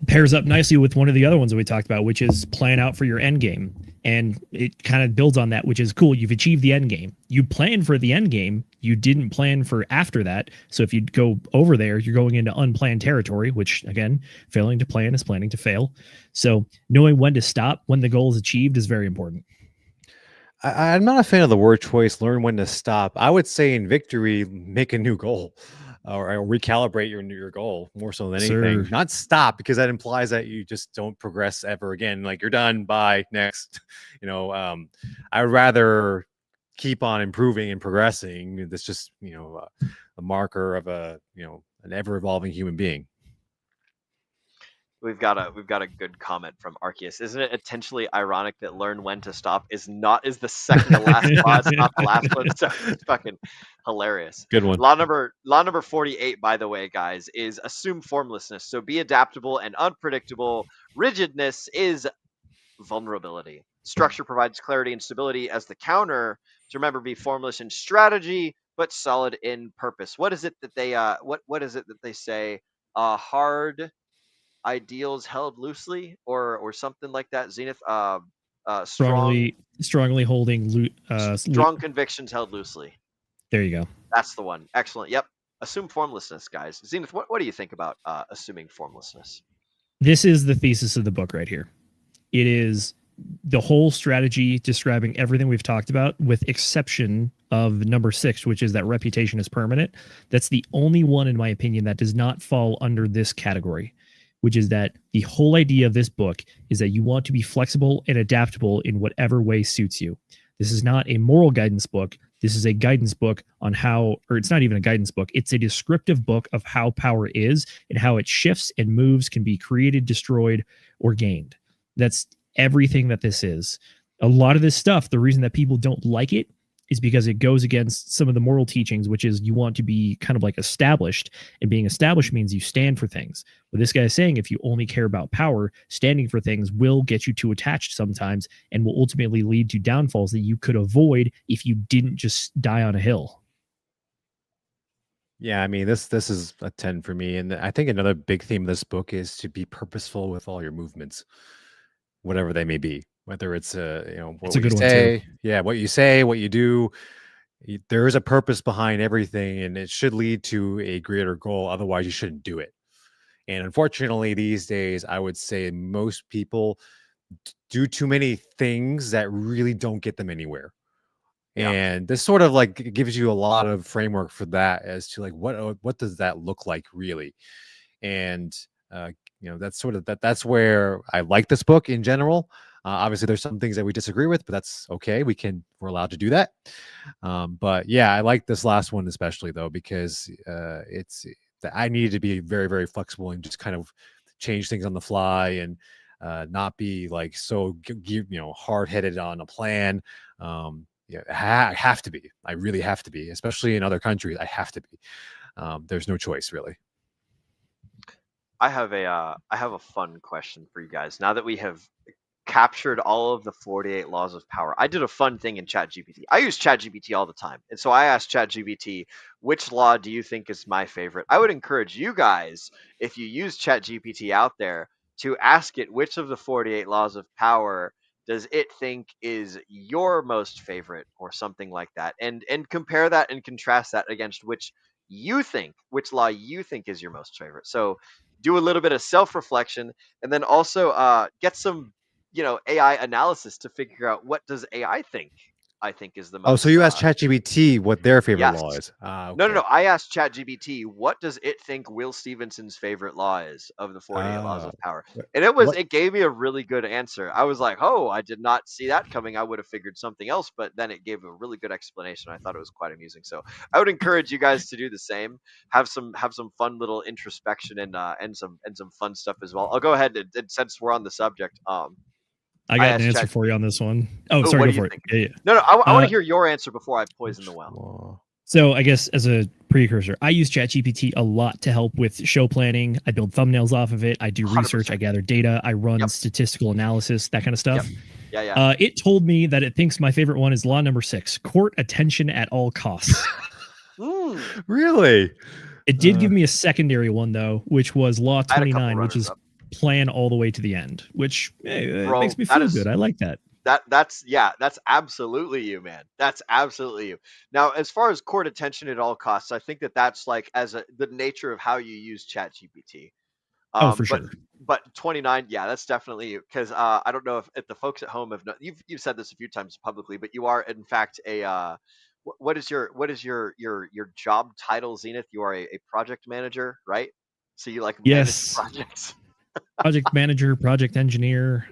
Pairs up nicely with one of the other ones that we talked about, which is plan out for your end game. And it kind of builds on that, which is cool. You've achieved the end game. You planned for the end game. You didn't plan for after that. So if you go over there, you're going into unplanned territory, which again, failing to plan is planning to fail. So knowing when to stop when the goal is achieved is very important. I'm not a fan of the word choice, learn when to stop. I would say in victory, make a new goal or recalibrate your goal more so than anything. Sir. Not stop, because that implies that you just don't progress ever again. Like you're done, bye, next. I would rather keep on improving and progressing. That's just, a marker of an ever evolving human being. We've got a good comment from Arceus. Isn't it intentionally ironic that learn when to stop is the second to last law? It's not the last one. So it's fucking hilarious. Good one. Law number 48, by the way, guys, is assume formlessness. So be adaptable and unpredictable. Rigidness is vulnerability. Structure provides clarity and stability as the counter to remember be formless in strategy but solid in purpose. What is it that they what is it that they say? Hard ideals held loosely or something like that. Zenith, Strongly holding strong convictions held loosely. There you go. That's the one. Excellent. Yep. Assume formlessness, guys. Zenith, what do you think about assuming formlessness? This is the thesis of the book right here. It is the whole strategy describing everything we've talked about, with exception of number 6, which is that reputation is permanent. That's the only one, in my opinion, that does not fall under this category, which is that the whole idea of this book is that you want to be flexible and adaptable in whatever way suits you. This is not a moral guidance book. This is a guidance book on how, or it's not even a guidance book. It's a descriptive book of how power is and how it shifts and moves, can be created, destroyed, or gained. That's everything that this is. A lot of this stuff, the reason that people don't like it is because it goes against some of the moral teachings, which is you want to be kind of like established, and being established means you stand for things. But this guy is saying if you only care about power, standing for things will get you too attached sometimes and will ultimately lead to downfalls that you could avoid if you didn't just die on a hill. Yeah, I mean, this is a 10 for me. And I think another big theme of this book is to be purposeful with all your movements, whatever they may be. Whether it's what It's a good you one, say, too. yeah, what you say, what you do, there is a purpose behind everything, and it should lead to a greater goal. Otherwise, you shouldn't do it. And unfortunately, these days, I would say most people do too many things that really don't get them anywhere. Yeah. And this sort of like gives you a lot of framework for that, as to like what does that look like really. And that's sort of that's where I like this book in general. Obviously there's some things that we disagree with, but that's okay. We're allowed to do that. But yeah, I like this last one especially though, because it's that I needed to be very, very flexible and just kind of change things on the fly, and not be like so hard-headed on a plan. I have to be. I really have to be, especially in other countries. I have to be. There's no choice really. I have a fun question for you guys. Now that we have captured all of the 48 laws of power, I did a fun thing in ChatGPT. I use ChatGPT all the time. And so I asked ChatGPT, which law do you think is my favorite? I would encourage you guys, if you use ChatGPT out there, to ask it which of the 48 laws of power does it think is your most favorite, or something like that. And compare that and contrast that against which you think, which law you think is your most favorite. So do a little bit of self-reflection, and then also get some, AI analysis to figure out what does AI think I think is the Oh, so most. you asked ChatGPT what their favorite law Yes. is? Ah, No, okay. no, no. I asked ChatGPT, what does it think Will Stevenson's favorite law is of the 48 Laws of Power? And What? it gave me a really good answer. I was like, oh, I did not see that coming. I would have figured something else, but then it gave a really good explanation. I thought it was quite amusing. So I would encourage you guys to do the same. Have some fun little introspection and some fun stuff as well. I'll go ahead and since we're on the subject, I got an asked answer Chat. for you on this one. Oh, Oh, sorry, what go do you for it. think? Yeah, yeah. No, no, I want to Uh, hear your answer before I poison the well. Law. So I guess as a precursor, I use ChatGPT a lot to help with show planning. I build thumbnails off of it. I do research. 100%. I gather data. I run Yep. statistical analysis, that kind of stuff. Yeah, yeah. It told me that it thinks my favorite one is law number 6, court attention at all costs. Mm. Really? It did give me a secondary one, though, which was law I had a couple 29, which is runners-up. plan all the way to the end, which Bro, makes me that feel is- good. I like that. That's absolutely you, man. That's absolutely you. Now, as far as court attention at all costs, I think that's like the nature of how you use ChatGPT. Oh, for but, sure. But 29, yeah, that's definitely you. Because I don't know if the folks at home have not, you've said this a few times publicly, but you are in fact a what is your job title, Zenith? You are a project manager, right? So you like manage Yes. projects. Project manager, project engineer.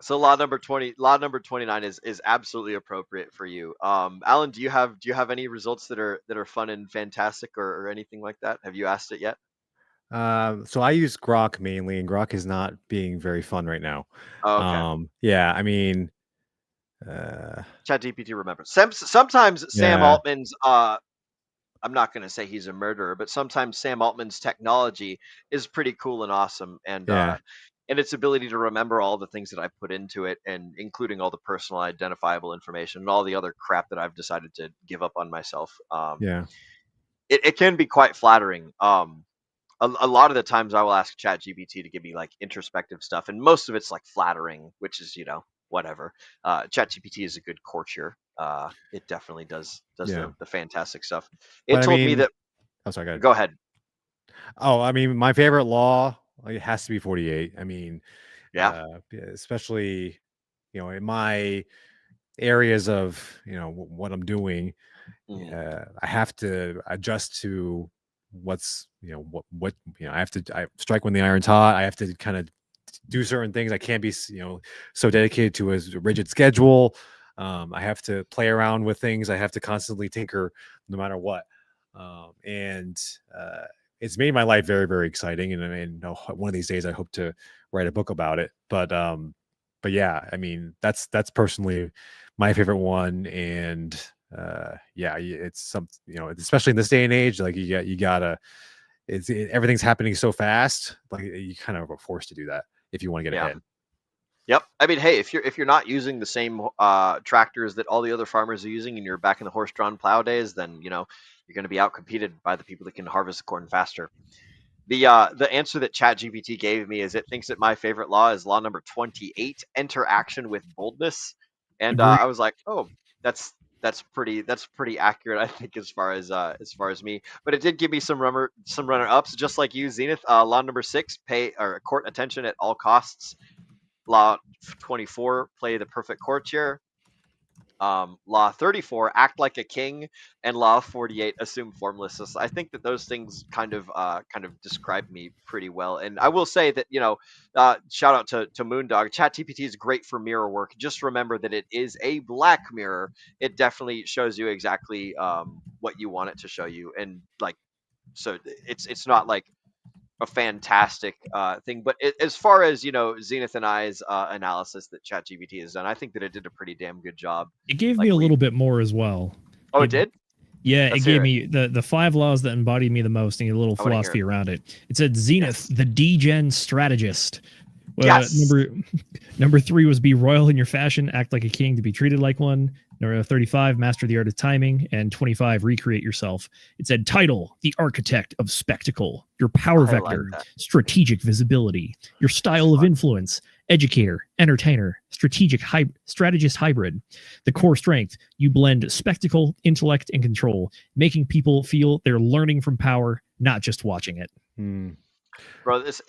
So law number 29 is absolutely appropriate for you. Alan, do you have any results that are fun and fantastic or anything like that? Have you asked it yet? So I use Grok mainly, and Grok is not being very fun right now. Oh, okay. Yeah, I mean, ChatGPT remembers. Sometimes Sam Yeah. Altman's I'm not going to say he's a murderer, but sometimes Sam Altman's technology is pretty cool and awesome, and Yeah. its ability to remember all the things that I put into it, and including all the personal identifiable information and all the other crap that I've decided to give up on myself. Yeah. It can be quite flattering. A lot of the times I will ask ChatGPT to give me like introspective stuff, and most of it's like flattering, which is whatever. ChatGPT is a good courtier. It definitely does Yeah. the fantastic stuff. It But I told me mean- that. Oh, sorry. Go ahead. Oh, I mean, my favorite law, it has to be 48. I mean, Yeah. especially, in my areas of, what I'm doing, I have to adjust to what's, what I have to strike when the iron's hot. I have to kind of do certain things. I can't be, so dedicated to a rigid schedule. I have to play around with things. I have to constantly tinker no matter what. And it's made my life very, very exciting. And I mean, one of these days I hope to write a book about it. But yeah, I mean, that's personally my favorite one. And yeah, it's something, especially in this day and age, like you gotta, everything's happening so fast. Like you kind of are forced to do that if you want to get ahead. Yep. I mean, hey, if you're not using the same tractors that all the other farmers are using, and you're back in the horse-drawn plow days, then you're going to be outcompeted by the people that can harvest the corn faster. The answer that ChatGPT gave me is it thinks that my favorite law is law number 28, enter action with boldness, and I was like, oh, that's pretty accurate, I think, as far as me. But it did give me some runner ups, just like you, Zenith. Law number 6, pay or court attention at all costs. Law 24, play the perfect courtier. Law 34, act like a king, and law 48, assume formlessness. I think that those things kind of describe me pretty well. And I will say that shout out to Moondog. ChatGPT is great for mirror work. Just remember that it is a black mirror. It definitely shows you exactly what you want it to show you, and like, so it's not like a fantastic thing, but as far as Zenith and I's analysis that ChatGPT has done, I think that it did a pretty damn good job. It gave me a little bit more as well. Oh, it did? Yeah, Let's it gave hear me the 5 laws that embodied me the most, and a little I wanna hear philosophy it. around it. It said Zenith, the Degen strategist. Yes. Number 3 was be royal in your fashion, act like a king to be treated like one. Number 35, master the art of timing, and 25, recreate yourself. It said title, the architect of spectacle, your power I like vector, that. strategic visibility, your style of influence, educator, entertainer, strategist hybrid. The core strength, you blend spectacle, intellect, and control, making people feel they're learning from power, not just watching it. Bro, this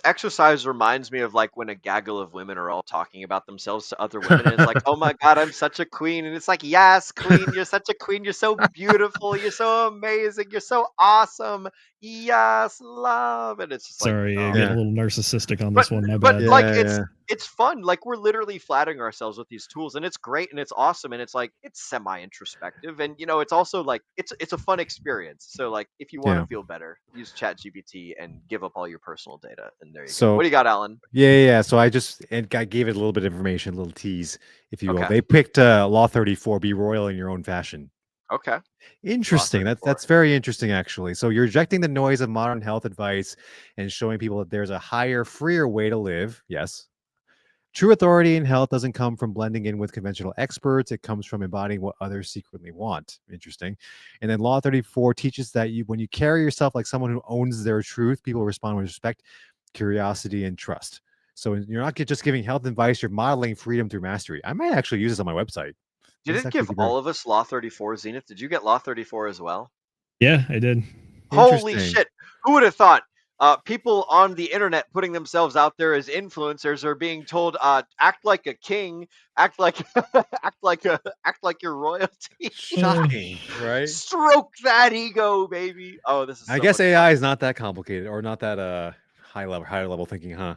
exercise reminds me of like when a gaggle of women are all talking about themselves to other women, and it's like, oh my god, I'm such a queen, and it's like, yes, queen, you're such a queen, you're so beautiful, you're so amazing, you're so awesome, yes, love, and it's just like, Sorry, oh. getting a little narcissistic on But this one. My but bad. like it's fun. Like we're literally flattering ourselves with these tools, and it's great and it's awesome, and it's like it's semi-introspective, and it's also like it's a fun experience. So like if you want to feel better, use ChatGPT and give up all your personal data, and there you go. What do you got, Alan? Yeah. So I gave it a little bit of information, a little tease, if you will. Okay. They picked Law 34, be royal in your own fashion. Okay. Interesting. That's very interesting, actually. So you're rejecting the noise of modern health advice and showing people that there's a higher, freer way to live. Yes. True authority in health doesn't come from blending in with conventional experts. It comes from embodying what others secretly want. Interesting. And then Law 34 teaches that when you carry yourself like someone who owns their truth, people respond with respect, curiosity, and trust. So you're not just giving health advice, you're modeling freedom through mastery. I might actually use this on my website. Did it give all of us Law 34, Zenith? Did you get Law 34 as well? Yeah, I did. Holy shit. Who would have thought? People on the internet putting themselves out there as influencers are being told, act like a king, act like act like your royalty. Shocking, right? Stroke that ego, baby. Oh, this is I guess AI is not that complicated or not that high level thinking, huh?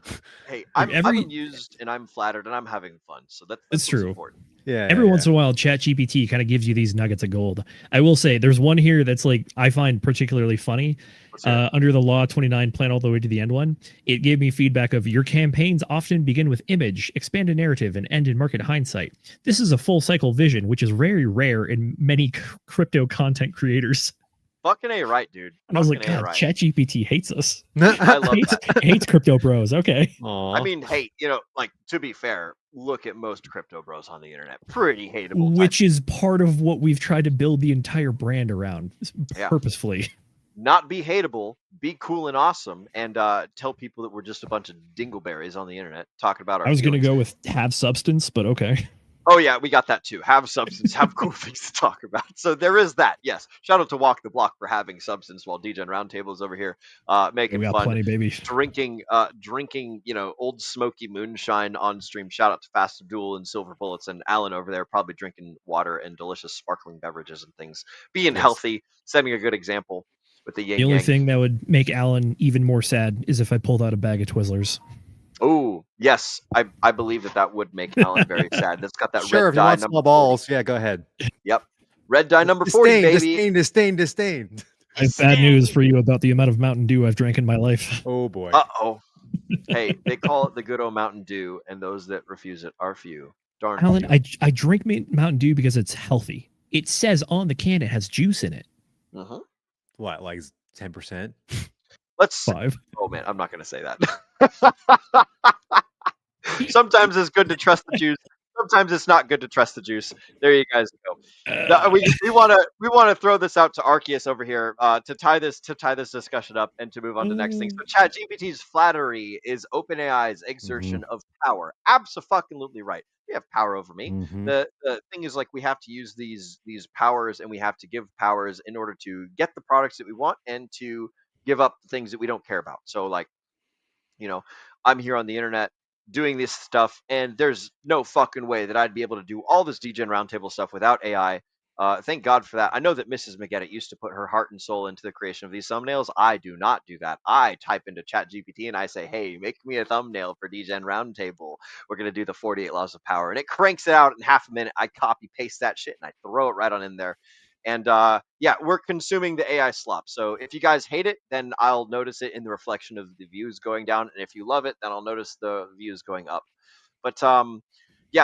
Hey, I'm amused and I'm flattered and I'm having fun. So that's true. Important. Yeah. Every once in a while, ChatGPT kind of gives you these nuggets of gold. I will say there's one here that's like I find particularly funny. Under the Law 29 plan all the way to the end one, it gave me feedback of your campaigns often begin with image, expand a narrative, and end in market hindsight. This is a full cycle vision, which is very rare in many crypto content creators. Fucking A right, dude. And I was like, God, ChatGPT hates us. I love that. Hates crypto bros. Okay. I mean, hey, like to be fair, look at most crypto bros on the internet. Pretty hateable. Which is part of what we've tried to build the entire brand around purposefully. Not be hateable, be cool and awesome, and tell people that we're just a bunch of dingleberries on the internet talking about our I was going to feelings. go with have substance, but okay. Oh yeah, we got that too. Have substance, have cool things to talk about. So there is that. Yes. Shout out to Walk the Block for having substance while Degen Roundtable is over here making we got fun. plenty, baby. Drinking, old smoky moonshine on stream. Shout out to Fast Abdul and Silver Bullets and Alan over there, probably drinking water and delicious sparkling beverages and things. Being healthy, setting a good example with the yin The only yang. thing that would make Alan even more sad is if I pulled out a bag of Twizzlers. Oh, yes. I believe that would make Alan very sad. That's got that Sure, red if you dye want number small 40. balls, yeah, go ahead. Yep. Red dye number 40, baby. Disdain. I have bad news for you about the amount of Mountain Dew I've drank in my life. Oh, boy. Uh-oh. Hey, they call it the good old Mountain Dew, and those that refuse it are few. Darn Alan, few. I drink Mountain Dew because it's healthy. It says on the can it has juice in it. Uh-huh. What, like 10%? Let's 5. Oh man, I'm not gonna say that. Sometimes it's good to trust the juice. Sometimes it's not good to trust the juice. There you guys go. We want to throw this out to Arceus over here to tie this discussion up and to move on to the next thing. So ChatGPT's flattery is OpenAI's exertion of power. Abso-fucking-lutely right. They have power over me. The thing is, like, we have to use these powers and we have to give powers in order to get the products that we want and to give up the things that we don't care about. So, like, I'm here on the internet doing this stuff, and there's no fucking way that I'd be able to do all this Degen Roundtable stuff without AI. Thank God for that. I know that Mrs. McGettit used to put her heart and soul into the creation of these thumbnails. I do not do that. I type into ChatGPT and I say, hey, make me a thumbnail for Degen Roundtable. We're going to do the 48 Laws of Power. And it cranks it out in half a minute. I copy paste that shit and I throw it right on in there. And we're consuming the AI slop. So if you guys hate it, then I'll notice it in the reflection of the views going down. And if you love it, then I'll notice the views going up. But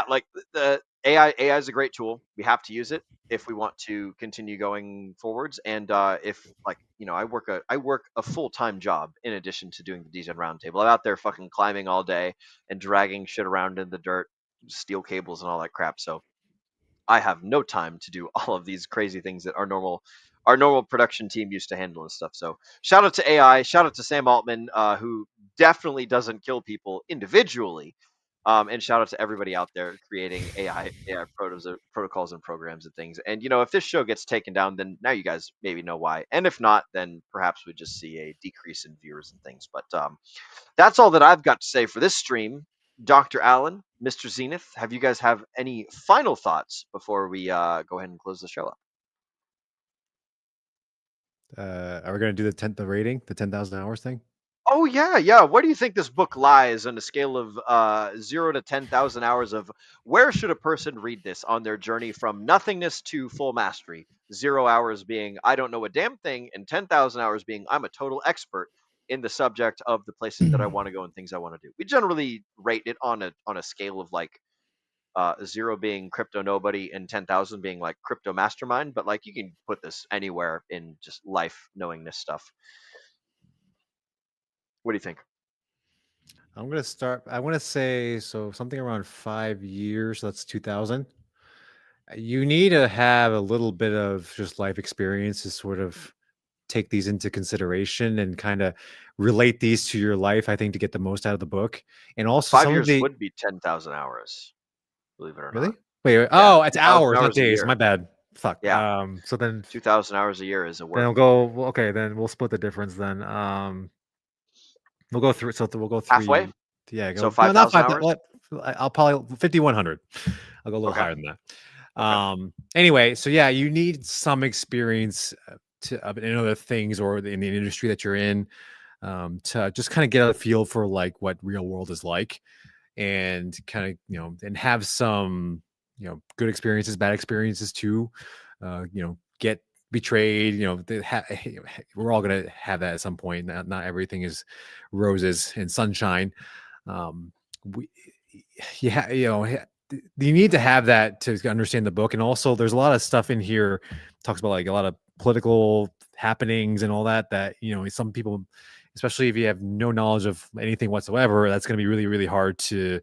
like the AI is a great tool. We have to use it if we want to continue going forwards. And if I work a full-time job in addition to doing the Degen Roundtable. I'm out there fucking climbing all day and dragging shit around in the dirt, steel cables and all that crap. So I have no time to do all of these crazy things that our normal our normal production team used to handle and stuff. So shout out to AI, shout out to Sam Altman, who definitely doesn't kill people individually. And shout out to everybody out there creating AI protocols and programs and things. And if this show gets taken down, then now you guys maybe know why. And if not, then perhaps we just see a decrease in viewers and things. But that's all that I've got to say for this stream. Dr. Allen, Mr. Zenith, have you guys have any final thoughts before we go ahead and close the show up? Are we going to do the rating, the 10,000 hours thing? Oh yeah. Where do you think this book lies on a scale of 0 to 10,000 hours of where should a person read this on their journey from nothingness to full mastery? 0 hours being I don't know a damn thing, and 10,000 hours being I'm a total expert in the subject of the places that I want to go and things I want to do. We generally rate it on a scale of like 0 being crypto nobody and 10,000 being like crypto mastermind, but like you can put this anywhere in just life knowingness stuff. What do you think? I'm going to start. I want to say something around 5 years. That's 2000. You need to have a little bit of just life experience to sort of take these into consideration and kind of relate these to your life, I think, to get the most out of the book. And also 5 years would be 10,000 hours, believe it or really? not. Wait. Yeah, Oh, it's 2,000 hours, not hours a days. year. My bad. Fuck. Yeah. So then 2,000 hours a year is a then work. okay, then we'll split the difference then. We'll go through. So we'll go 3. Halfway? Yeah. So 5,000 hours? I'll probably 5,100. I'll go a little higher than that. Anyway, so yeah, you need some experience in other things or in the industry that you're in, to just kind of get a feel for like what real world is like, and kind of and have some good experiences, bad experiences too. Get betrayed. We're all gonna have that at some point. Not everything is roses and sunshine. You need to have that to understand the book. And also there's a lot of stuff in here talks about like a lot of political happenings and all that some people, especially if you have no knowledge of anything whatsoever, that's going to be really, really hard to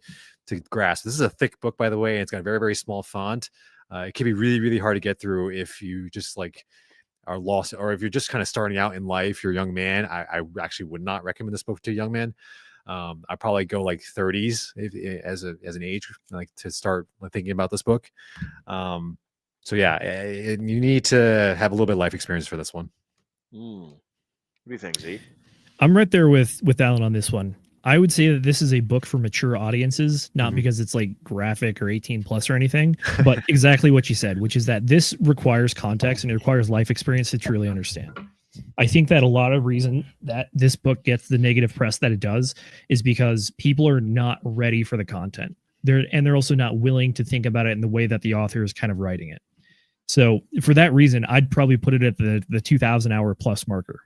grasp. This is a thick book, by the way, and it's got a very, very small font. It can be really, really hard to get through if you just like are lost, or if you're just kind of starting out in life, you're a young man. I actually would not recommend this book to a young man. I probably go like 30s as an age, like to start thinking about this book. So yeah, you need to have a little bit of life experience for this one. What do you think, Z? I'm right there with Alan on this one. I would say that this is a book for mature audiences, not because it's like graphic or 18 plus or anything, but exactly what you said, which is that this requires context and it requires life experience to truly understand. I think that a lot of reason that this book gets the negative press that it does is because people are not ready for the content. They're also not willing to think about it in the way that the author is kind of writing it. So for that reason, I'd probably put it at the 2,000 hour plus marker,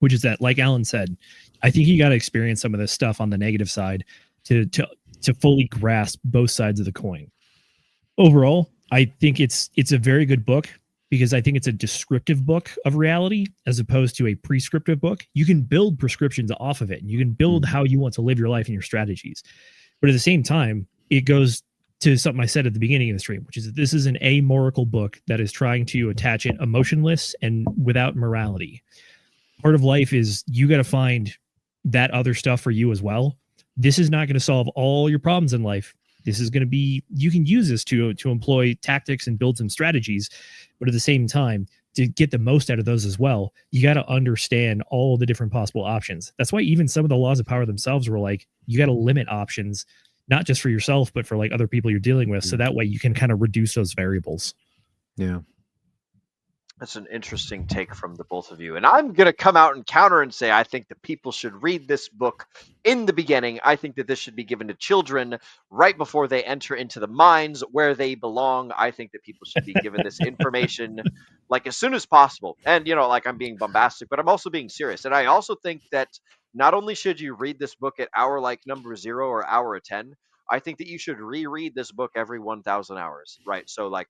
which is that, like Alan said, I think you got to experience some of this stuff on the negative side to fully grasp both sides of the coin. Overall, I think it's a very good book because I think it's a descriptive book of reality as opposed to a prescriptive book. You can build prescriptions off of it, and you can build how you want to live your life and your strategies. But at the same time, it goes to something I said at the beginning of the stream, which is that this is an amoral book that is trying to attach it emotionless and without morality. Part of life is you got to find that other stuff for you as well. This is not going to solve all your problems in life. This is going to be, you can use this to employ tactics and build some strategies, but at the same time, to get the most out of those as well, you got to understand all the different possible options. That's why even some of the laws of power themselves were like, you got to limit options, not just for yourself, but for like other people you're dealing with. So that way you can kind of reduce those variables. Yeah. That's an interesting take from the both of you. And I'm going to come out and counter and say I think that people should read this book in the beginning. I think that this should be given to children right before they enter into the mines where they belong. I think that people should be given this information like as soon as possible. And, like I'm being bombastic, but I'm also being serious. And I also think that not only should you read this book at hour like number 0 or hour 10, I think that you should reread this book every 1,000 hours, right? So like,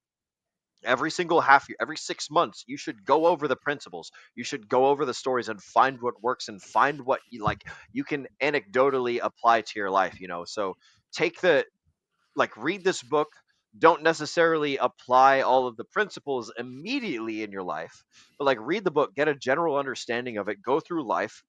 every single half year, every 6 months, you should go over the principles. You should go over the stories and find what works and find what you can anecdotally apply to your life, So take read this book, don't necessarily apply all of the principles immediately in your life, but like read the book, get a general understanding of it, go through life,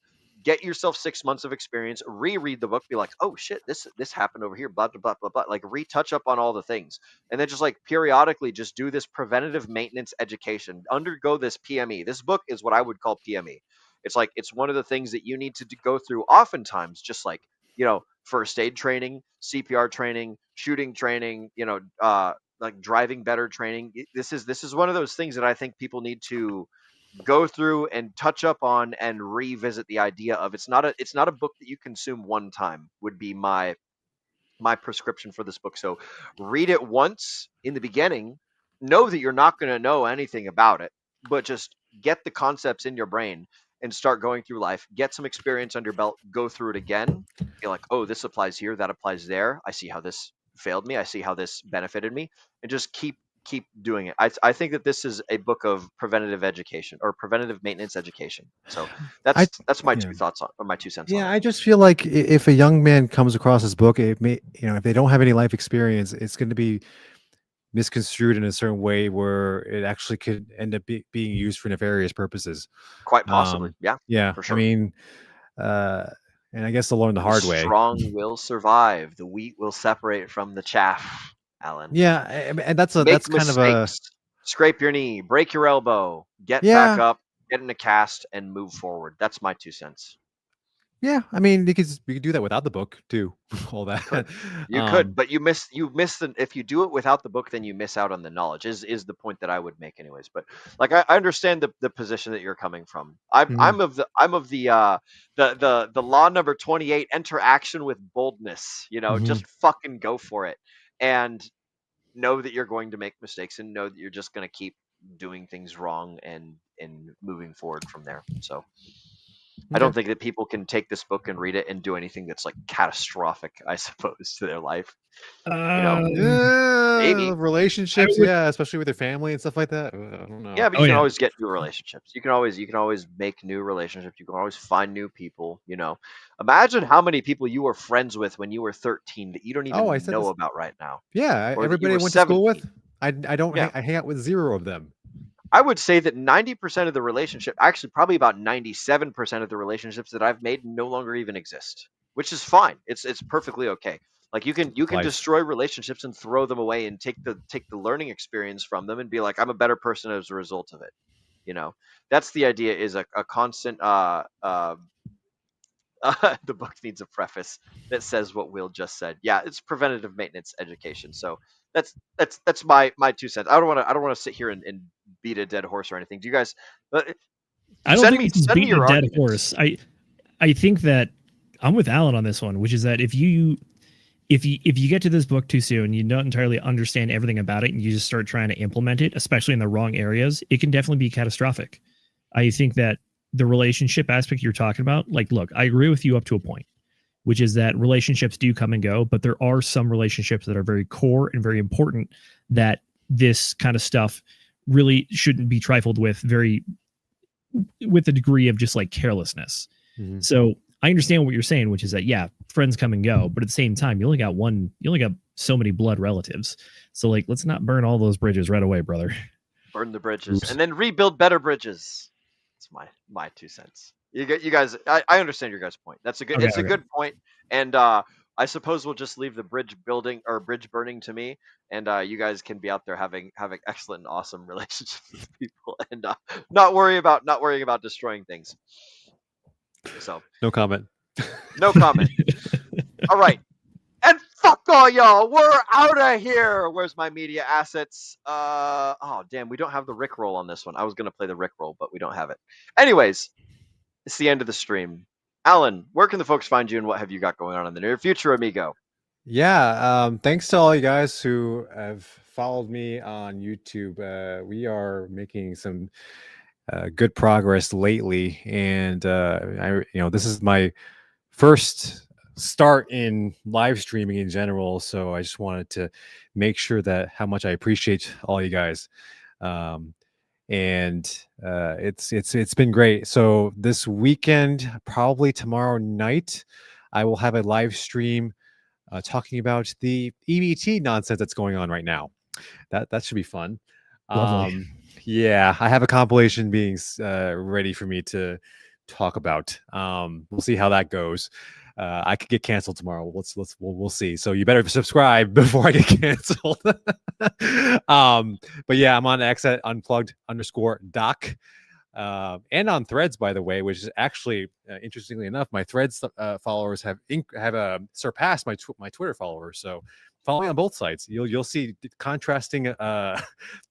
get yourself 6 months of experience, reread the book, be like, oh shit, this happened over here, blah blah blah blah blah, like retouch up on all the things, and then just like periodically just do this preventative maintenance education, undergo this PME. This book is what I would call PME. It's like it's one of the things that you need to go through oftentimes, just like, you know, first aid training, CPR training, shooting training, you know, like driving better training. This is one of those things that I think people need to go through and touch up on and revisit the idea of. It's not a book that you consume one time, would be my prescription for this book. So read it once in the beginning, know that you're not going to know anything about it, but just get the concepts in your brain and start going through life, get some experience under your belt, go through it again, be like, oh, this applies here, that applies there, I see how this failed me, I see how this benefited me, and just keep doing it. I think that this is a book of preventative education, or preventative maintenance education. So that's my two thoughts on, or my 2 cents on it. I just feel like if a young man comes across this book, it may, you know, if they don't have any life experience, it's going to be misconstrued in a certain way where it actually could end up being used for nefarious purposes. Quite possibly. Yeah, for sure. I mean, and I guess they'll learn the hard way. Strong will survive. The wheat will separate from the chaff, Alan. Yeah, and that's kind of a scrape your knee, break your elbow, get back up, get in a cast, and move forward. That's my 2 cents. Yeah, I mean, we could do that without the book too. All that you could, but you miss the, if you do it without the book, then you miss out on the knowledge. Is the point that I would make, anyways. But like I understand the position that you're coming from. I'm of the law number 28. Enter action with boldness. You know, just fucking go for it, and know that you're going to make mistakes, and know that you're just going to keep doing things wrong and moving forward from there. So. I don't think that people can take this book and read it and do anything that's like catastrophic, I suppose, to their life. You know, maybe relationships, especially with their family and stuff like that. I don't know. Yeah, but you can always get new relationships. You can always make new relationships. You can always find new people. You know, imagine how many people you were friends with when you were 13 that you don't even know about right now. Yeah, everybody I went to school with. I hang out with 0 of them. I would say that 90% of the relationship, actually probably about 97% of the relationships that I've made no longer even exist, which is fine. It's perfectly okay. Like you can destroy relationships and throw them away and take the learning experience from them and be like, I'm a better person as a result of it. You know, that's the idea, is a constant, the book needs a preface that says what Will just said. Yeah, it's preventative maintenance education. So that's my 2 cents. I don't want to sit here and beat a dead horse or anything. Do you guys? I don't think it's beating a dead horse. I think that I'm with Alan on this one, which is that if you get to this book too soon, you don't entirely understand everything about it, and you just start trying to implement it, especially in the wrong areas, it can definitely be catastrophic. I think that the relationship aspect you're talking about, like, look, I agree with you up to a point, which is that relationships do come and go, but there are some relationships that are very core and very important that this kind of stuff really shouldn't be trifled with with a degree of just like carelessness. So I understand what you're saying, which is that, yeah, friends come and go, but at the same time, you only got so many blood relatives. So like, let's not burn all those bridges right away, brother. Burn the bridges and then rebuild better bridges. That's my 2 cents. You guys, I understand your guys' point. That's a good, a good point. And I suppose we'll just leave the bridge building or bridge burning to me, and you guys can be out there having excellent and awesome relationships with people, and not worrying about destroying things. So no comment. No comment. All right. And fuck all y'all. We're out of here. Where's my media assets? Oh damn, we don't have the Rickroll on this one. I was gonna play the Rickroll, but we don't have it. Anyways, it's the end of the stream. Alan, where can the folks find you, and what have you got going on in the near future, amigo? Yeah, thanks to all you guys who have followed me on YouTube. We are making some good progress lately, and this is my first start in live streaming in general, so I just wanted to make sure that how much I appreciate all you guys. And it's been great. So this weekend, probably tomorrow night, I will have a live stream talking about the EBT nonsense that's going on right now. That should be fun. Lovely. Yeah, I have a compilation being ready for me to talk about. We'll see how that goes. I could get canceled tomorrow. We'll see. So you better subscribe before I get canceled. But yeah, I'm on X at unplugged_doc. And on Threads, by the way, which is actually interestingly enough, my Threads followers have surpassed my Twitter followers. So follow me on both sites. You'll see contrasting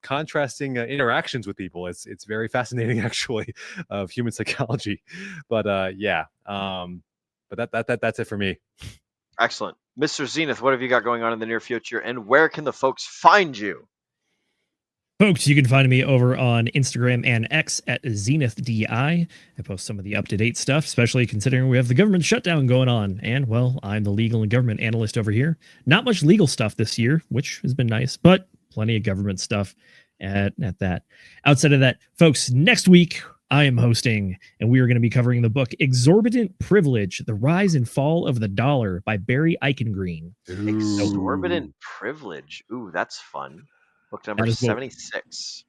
interactions with people. It's very fascinating, actually, of human psychology. But yeah, but that's it for me. Excellent. Mr. Zenith, what have you got going on in the near future, and where can the folks find you? Folks, you can find me over on Instagram and X at ZenithDI. I post some of the up-to-date stuff, especially considering we have the government shutdown going on. And, well, I'm the legal and government analyst over here. Not much legal stuff this year, which has been nice, but plenty of government stuff at that. Outside of that, folks, next week I am hosting, and we are going to be covering the book Exorbitant Privilege, The Rise and Fall of the Dollar by Barry Eichengreen. Exorbitant Privilege. Ooh, that's fun. Book number 76.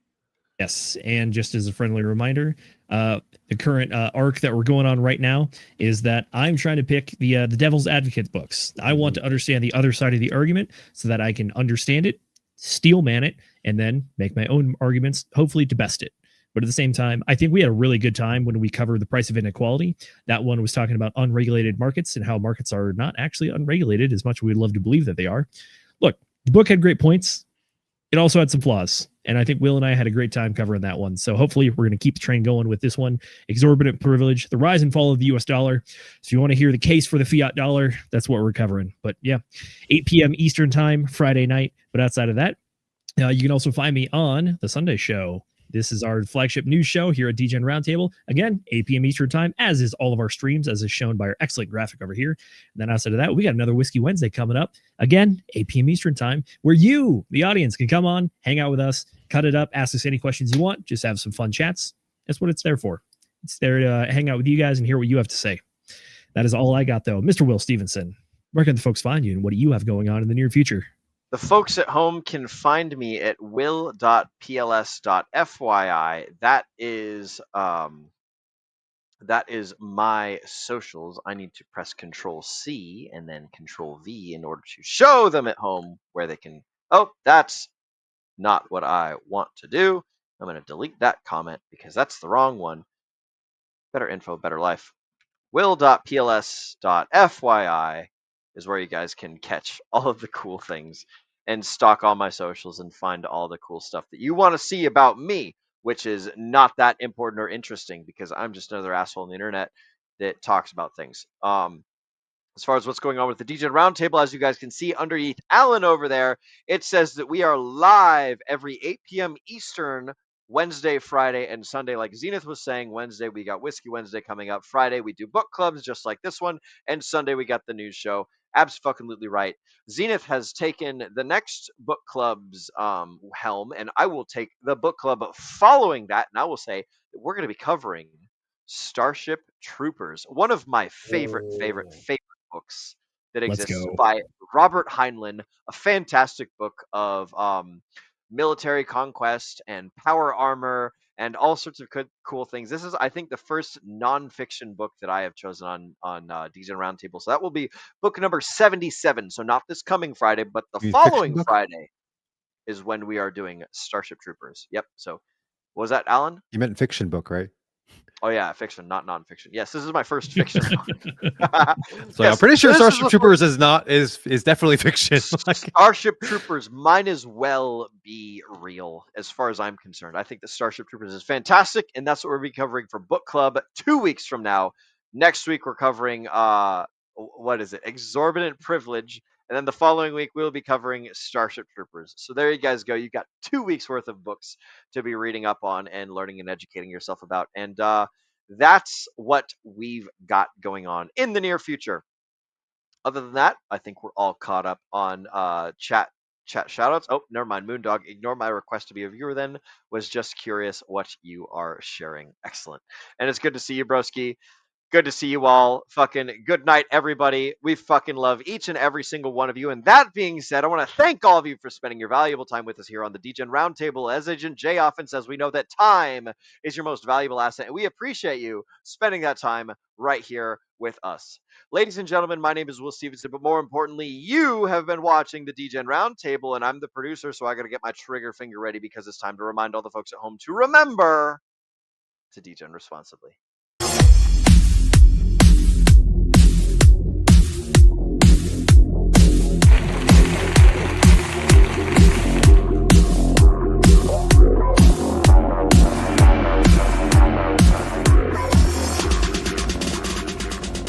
Yes, and just as a friendly reminder, the current arc that we're going on right now is that I'm trying to pick the Devil's Advocate books. I want to understand the other side of the argument so that I can understand it, steel man it, and then make my own arguments, hopefully to best it. But at the same time, I think we had a really good time when we covered the price of inequality. That one was talking about unregulated markets and how markets are not actually unregulated as much as we'd love to believe that they are. Look, the book had great points. It also had some flaws, and I think Will and I had a great time covering that one. So hopefully we're going to keep the train going with this one. Exorbitant Privilege, the rise and fall of the US dollar. So if you want to hear the case for the fiat dollar, that's what we're covering. But yeah, 8 p.m. Eastern time, Friday night. But outside of that, you can also find me on The Sunday Show. This is our flagship news show here at Degen Roundtable. Again, 8 p.m. Eastern time, as is all of our streams, as is shown by our excellent graphic over here. And then outside of that, we got another Whiskey Wednesday coming up. Again, 8 p.m. Eastern time, where you, the audience, can come on, hang out with us, cut it up, ask us any questions you want, just have some fun chats. That's what it's there for. It's there to hang out with you guys and hear what you have to say. That is all I got, though. Mr. Will Stevenson, where can the folks find you, and what do you have going on in the near future? The folks at home can find me at will.pls.fyi. That is my socials. I need to press Control C and then Control V in order to show them at home where they can. Oh, that's not what I want to do. I'm going to delete that comment because that's the wrong one. Better info, better life. will.pls.fyi is where you guys can catch all of the cool things and stalk all my socials and find all the cool stuff that you want to see about me, which is not that important or interesting because I'm just another asshole on the internet that talks about things. As far as what's going on with the Degen Roundtable, as you guys can see underneath Alan over there, it says that we are live every 8 p.m. Eastern, Wednesday, Friday, and Sunday. Like Zenith was saying, Wednesday we got Whiskey Wednesday coming up. Friday we do book clubs just like this one. And Sunday we got the news show. Abs-fucking-lutely right. Zenith has taken the next book club's helm, and I will take the book club following that. And I will say that we're going to be covering Starship Troopers, one of my favorite books that exists by Robert Heinlein, a fantastic book of military conquest and power armor and all sorts of cool things. This is, I think, the first nonfiction book that I have chosen on Degen Roundtable. So that will be book number 77. So not this coming Friday, but the following Friday is when we are doing Starship Troopers. Yep. So what was that, Alan? You meant fiction book, right? Oh yeah, fiction, not nonfiction. Yes, this is my first fiction book. So yes, I'm pretty sure Starship Troopers is definitely fiction. Starship Troopers might as well be real, as far as I'm concerned. I think that Starship Troopers is fantastic, and that's what we'll be covering for book club 2 weeks from now. Next week we're covering what is it? Exorbitant Privilege. And then the following week, we'll be covering Starship Troopers. So there you guys go. You've got 2 weeks worth of books to be reading up on and learning and educating yourself about. And that's what we've got going on in the near future. Other than that, I think we're all caught up on chat shoutouts. Oh, never mind. Moondog, ignore my request to be a viewer then. Was just curious what you are sharing. Excellent. And it's good to see you, broski. Good to see you all. Fucking good night, everybody. We fucking love each and every single one of you. And that being said, I want to thank all of you for spending your valuable time with us here on the Degen Roundtable. As Agent J often says, we know that time is your most valuable asset, and we appreciate you spending that time right here with us. Ladies and gentlemen, my name is Will Stevenson, but more importantly, you have been watching the Degen Roundtable, and I'm the producer, so I got to get my trigger finger ready because it's time to remind all the folks at home to remember to Degen responsibly.